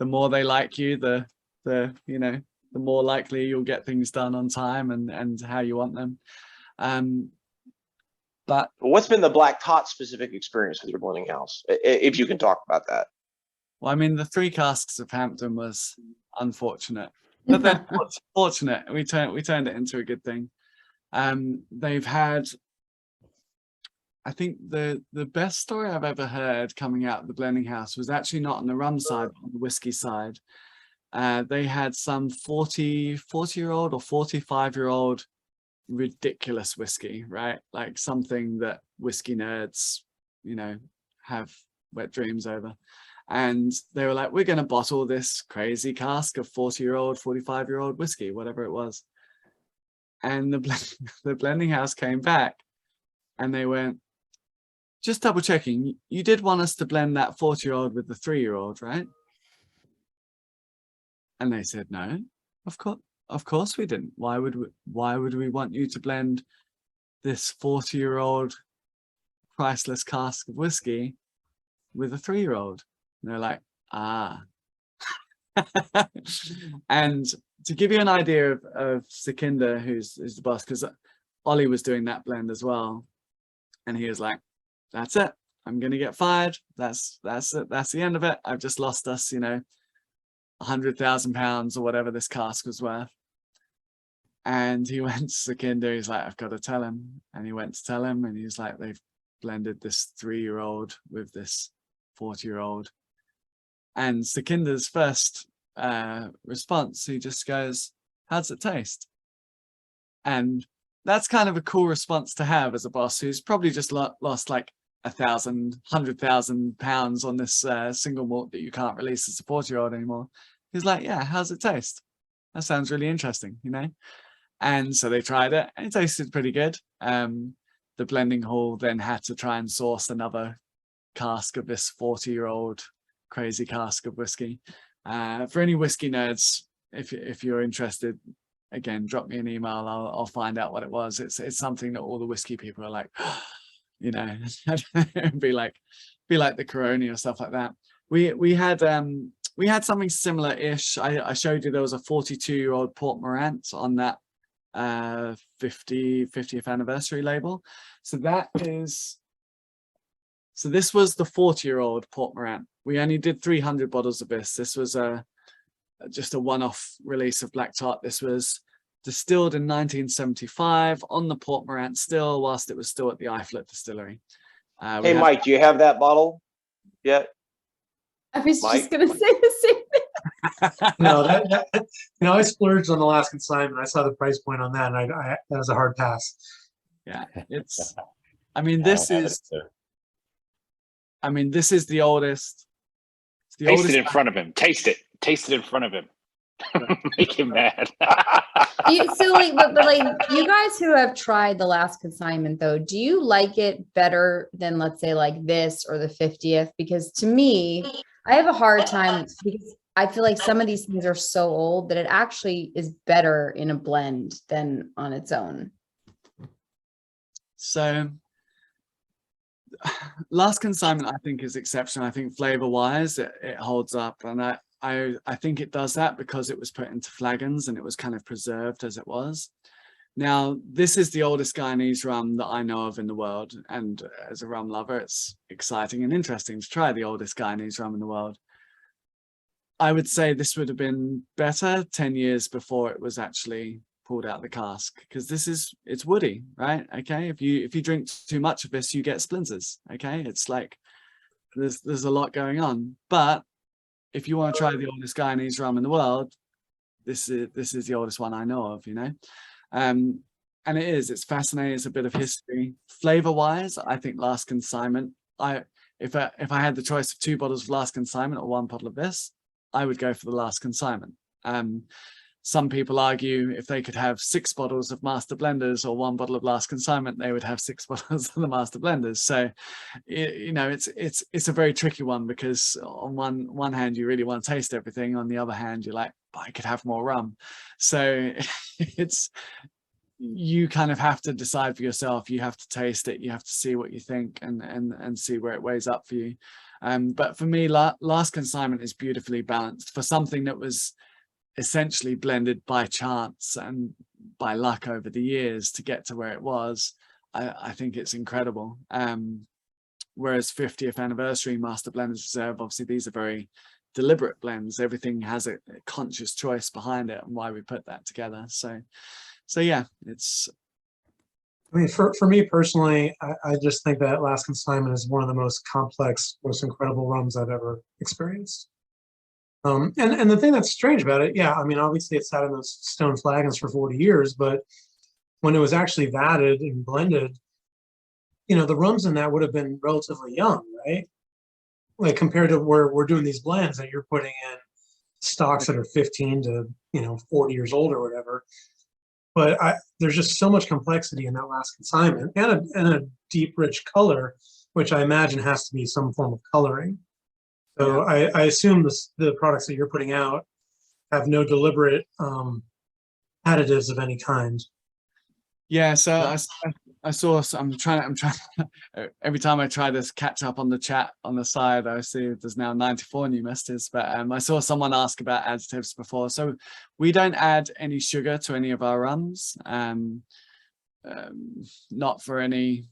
more they like you, the more likely you'll get things done on time and how you want them. But what's been the Black Tot specific experience with your blending house, if you can talk about that? Well, I mean, the 3 casks of Hampton was unfortunate, but then fortunate. We turned it into a good thing. They've had, I think the best story I've ever heard coming out of the blending house was actually not on the rum side, but on the whiskey side. They had some 40-year-old or 45-year-old ridiculous whiskey, right? Like something that whiskey nerds, have wet dreams over. And they were like, we're going to bottle this crazy cask of 40-year-old, 45-year-old whiskey, whatever it was. And the blending house came back and they went, just double checking, you did want us to blend that 40-year-old with the 3-year-old, right? And they said, no, of course we didn't. Why would we want you to blend this 40-year-old priceless cask of whiskey with a 3-year-old? And they're like, ah. And to give you an idea of Sukhinder, who's the boss, because Ollie was doing that blend as well, and he was like, that's it, I'm gonna get fired, that's it, that's the end of it, I've just lost us, 100,000 pounds or whatever this cask was worth. And he went to Sukhinder, he's like, I've got to tell him. And he went to tell him, and he's like, they've blended this 3-year-old with this 40-year-old. And Sukhinder's first response, he just goes, how's it taste? And that's kind of a cool response to have as a boss who's probably just lost like 100,000 pounds on this single malt that you can't release as a 40-year-old anymore. He's like, yeah, how's it taste? That sounds really interesting, And so they tried it and it tasted pretty good. The blending hall then had to try and source another cask of this 40-year-old crazy cask of whiskey. For any whiskey nerds, if you're interested, again, drop me an email. I'll find out what it was. It's something that all the whiskey people are like, be like the Corona or stuff like that. We had something similar-ish. I showed you there was a 42-year-old Port Morant on that 50th anniversary label. So this was the 40-year-old Port Morant. We only did 300 bottles of this. This was just a one-off release of Black Tot. This was distilled in 1975 on the Port Morant still, whilst it was still at the Iflet distillery. Hey, Mike, do you have that bottle yet? I was Mike? just gonna say the same thing. No, I splurged on the last consignment. I saw the price point on that, and I that was a hard pass. Yeah, it's. I mean, this is. Sir. I mean, this is the oldest. It's the Taste oldest. it in front of him. Taste it. Taste it in front of him. Make him mad. So like, but like you guys who have tried the last consignment though, do you like it better than let's say like this or the 50th? Because to me, I have a hard time because I feel like some of these things are so old that it actually is better in a blend than on its own. So last consignment I think is exceptional. I think flavor wise it holds up, and I think it does that because it was put into flagons and it was kind of preserved as it was. Now this is the oldest Guyanese rum that I know of in the world, and as a rum lover it's exciting and interesting to try the oldest Guyanese rum in the world. I would say this would have been better 10 years before it was actually pulled out of the cask, because it's woody, right? Okay, if you drink too much of this you get splinters. Okay, it's like there's a lot going on. But if you want to try the oldest Guyanese rum in the world, this is the oldest one I know of, you know. And it's fascinating. It's a bit of history. Flavor wise, I think last consignment, if I had the choice of 2 bottles of last consignment or 1 bottle of this, I would go for the last consignment. Some people argue if they could have 6 bottles of master blenders or 1 bottle of last consignment, they would have 6 bottles of the master blenders. So, you know, it's a very tricky one, because on one hand you really want to taste everything, on the other hand you're like, but I could have more rum. So you kind of have to decide for yourself. You have to taste it, you have to see what you think, and see where it weighs up for you. But for me, last consignment is beautifully balanced for something that was essentially blended by chance and by luck over the years to get to where it was. I think it's incredible. Whereas 50th anniversary Master Blenders Reserve, obviously these are very deliberate blends. Everything has a conscious choice behind it and why we put that together. So yeah, it's. I mean, for me personally, I just think that last consignment is one of the most complex, most incredible rums I've ever experienced. And the thing that's strange about it, yeah, I mean, obviously it sat in those stone flagons for 40 years, but when it was actually vatted and blended, you know, the rums in that would have been relatively young, right? Like compared to where we're doing these blends that you're putting in stocks that are 15 to 40 years old or whatever. But there's just so much complexity in that last consignment, and a deep, rich color, which I imagine has to be some form of coloring. So I assume the products that you're putting out have no deliberate additives of any kind. Yeah, so I saw. I'm trying. Every time I try to catch up on the chat on the side, I see there's now 94 new messages. But I saw someone ask about additives before. So we don't add any sugar to any of our rums. Not for any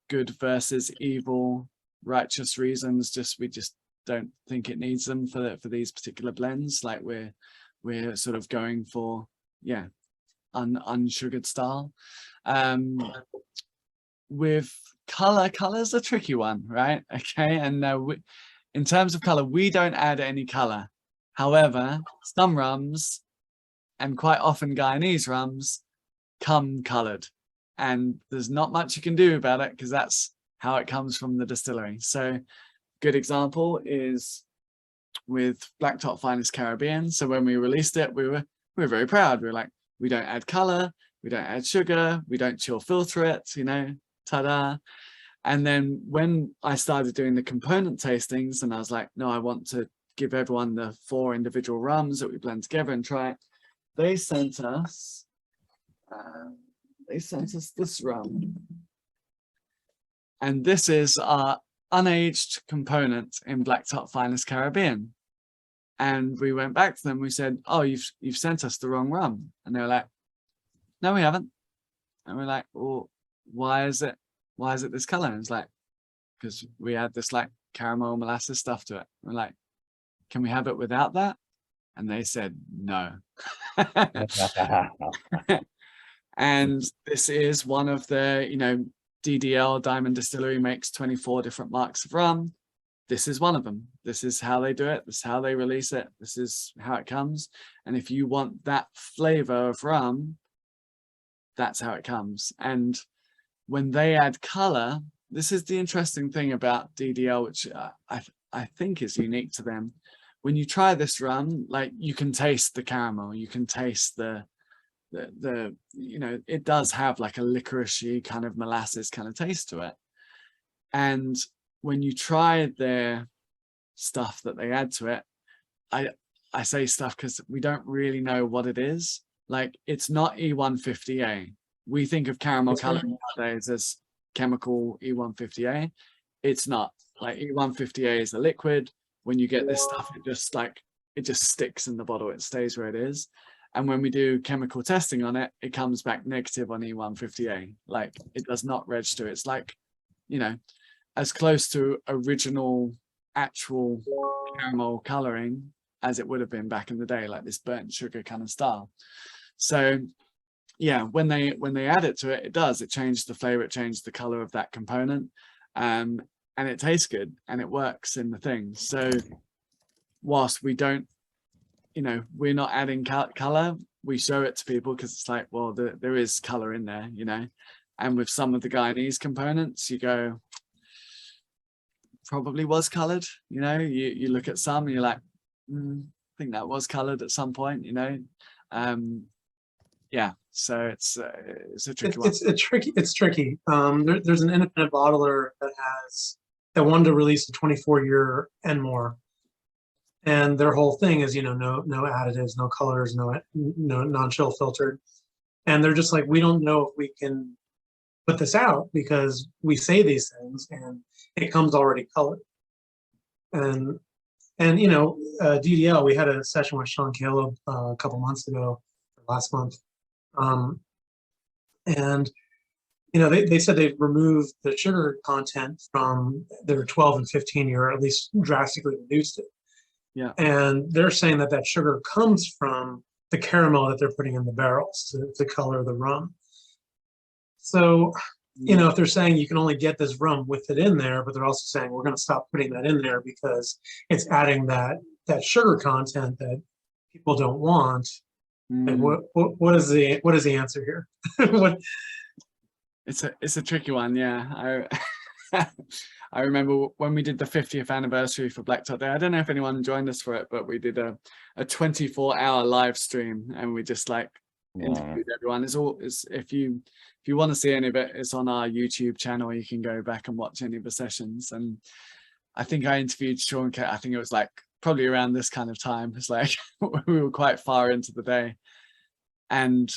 good versus evil, righteous reasons. We just don't think it needs them for these particular blends. Like we're sort of going for unsugared style. With color's a tricky one, right? Okay, and in terms of color, we don't add any color. However, some rums, and quite often Guyanese rums, come colored, and there's not much you can do about it because that's how it comes from the distillery. So good example is with Black Tot Finest Caribbean. So when we released it, we were very proud. We were like, we don't add color, we don't add sugar, we don't chill filter it, you know, ta-da. And then when I started doing the component tastings, and I was like, no, I want to give everyone the 4 individual rums that we blend together and try it. They sent us this rum. And this is our unaged component in Black Tot Finest Caribbean. And we went back to them, we said, oh, you've sent us the wrong rum. And they were like, no, we haven't. And we're like, well, why is it this color? And it's like, because we had this like caramel molasses stuff to it. We're like, can we have it without that? And they said no. And this is one of the, DDL Diamond Distillery makes 24 different marks of rum. this is one of them. This is how they do it. This is how they release it. This is how it comes. And if you want that flavor of rum, that's how it comes. And when they add color, this is the interesting thing about DDL, which I think is unique to them. When you try this rum, like you can taste the caramel, you can taste the you know, it does have like a licoricey kind of molasses kind of taste to it. And when you try their stuff that they add to it, I say stuff because we don't really know what it is. Like, it's not E150A. We think of caramel coloring nowadays as chemical E150A. It's not. Like, E150A is a liquid. When you get this stuff, it just sticks in the bottle. It stays where it is. And when we do chemical testing on it, it comes back negative on E150A. Like, it does not register. It's like, you know, as close to original actual caramel coloring as it would have been back in the day, like this burnt sugar kind of style. So yeah, when they add it to it, it changes the flavor, it changes the color of that component, and it tastes good and it works in the thing. So whilst we don't, you know, we're not adding color, we show it to people because it's like, well, there is color in there, you know. And with some of the Guyanese components, you go, probably was colored, you know. You look at some and you're like, I think that was colored at some point, you know. Yeah, so it's a tricky one. It's tricky. There's an independent bottler that wanted to release a 24-year and more, and their whole thing is, you know, no additives, no colors, no non-chill filtered, and they're just like, we don't know if we can put this out because we say these things and it comes already colored. And you know, DDL, we had a session with Sean Caleb a couple months ago, last month, and you know, they said they've removed the sugar content from their 12 and 15 year, or at least drastically reduced it. Yeah, and they're saying that sugar comes from the caramel that they're putting in the barrels to color the rum. So, you know, if they're saying you can only get this rum with it in there, but they're also saying we're going to stop putting that in there because it's adding that sugar content that people don't want. And what is the answer here? It's a tricky one. Yeah, I remember when we did the 50th anniversary for Black Tot Day. I don't know if anyone joined us for it, but we did a 24-hour live stream, and we just like interviewed everyone. If you want to see any of it, it's on our YouTube channel. You can go back and watch any of the sessions. And I think I interviewed Sean. I think it was like probably around this kind of time. It's like we were quite far into the day, and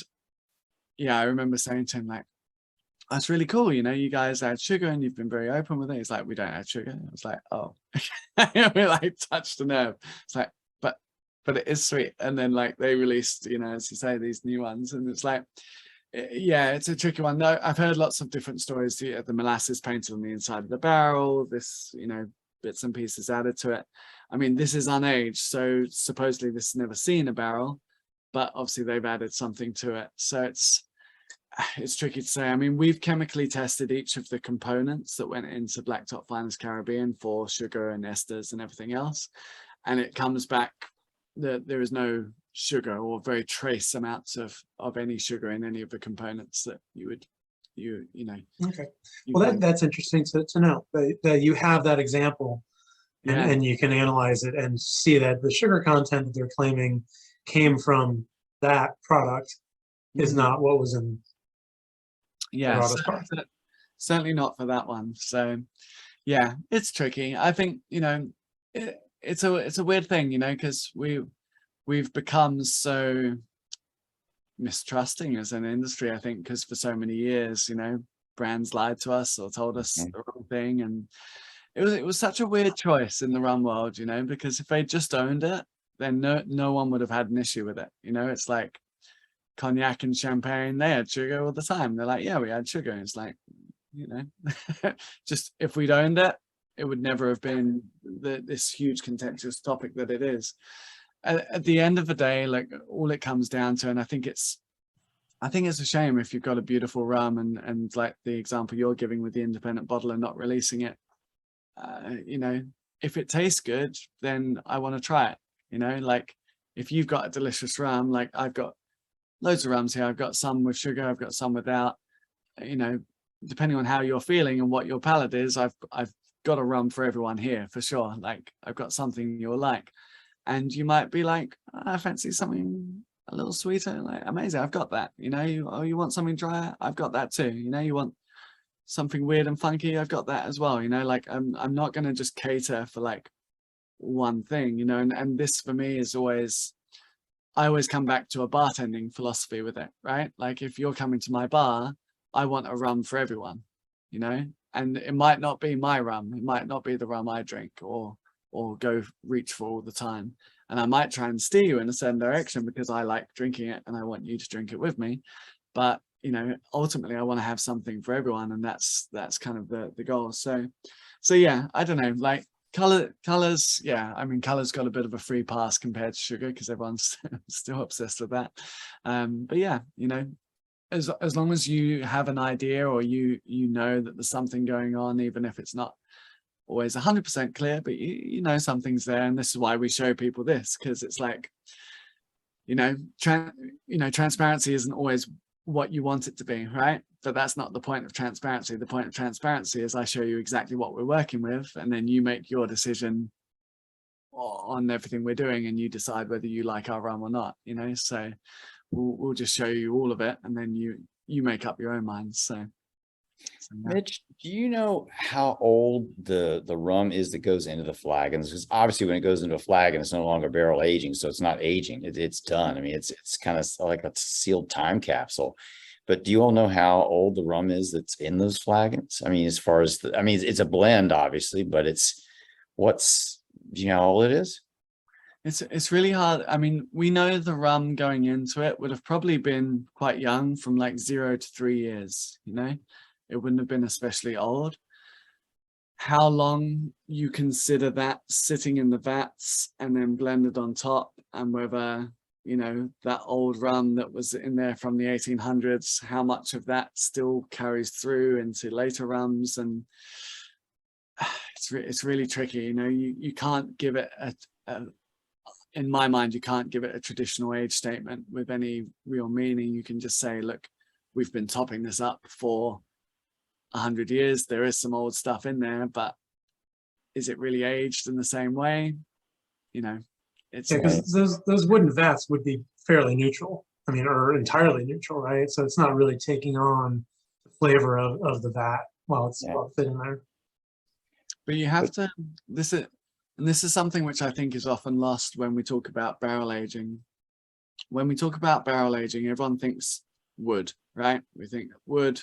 yeah, I remember saying to him like, that's really cool, you know, you guys add sugar and you've been very open with it. He's like, we don't add sugar. I was like, oh. We like touched the nerve. It's like, but it is sweet. And then like they released, you know, as you say, these new ones, and it's like, yeah, it's a tricky one. No, I've heard lots of different stories. The molasses painted on the inside of the barrel, this, you know, bits and pieces added to it. I mean, this is unaged, so supposedly this has never seen a barrel, but obviously they've added something to it. So it's tricky to say. I mean, we've chemically tested each of the components that went into Black Tot Finest Caribbean for sugar and esters and everything else, and it comes back that there is no sugar or very trace amounts of any sugar in any of the components that you know. Okay, well that's interesting to know that you have that example, and you can analyze it and see that the sugar content that they're claiming came from that product is not what was in certainly not for that one. So yeah, it's tricky. I think, you know, it's a weird thing, you know, because we've become so mistrusting as an industry, I think, because for so many years, you know, brands lied to us or told us the wrong thing, and it was such a weird choice in the rum world, you know, because if they just owned it, then no one would have had an issue with it. You know, it's like cognac and champagne, they had sugar all the time. They're like, yeah, we had sugar. And it's like, you know, just if we'd owned it, it would never have been this huge contentious topic that it is. At the end of the day, like, all it comes down to, and I think it's a shame if you've got a beautiful rum and like the example you're giving with the independent bottler not releasing it, you know, if it tastes good, then I want to try it. You know, like if you've got a delicious rum, like I've got loads of rums here. I've got some with sugar, I've got some without. You know, depending on how you're feeling and what your palate is, I've got a rum for everyone here for sure. Like I've got something you'll like, and you might be like, I fancy something a little sweeter. Like amazing, I've got that. You know, you want something drier? I've got that too. You know, you want something weird and funky? I've got that as well. You know, like I'm not going to just cater for like one thing. You know, and this for me is always. I always come back to a bartending philosophy with it, right? Like if you're coming to my bar, I want a rum for everyone, you know, and it might not be my rum. It might not be the rum I drink or go reach for all the time. And I might try and steer you in a certain direction because I like drinking it and I want you to drink it with me. But, you know, ultimately I want to have something for everyone. And that's kind of the goal. So yeah, I don't know, like, colors, yeah, I mean colors got a bit of a free pass compared to sugar because everyone's still obsessed with that, but yeah, you know, as long as you have an idea or you know that there's something going on, even if it's not always 100% clear, but you know something's there. And this is why we show people this, because it's like, you know, transparency isn't always what you want it to be, right? But that's not the point of transparency. The point of transparency is I show you exactly what we're working with, and then you make your decision on everything we're doing, and you decide whether you like our rum or not, you know. So we'll just show you all of it, and then you make up your own mind. So yeah. Mitch, do you know how old the rum is that goes into the flagons? Because obviously when it goes into a flagon, it's no longer barrel aging, so it's not aging. It's done. I mean, it's kind of like a sealed time capsule. But do you all know how old the rum is that's in those flagons? I mean, as far as I mean, it's a blend, obviously, but do you know how old it is? It's really hard. I mean, we know the rum going into it would have probably been quite young, from like 0 to 3 years, you know. It wouldn't have been especially old. How long you consider that sitting in the vats and then blended on top, and whether, you know, that old rum that was in there from the 1800s, how much of that still carries through into later rums. And it's really tricky, you know. You can't give it in my mind, you can't give it a traditional age statement with any real meaning. You can just say, look, we've been topping this up for 100 years. There is some old stuff in there, but is it really aged in the same way? You know, it's because those wooden vats would be fairly neutral. I mean, or entirely neutral, right? So it's not really taking on the flavor of the vat while it's sitting there. But you have to. This is something which I think is often lost when we talk about barrel aging. When we talk about barrel aging, everyone thinks wood, right? We think wood,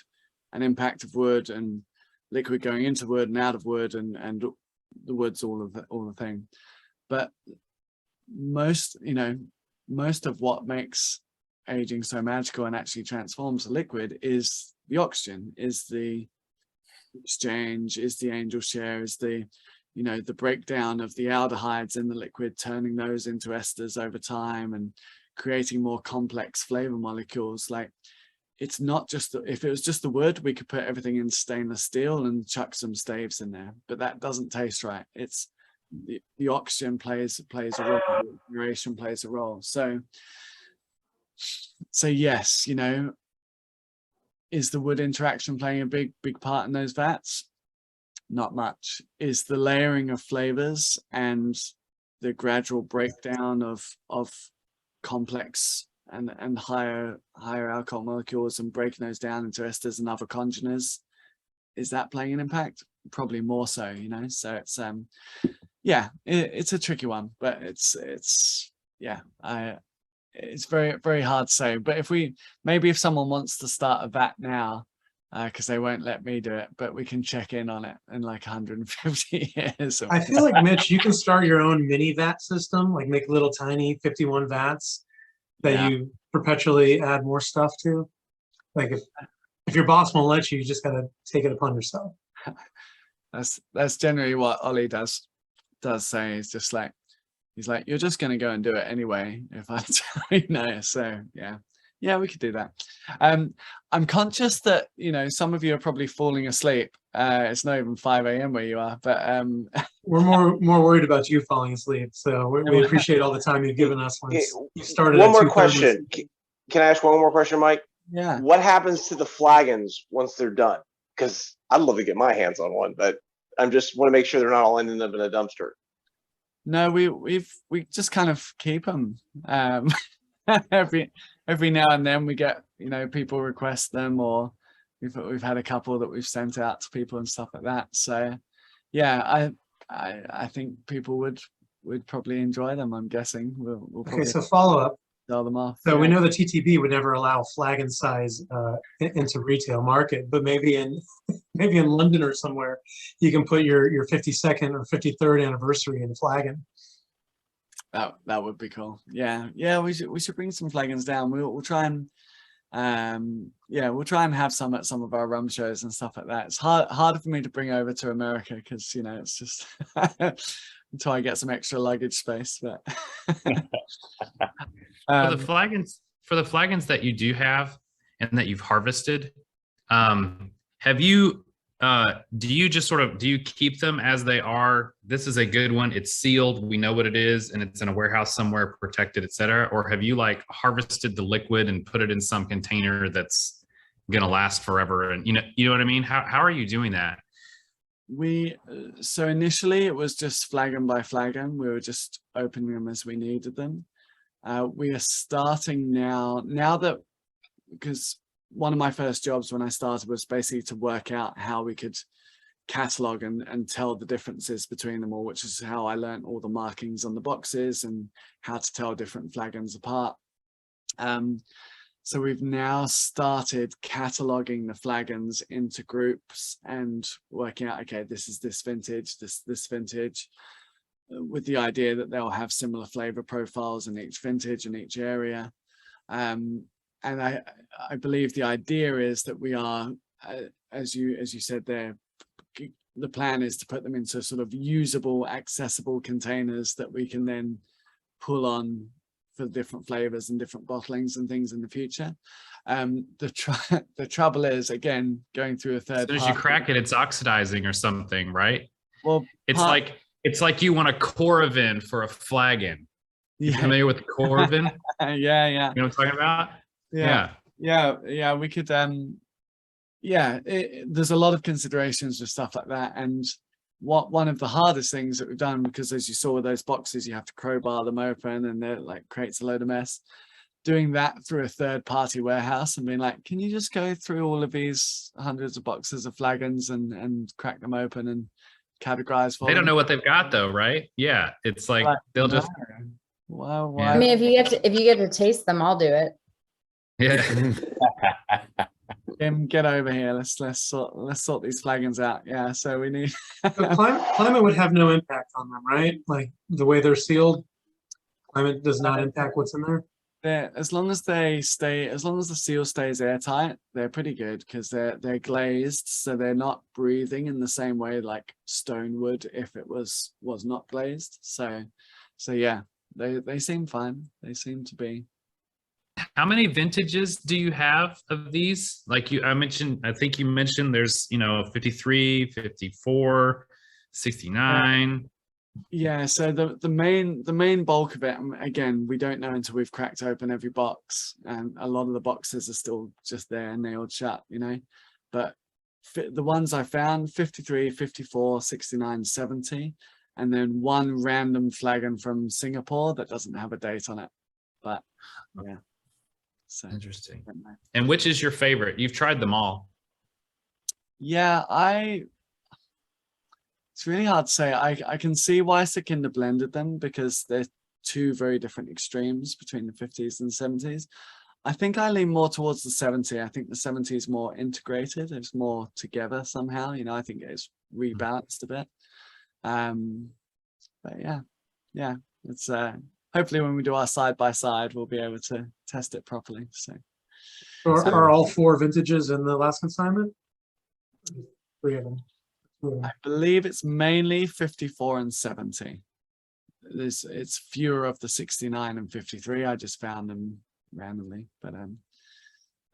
an impact of wood, and liquid going into wood and out of wood, and the wood's all the thing. But most of what makes aging so magical and actually transforms the liquid is the oxygen, is the exchange, is the angel share, is the, you know, the breakdown of the aldehydes in the liquid, turning those into esters over time and creating more complex flavor molecules. Like, it's not just if it was just the wood, we could put everything in stainless steel and chuck some staves in there, but that doesn't taste right. It's the oxygen plays a role, the duration plays a role. So yes, you know, is the wood interaction playing a big part in those vats? Not much. Is the layering of flavors and the gradual breakdown of complex and higher alcohol molecules and breaking those down into esters and other congeners, is that playing an impact? Probably more so, you know. So it's yeah, it's a tricky one, but it's very, very hard to say. But if someone wants to start a vat now, because they won't let me do it, but we can check in on it in like 150 years. I feel like, Mitch, you can start your own mini vat system, like make little tiny 51 vats that you perpetually add more stuff to. Like if your boss won't let you, you just gotta take it upon yourself. That's generally what Ollie does say. It's just like, he's like, you're just going to go and do it anyway if I tell you no. So yeah, Yeah, we could do that. I'm conscious that, you know, some of you are probably falling asleep. It's not even 5 a.m. where you are, but we're more worried about you falling asleep. So we appreciate all the time you've given us once you started. One more question. Can I ask one more question, Mike? Yeah. What happens to the flagons once they're done? Because I'd love to get my hands on one, but I'm just want to make sure they're not all ending up in a dumpster. No, we just kind of keep them. Every now and then we get, you know, people request them, or we've had a couple that we've sent out to people and stuff like that. So yeah, I think people would probably enjoy them. I'm guessing we'll probably Okay, so follow up. sell them off. So we know the TTB would never allow flagon size into retail market, but maybe in London or somewhere, you can put your 52nd or 53rd anniversary in a flagon. That would be cool. Yeah, we should bring some flagons down. We'll try and we'll try and have some at some of our rum shows and stuff like that. It's harder for me to bring over to America because, you know, it's just until I get some extra luggage space. But for the flagons that you do have and that you've harvested, have you do you keep them as they are? This is a good one, it's sealed, we know what it is, and it's in a warehouse somewhere protected, etc. Or have you like harvested the liquid and put it in some container that's gonna last forever? And you know what I mean? How are you doing that? So initially it was just flagon by flagon. We were just opening them as we needed them. We are starting now that, because one of my first jobs when I started was basically to work out how we could catalog and tell the differences between them all, which is how I learned all the markings on the boxes and how to tell different flagons apart. So we've now started cataloging the flagons into groups and working out, okay, this is this vintage, this vintage, with the idea that they'll have similar flavor profiles in each vintage and each area. And I believe the idea is that we are, as you said there, the plan is to put them into sort of usable, accessible containers that we can then pull on for different flavors and different bottlings and things in the future. The trouble is, again, going through a third As soon as you crack it, it's oxidizing or something, right? Well, it's like you want a Coravin for a flagon. You familiar with Coravin? Yeah. You know what I'm talking about? Yeah, we could there's a lot of considerations with stuff like that, and one of the hardest things that we've done, because as you saw with those boxes, you have to crowbar them open and they're like creates a load of mess. Doing that through a third-party warehouse and being like, can you just go through all of these hundreds of boxes of flagons and crack them open and categorize for They them? don't know what they've got though, right? Yeah, it's like they'll just. Wow. I mean, if you get to taste them, I'll do it. Yeah. Get over here. Let's sort these flagons out. Yeah. So we need. But climate would have no impact on them, right? Like the way they're sealed, climate does not impact what's in there. As long as the seal stays airtight, they're pretty good because they're glazed, so they're not breathing in the same way like stone would if it was not glazed. So yeah, they seem fine. They seem to be. How many vintages do you have of these? Like I think you mentioned there's, 53, 54, 69. Yeah, so the main bulk of it, again, we don't know until we've cracked open every box, and a lot of the boxes are still just there nailed shut, but the ones I found, 53, 54, 69, 70, and then one random flagon from Singapore that doesn't have a date on it, but yeah. So interesting. And which is your favorite? You've tried them all. Yeah, it's really hard to say. I can see why Sekinder blended them because they're two very different extremes between the 50s and 70s. I think I lean more towards the 70. I think the 70 is more integrated. It's more together somehow. I think it's rebalanced a bit. But yeah, it's hopefully when we do our side by side, we'll be able to test it properly. So are all four vintages in the last consignment? 3 of them. I believe it's mainly 54 and 70. It's fewer of the 69 and 53. I just found them randomly, but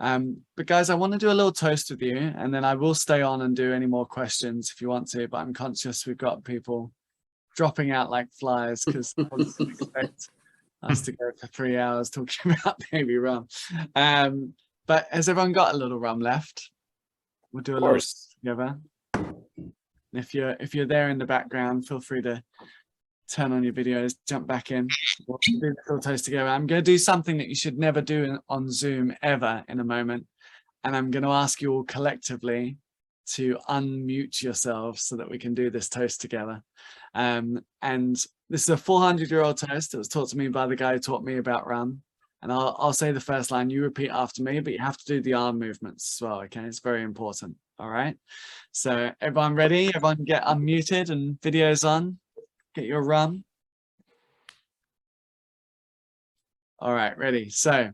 But guys, I want to do a little toast with you, and then I will stay on and do any more questions if you want to, but I'm conscious we've got people dropping out like flies because I wasn't expect us to go for 3 hours talking about Navy rum. But has everyone got a little rum left? We'll do a little together. And if you're there in the background, feel free to turn on your videos, jump back in. We'll do the little toast together. I'm going to do something that you should never do on Zoom ever in a moment. And I'm going to ask you all collectively to unmute yourselves so that we can do this toast together. And this is a 400-year-old toast that was taught to me by the guy who taught me about rum. And I'll say the first line, you repeat after me, but you have to do the arm movements as well, okay? It's very important, all right? So everyone ready? Everyone get unmuted and videos on? Get your rum. All right, ready. So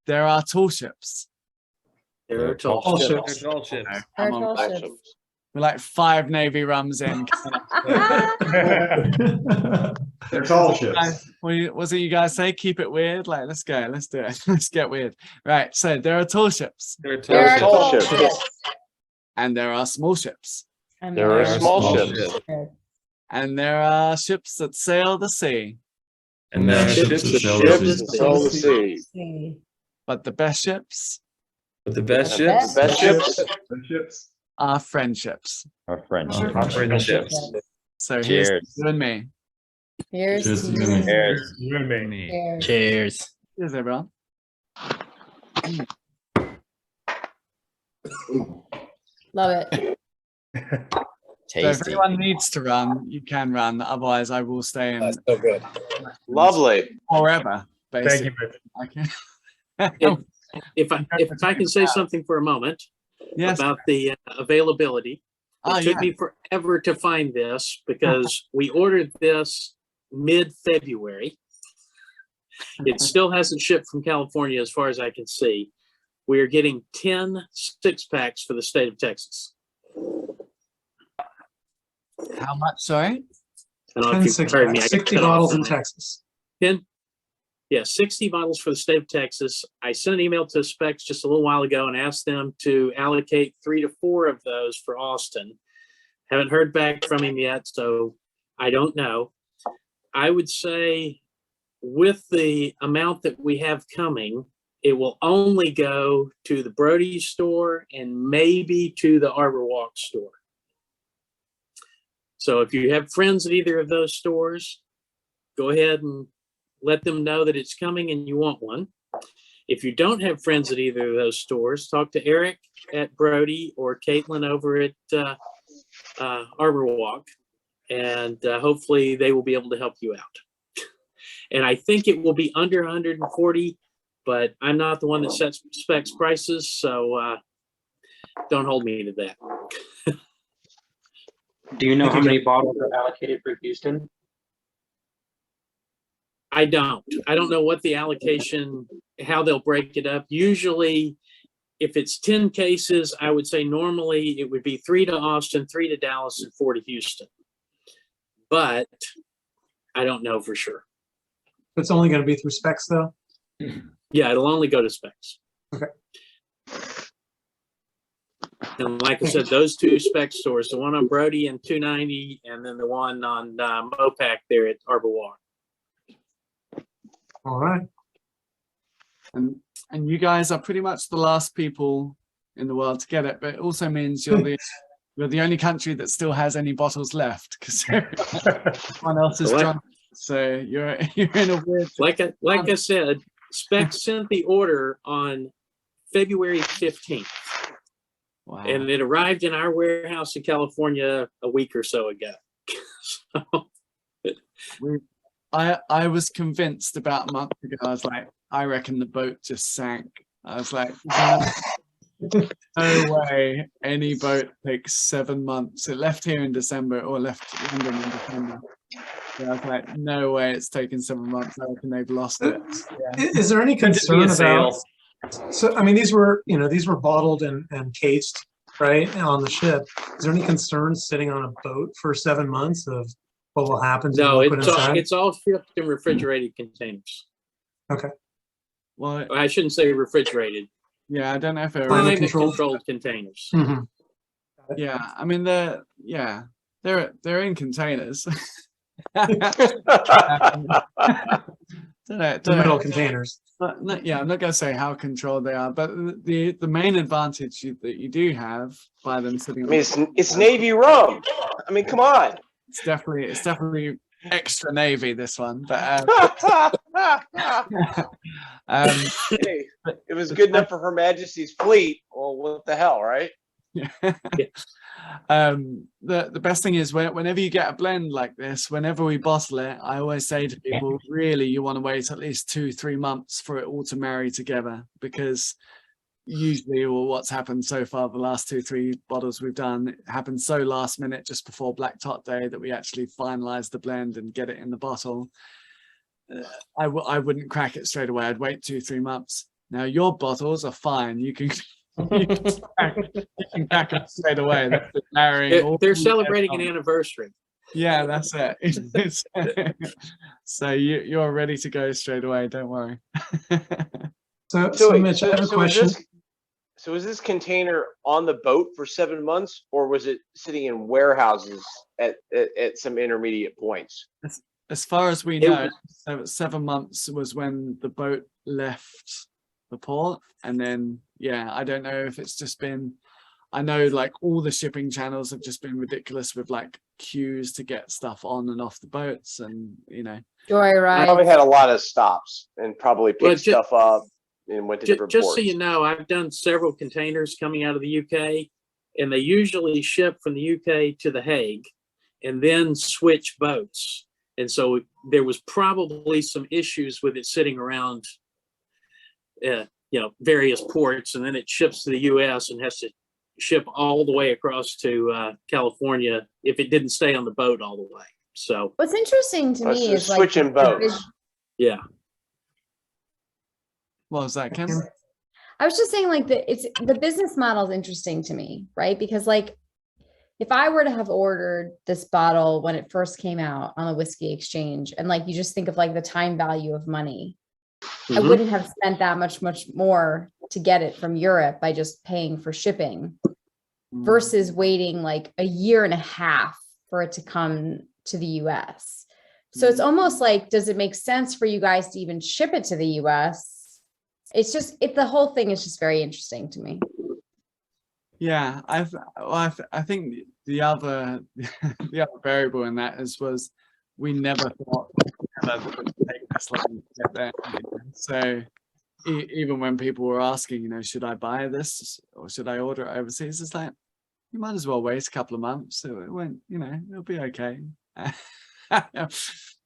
there are tall ships. There are tall ships. There are tall ships. We're like 5 Navy rums in. They're tall ships. What was it you guys say? Keep it weird? Like, let's go. Let's do it. Let's get weird. Right. So there are tall ships. There are tall ships. And there are small ships. And There are small ships. And there are ships that sail the sea. And there are ships that sail the sea. But the best ships But the best The ships. best ships. are friendships. Our friendship. Our friendships. So here's Cheers. you and me. Here's Cheers to to you. Cheers. You and me. Cheers. Cheers. Here's everyone. Love it. So if Tasty. anyone needs to run, you can run. Otherwise, I will stay in That's so good. Lovely. forever. Thank Basically. you, Mitch. Okay. If I can say something for a moment Yes. about the availability. Oh, It took yeah. me forever to find this because we ordered this mid-February. It still hasn't shipped from California as far as I can see. We are getting 10 6-packs for the state of Texas. How much? Sorry. I don't know 10 if you've heard me. I got 60 cut off. bottles in Texas. 10? Yeah, 60 bottles for the state of Texas. I sent an email to Specs just a little while ago and asked them to allocate 3 to 4 of those for Austin. Haven't heard back from him yet, so I don't know. I would say with the amount that we have coming, it will only go to the Brody store and maybe to the Arbor Walk store. So if you have friends at either of those stores, go ahead and let them know that it's coming and you want one. If you don't have friends at either of those stores, talk to Eric at Brody or Caitlin over at Arbor Walk, and hopefully they will be able to help you out. And I think it will be under 140, but I'm not the one that sets Specs prices, so don't hold me to that. Do you know how many bottles are allocated for Houston? I don't know what the allocation, how they'll break it up. Usually, if it's 10 cases, I would say normally it would be 3 to Austin, 3 to Dallas, and 4 to Houston. But I don't know for sure. It's only going to be through Specs, though. Yeah, it'll only go to Specs. Okay. And like I said, those 2 Specs stores, the one on Brody and 290, and then the one on Mopac there at Arbor Walk. All right. And you guys are pretty much the last people in the world to get it, but it also means you're the only country that still has any bottles left because everyone else is drunk. So you're in a weird. Like I said, Specs sent the order on February 15th. Wow. And it arrived in our warehouse in California a week or so ago. I was convinced about a month ago. I was like, I reckon the boat just sank. I was like, no way any boat takes 7 months. It left here in December or left London in December. So I was like, no way it's taken 7 months. I reckon they've lost it. Yeah. Is there any concern about? So I mean, these were bottled and cased, right, on the ship. Is there any concern sitting on a boat for 7 months of what will happen to the No, liquid inside? it's all shipped in refrigerated containers. Okay. Well, I shouldn't say refrigerated. yeah, I don't know if they're Climate Climate controlled. controlled containers. Mhm. yeah, I mean they're in containers. The metal containers. Yeah, I'm not going to say how controlled they are, but the main advantage that you do have by them sitting. I mean, it's Navy Rum. I mean, come on. It's definitely extra Navy, this one, but Hey, it was good enough for Her Majesty's fleet. Well, what the hell, right? The best thing is whenever you get a blend like this, whenever we bottle it, I always say to people, really, you want to wait at least 2-3 months for it all to marry together, because usually, well, what's happened so far, the last 2-3 bottles we've done, it happened so last minute, just before Black Tot Day, that we actually finalize the blend and get it in the bottle. I wouldn't crack it straight away. I'd wait 2-3 months. Now your bottles are fine. You can crack it straight away. That's it, marrying. They're celebrating an anniversary. Yeah, that's it. So you're ready to go straight away. Don't worry. So Mitch, I have a question. So was this container on the boat for 7 months, or was it sitting in warehouses at some intermediate points? As far as we know, 7 months was when the boat left the port, and then I don't know if it's just been. I know like all the shipping channels have just been ridiculous with like queues to get stuff on and off the boats, and Joyride. Probably had a lot of stops and probably picked stuff up and went to different ports. Just so you know, I've done several containers coming out of the UK, and they usually ship from the UK to The Hague and then switch boats. And so there was probably some issues with it sitting around, various ports, and then it ships to the US and has to ship all the way across to California if it didn't stay on the boat all the way. So what's interesting to me is like switching boats. Yeah. What was that, Kim? I was just saying, like, the business model is interesting to me, right? Because like, if I were to have ordered this bottle when it first came out on the whiskey exchange, and like you just think of like the time value of money, I wouldn't have spent that much more to get it from Europe by just paying for shipping versus waiting like a year and a half for it to come to the US. So it's almost like, does it make sense for you guys to even ship it to the US? It's just, the whole thing is just very interesting to me. Yeah, I think the other variable in that was we never thought that it would take this long to get there. So even when people were asking, should I buy this or should I order it overseas, it's like, you might as well wait a couple of months. It won't, it'll be okay.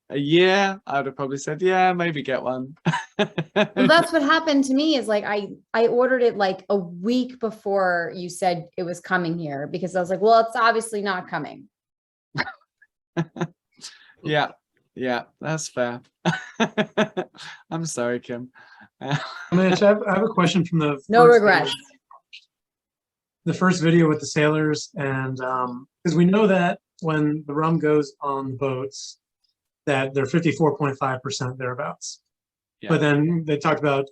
A year, I would have probably said, yeah, maybe get one. Well, that's what happened to me is like, I ordered it like a week before you said it was coming here, because I was like, well, it's obviously not coming. Yeah, that's fair. I'm sorry, Kim. Mitch, I have a question from the no regrets. The first video with the sailors, and because we know that when the rum goes on boats, that they're 54.5% thereabouts. Yeah. But then they talked about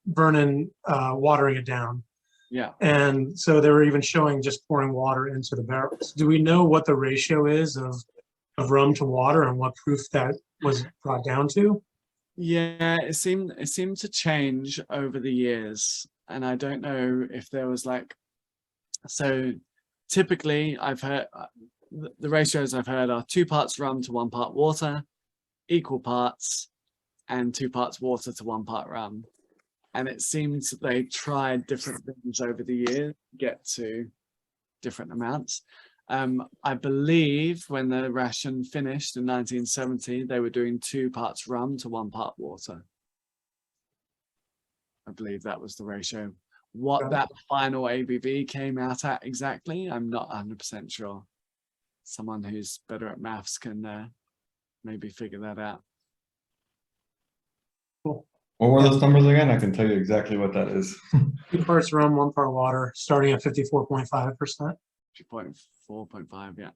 Vernon watering it down. Yeah. And so they were even showing just pouring water into the barrels. Do we know what the ratio is of rum to water and what proof that was brought down to? Yeah, it seemed to change over the years. And I don't know if there was like, so typically I've heard the ratios I've heard are 2 parts rum to 1 part water, equal parts, and 2 parts water to 1 part rum. And it seems that they tried different things over the years to get to different amounts. I believe when the ration finished in 1970, they were doing 2 parts rum to 1 part water. I believe that was the ratio. What that final ABV came out at exactly, I'm not 100% sure. Someone who's better at maths can maybe figure that out. Cool. What were those numbers again? I can tell you exactly what that is. 2 parts rum, 1 part water, starting at 54.5%. 4.5, yeah.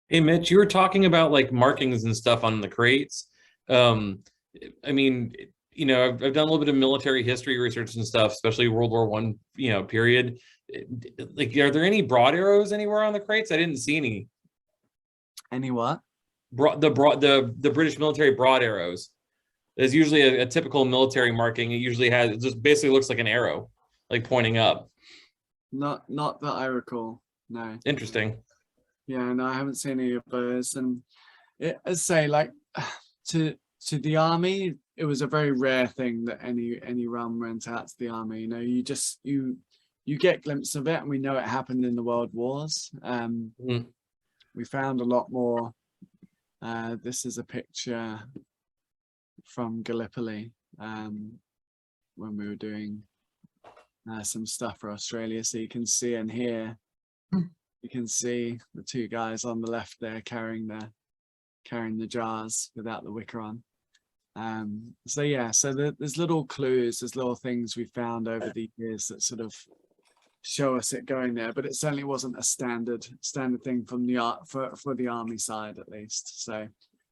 Hey, Mitch, you were talking about like markings and stuff on the crates. I mean, you know, I've done a little bit of military history research and stuff, especially World War I, you know, period. Like, are there any broad arrows anywhere on the crates? I didn't see any. Any what? The British military broad arrows. There's usually a typical military marking. It usually has, it just basically looks like an arrow, like pointing up. Not that I recall. No. Interesting. Yeah, no, I haven't seen any of those. And as say, like to the army, it was a very rare thing that any rum went out to the army. You know, you get glimpses of it, and we know it happened in the world wars. We found a lot more. This is a picture from Gallipoli when we were doing some stuff for Australia. So you can see and hear, you can see the two guys on the left there carrying the jars without the wicker on. So yeah, so there's little clues, there's little things we found over the years that sort of show us it going there, but it certainly wasn't a standard thing from the for the army side, at least. So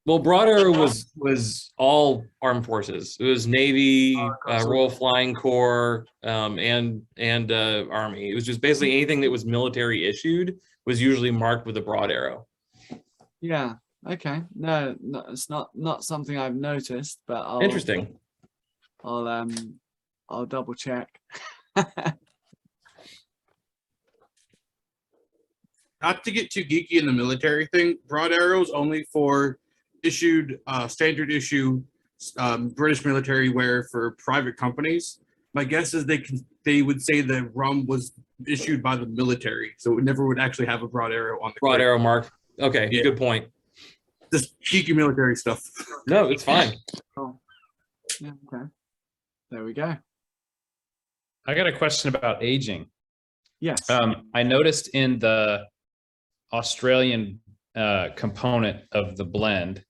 well, broad arrow was all armed forces. It was Navy, Royal Flying Corps, and Army. It was just basically anything that was military issued was usually marked with a broad arrow. Yeah. Okay. No, it's not something I've noticed, but Interesting. I'll double check. Not to get too geeky in the military thing, broad arrows only for issued standard issue British military wear for private companies. My guess is they would say the rum was issued by the military, so it never would actually have a broad arrow on the broad crate. arrow mark. Okay, Yeah. Good point. Just geeky military stuff. No, it's fine. Oh, yeah. Okay. There we go. I got a question about aging. Yes. I noticed in the Australian component of the blend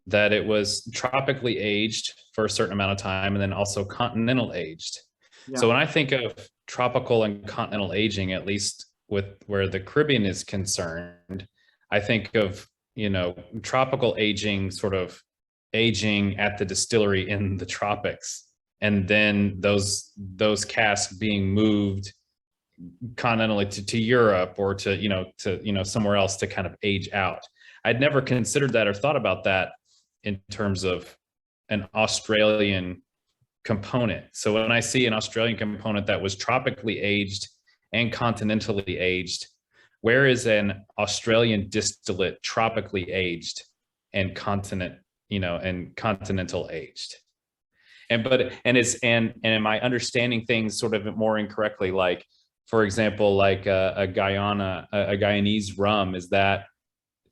that it was tropically aged for a certain amount of time and then also continental aged. Yeah. So when I think of tropical and continental aging, at least with where the Caribbean is concerned, I think of, you know, tropical aging, sort of aging at the distillery in the tropics, and then those casks being moved continentally to Europe or to somewhere else to kind of age out. I'd never considered that or thought about that in terms of an Australian component. So when I see an Australian component that was tropically aged and continentally aged, where is an Australian distillate tropically aged and continental aged? And am I understanding things sort of more incorrectly? Like, for example, like a Guyanese rum, is that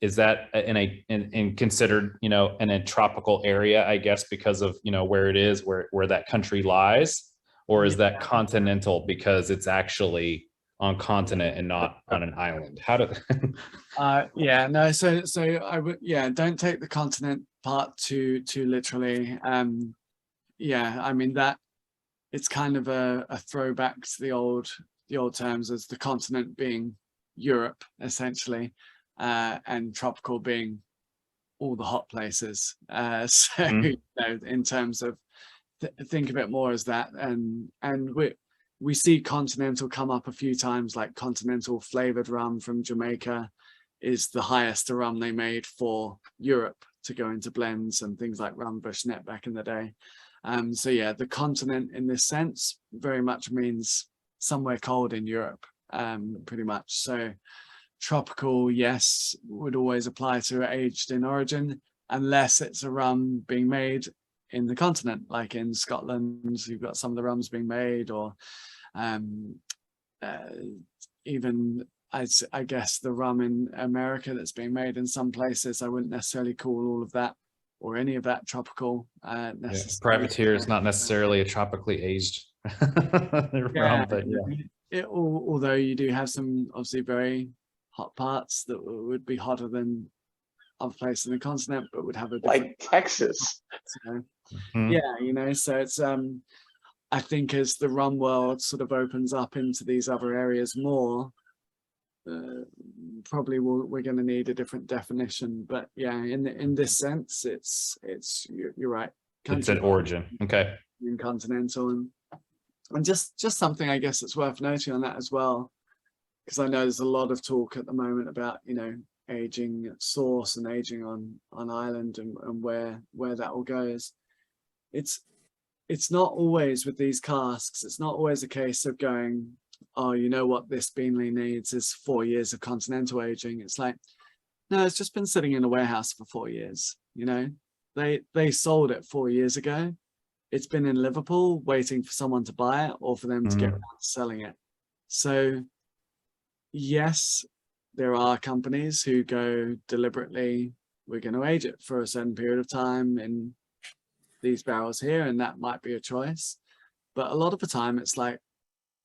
in considered, in a tropical area, I guess, because of, where it is, where that country lies, or is that continental because it's actually on continent and not on an island? How do yeah, no, so I would, don't take the continent part too literally. Yeah, I mean, that it's kind of a throwback to the old terms, as the continent being Europe essentially, and tropical being all the hot places. So in terms of think of it more as that, and we see continental come up a few times, like continental flavored rum from Jamaica is the highest rum they made for Europe to go into blends and things like rum Bushnett back in the day. So yeah, the continent in this sense very much means somewhere cold in Europe, pretty much. So tropical, yes, would always apply to aged in origin, unless it's a rum being made in the continent, like in Scotland, you've got some of the rums being made, or even I guess the rum in America that's being made in some places. I wouldn't necessarily call all of that or any of that tropical. Privateer is not necessarily a tropically aged rum, but although you do have some obviously very hot parts that would be hotter than other places in the continent, but would have a like Texas. So, yeah, so it's I think as the rum world sort of opens up into these other areas more, probably we're going to need a different definition. But yeah, in this sense, it's you're right, It's an origin. Okay. In continental and just something I guess that's worth noting on that as well, because I know there's a lot of talk at the moment about, you know, aging at source and aging on island and where that all goes. It's not always with these casks. It's not always a case of going, oh, you know what this Beanley needs is 4 years of continental aging. It's like, no, it's just been sitting in a warehouse for 4 years. You know, they sold it 4 years ago. It's been in Liverpool waiting for someone to buy it or for them to get around to selling it. So yes, there are companies who go deliberately, we're going to age it for a certain period of time in these barrels here, and that might be a choice. But a lot of the time it's like,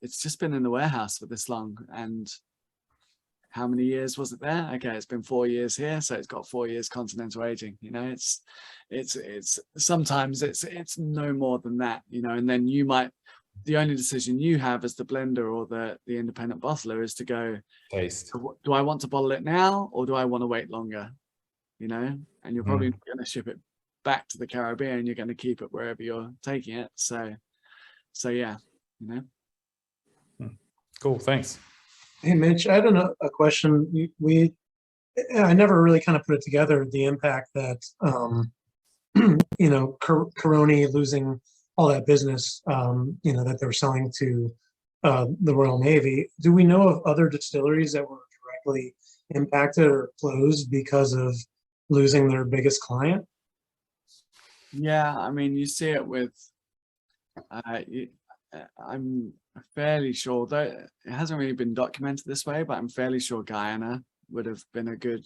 it's just been in the warehouse for this long, and how many years was it there? Okay, it's been 4 years here, so it's got 4 years continental aging. You know, it's sometimes it's no more than that, you know. And then you might, the only decision you have as the blender or the independent bottler is to go, taste. Do I want to bottle it now or do I want to wait longer? You know, and you're probably going to ship it back to the Caribbean. You're going to keep it wherever you're taking it. So yeah, you know. Cool, thanks. Hey, Mitch, I had a question. I never really kind of put it together, the impact that, you know, Caroni losing all that business, you know, that they were selling to the Royal Navy. Do we know of other distilleries that were directly impacted or closed because of losing their biggest client? Yeah, I mean, you see it with, I'm fairly sure, though it hasn't really been documented this way, but I'm fairly sure Guyana would have been a good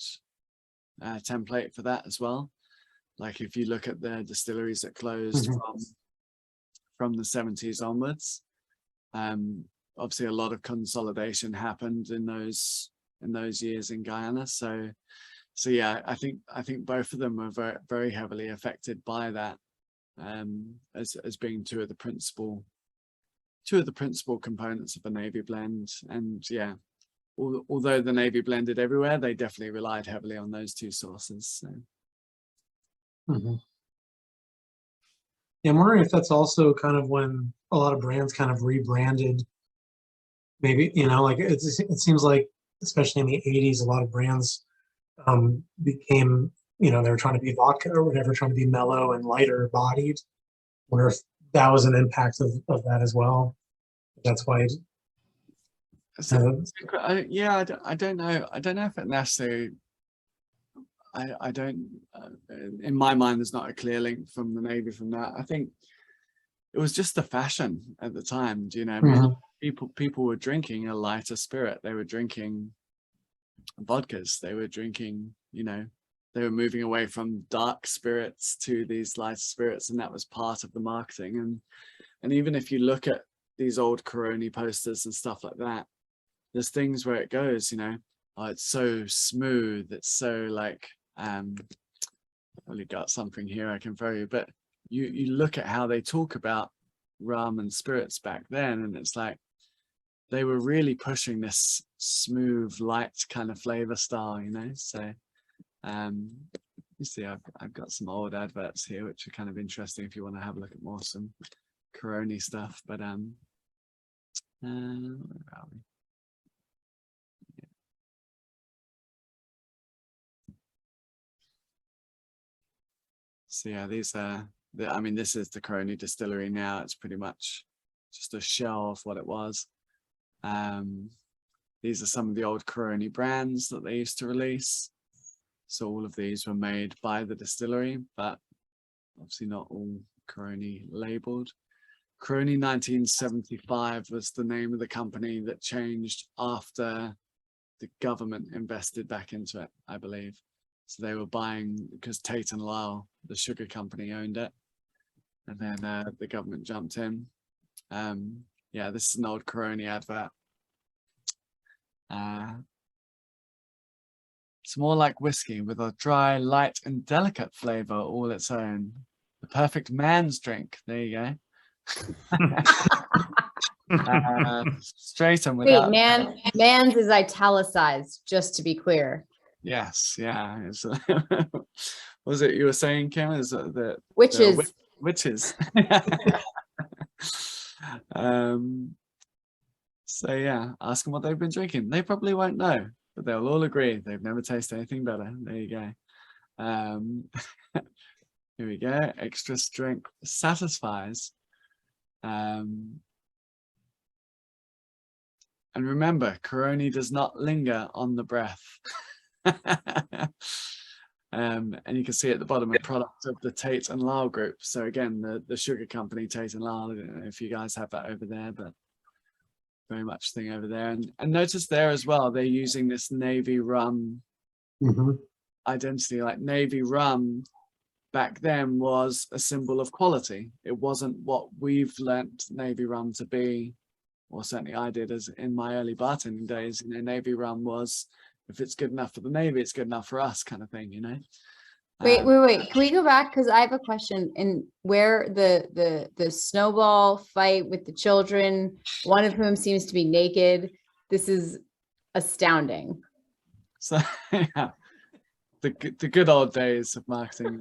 template for that as well. Like if you look at the distilleries that closed from the 70s onwards, obviously a lot of consolidation happened in those years in Guyana. So yeah, I think both of them were very, very heavily affected by that, as being two of the principal components of a Navy blend. And yeah, although the Navy blended everywhere, they definitely relied heavily on those two sources. So. Yeah, I'm wondering if that's also kind of when a lot of brands kind of rebranded. Maybe, you know, like it seems like, especially in the 80s, a lot of brands became, you know, they were trying to be vodka or whatever, trying to be mellow and lighter bodied. I wonder if that was an impact of that as well. That's why. Yeah, I don't know. I don't know if it necessarily. I don't. In my mind, there's not a clear link from the Navy from that. I think it was just the fashion at the time. Do you know? I mean, people were drinking a lighter spirit. They were drinking vodkas. They were drinking. You know, they were moving away from dark spirits to these lighter spirits, and that was part of the marketing. And even if you look at these old Caroni posters and stuff like that, there's things where it goes, you know, oh, it's so smooth, it's so like, I've only got something here I can throw you, but you look at how they talk about rum and spirits back then, and it's like they were really pushing this smooth, light kind of flavor style, you know. So you see, I've got some old adverts here which are kind of interesting if you want to have a look at more some Caroni stuff. But where are we? So yeah, these are I mean, this is the Caroni distillery now. It's pretty much just a shell of what it was. These are some of the old Caroni brands that they used to release. So all of these were made by the distillery, but obviously not all Caroni labeled. Caroni 1975 was the name of the company that changed after the government invested back into it, I believe. So they were buying, because Tate and Lyle, the sugar company, owned it. And then the government jumped in. Yeah, this is an old Caroni advert. It's more like whiskey with a dry, light and delicate flavor all its own. The perfect man's drink. There you go. Straight and without. Wait, man's is italicized, just to be clear. Yes, yeah. Was it you were saying, Kim? Is it which is witches. So yeah, ask them what they've been drinking. They probably won't know, but they'll all agree they've never tasted anything better. There you go. Here we go. Extra strength satisfies. And remember, Coroni does not linger on the breath. And you can see at the bottom a product of the Tate and Lyle group. So again, the sugar company Tate and Lyle. I don't know if you guys have that over there, but very much thing over there. And notice there as well, they're using this Navy Rum identity. Like Navy Rum back then was a symbol of quality. It wasn't what we've learnt Navy Rum to be, or certainly I did as in my early bartending days. You know, Navy Rum was, if it's good enough for the Navy, it's good enough for us, kind of thing, you know. Wait. Can we go back? Because I have a question. In where the snowball fight with the children, one of whom seems to be naked. This is astounding. So yeah, the good old days of marketing.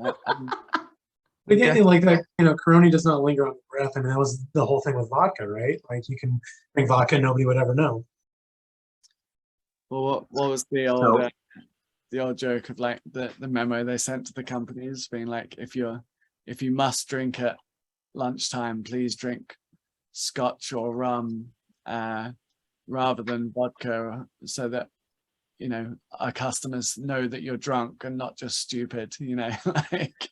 Again, like that, you know, Coroni does not linger on the breath. I mean, that was the whole thing with vodka, right? Like you can drink vodka, nobody would ever know. Well, what was the old joke of like the memo they sent to the companies being like, if you must drink at lunchtime, please drink scotch or rum rather than vodka, so that, you know, our customers know that you're drunk and not just stupid, you know. Like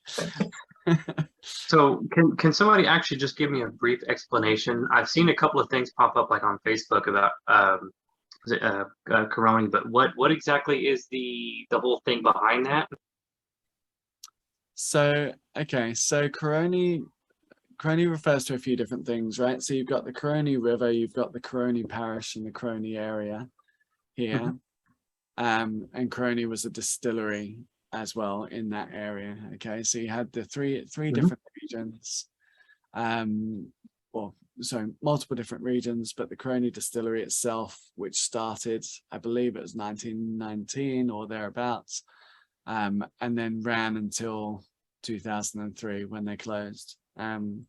So can somebody actually just give me a brief explanation? I've seen a couple of things pop up like on Facebook about Coroni, but what exactly is the whole thing behind that? so Coroni refers to a few different things, right? So you've got the Coroni River, you've got the Coroni Parish and the Coroni area here. And Coroni was a distillery as well in that area. Okay, so you had the three different regions, multiple different regions, but the Coroni distillery itself, which started, I believe it was 1919 or thereabouts, and then ran until 2003 when they closed. And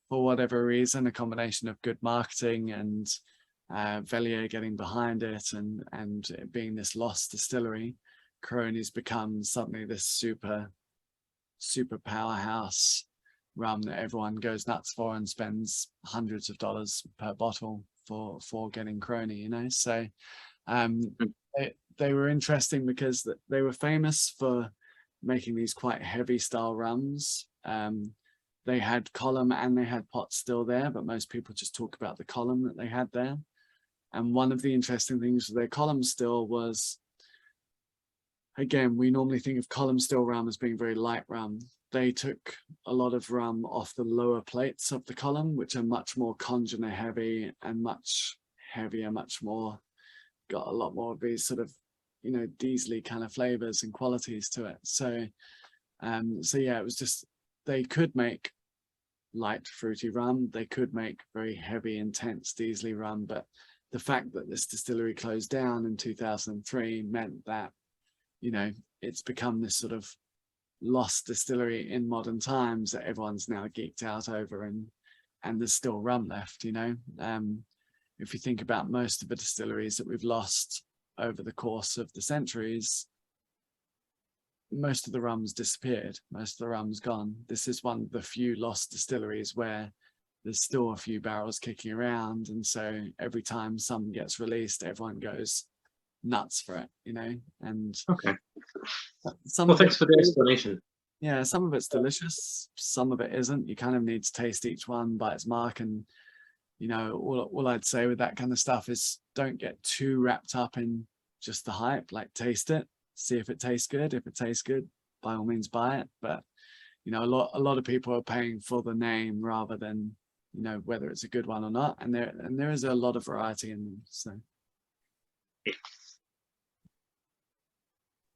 for whatever reason, a combination of good marketing and Velier getting behind it and it being this lost distillery, Coroni's become suddenly this super powerhouse rum that everyone goes nuts for and spends hundreds of dollars per bottle for getting Coroni, you know. So they were interesting because they were famous for making these quite heavy style rums. They had column and they had pot still there, but most people just talk about the column that they had there. And one of the interesting things with their column still was, again, we normally think of column still rum as being very light rum. They took a lot of rum off the lower plates of the column, which are much more congener heavy and much heavier, much more, got a lot more of these sort of, you know, diesely kind of flavors and qualities to it. So yeah, it was just, they could make light fruity rum, they could make very heavy, intense diesely rum, but the fact that this distillery closed down in 2003 meant that, you know, it's become this sort of lost distillery in modern times that everyone's now geeked out over, and there's still rum left, you know. If you think about most of the distilleries that we've lost over the course of the centuries, most of the rum's disappeared, most of the rum's gone. This is one of the few lost distilleries where there's still a few barrels kicking around, and so every time some gets released, everyone goes nuts for it, you know. And okay, well, thanks for the explanation. Yeah, some of it's delicious, some of it isn't. You kind of need to taste each one by its mark, and you know, all I'd say with that kind of stuff is don't get too wrapped up in just the hype. Like, taste it, see if it tastes good. If it tastes good, by all means buy it. But you know, a lot of people are paying for the name rather than, you know, whether it's a good one or not. And there is a lot of variety in them. So.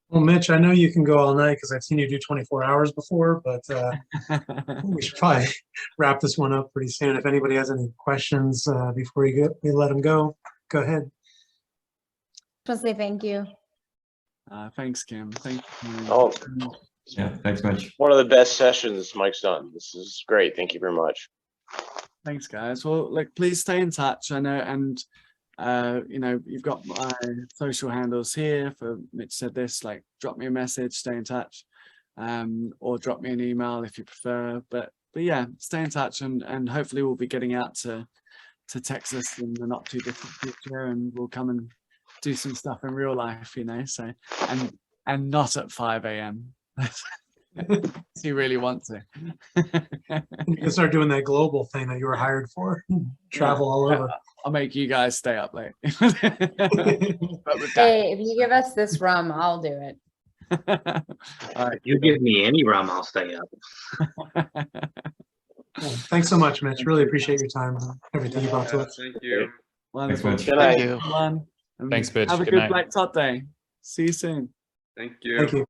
Well, Mitch, I know you can go all night because I've seen you do 24 hours before, but we should probably wrap this one up pretty soon. If anybody has any questions before we let them go ahead. Just say thank you. Thanks, Kim. Thank you. Oh, Yeah, thanks, Mitch. One of the best sessions Mike's done. This is great. Thank you very much. Thanks, guys. Well, like, please stay in touch. I know, and you know, you've got my social handles here. For Mitch said this, like, drop me a message, stay in touch, or drop me an email if you prefer. But yeah, stay in touch, and hopefully we'll be getting out to Texas in the not too distant future, and we'll come and do some stuff in real life, you know. So and not at 5 a.m. if you really want to. You can start doing that global thing that you were hired for. Travel all over. I'll make you guys stay up late. Hey, if you give us this rum, I'll do it. All right. If you give me any rum, I'll stay up. Well, thanks so much, Mitch. Really appreciate your time and everything you brought to us. Thank you. Wonderful. Mitch. Good night. Everyone. And Thanks, Mitch. have a Good good night. Black Tot day. See you soon. Thank you. Thank you.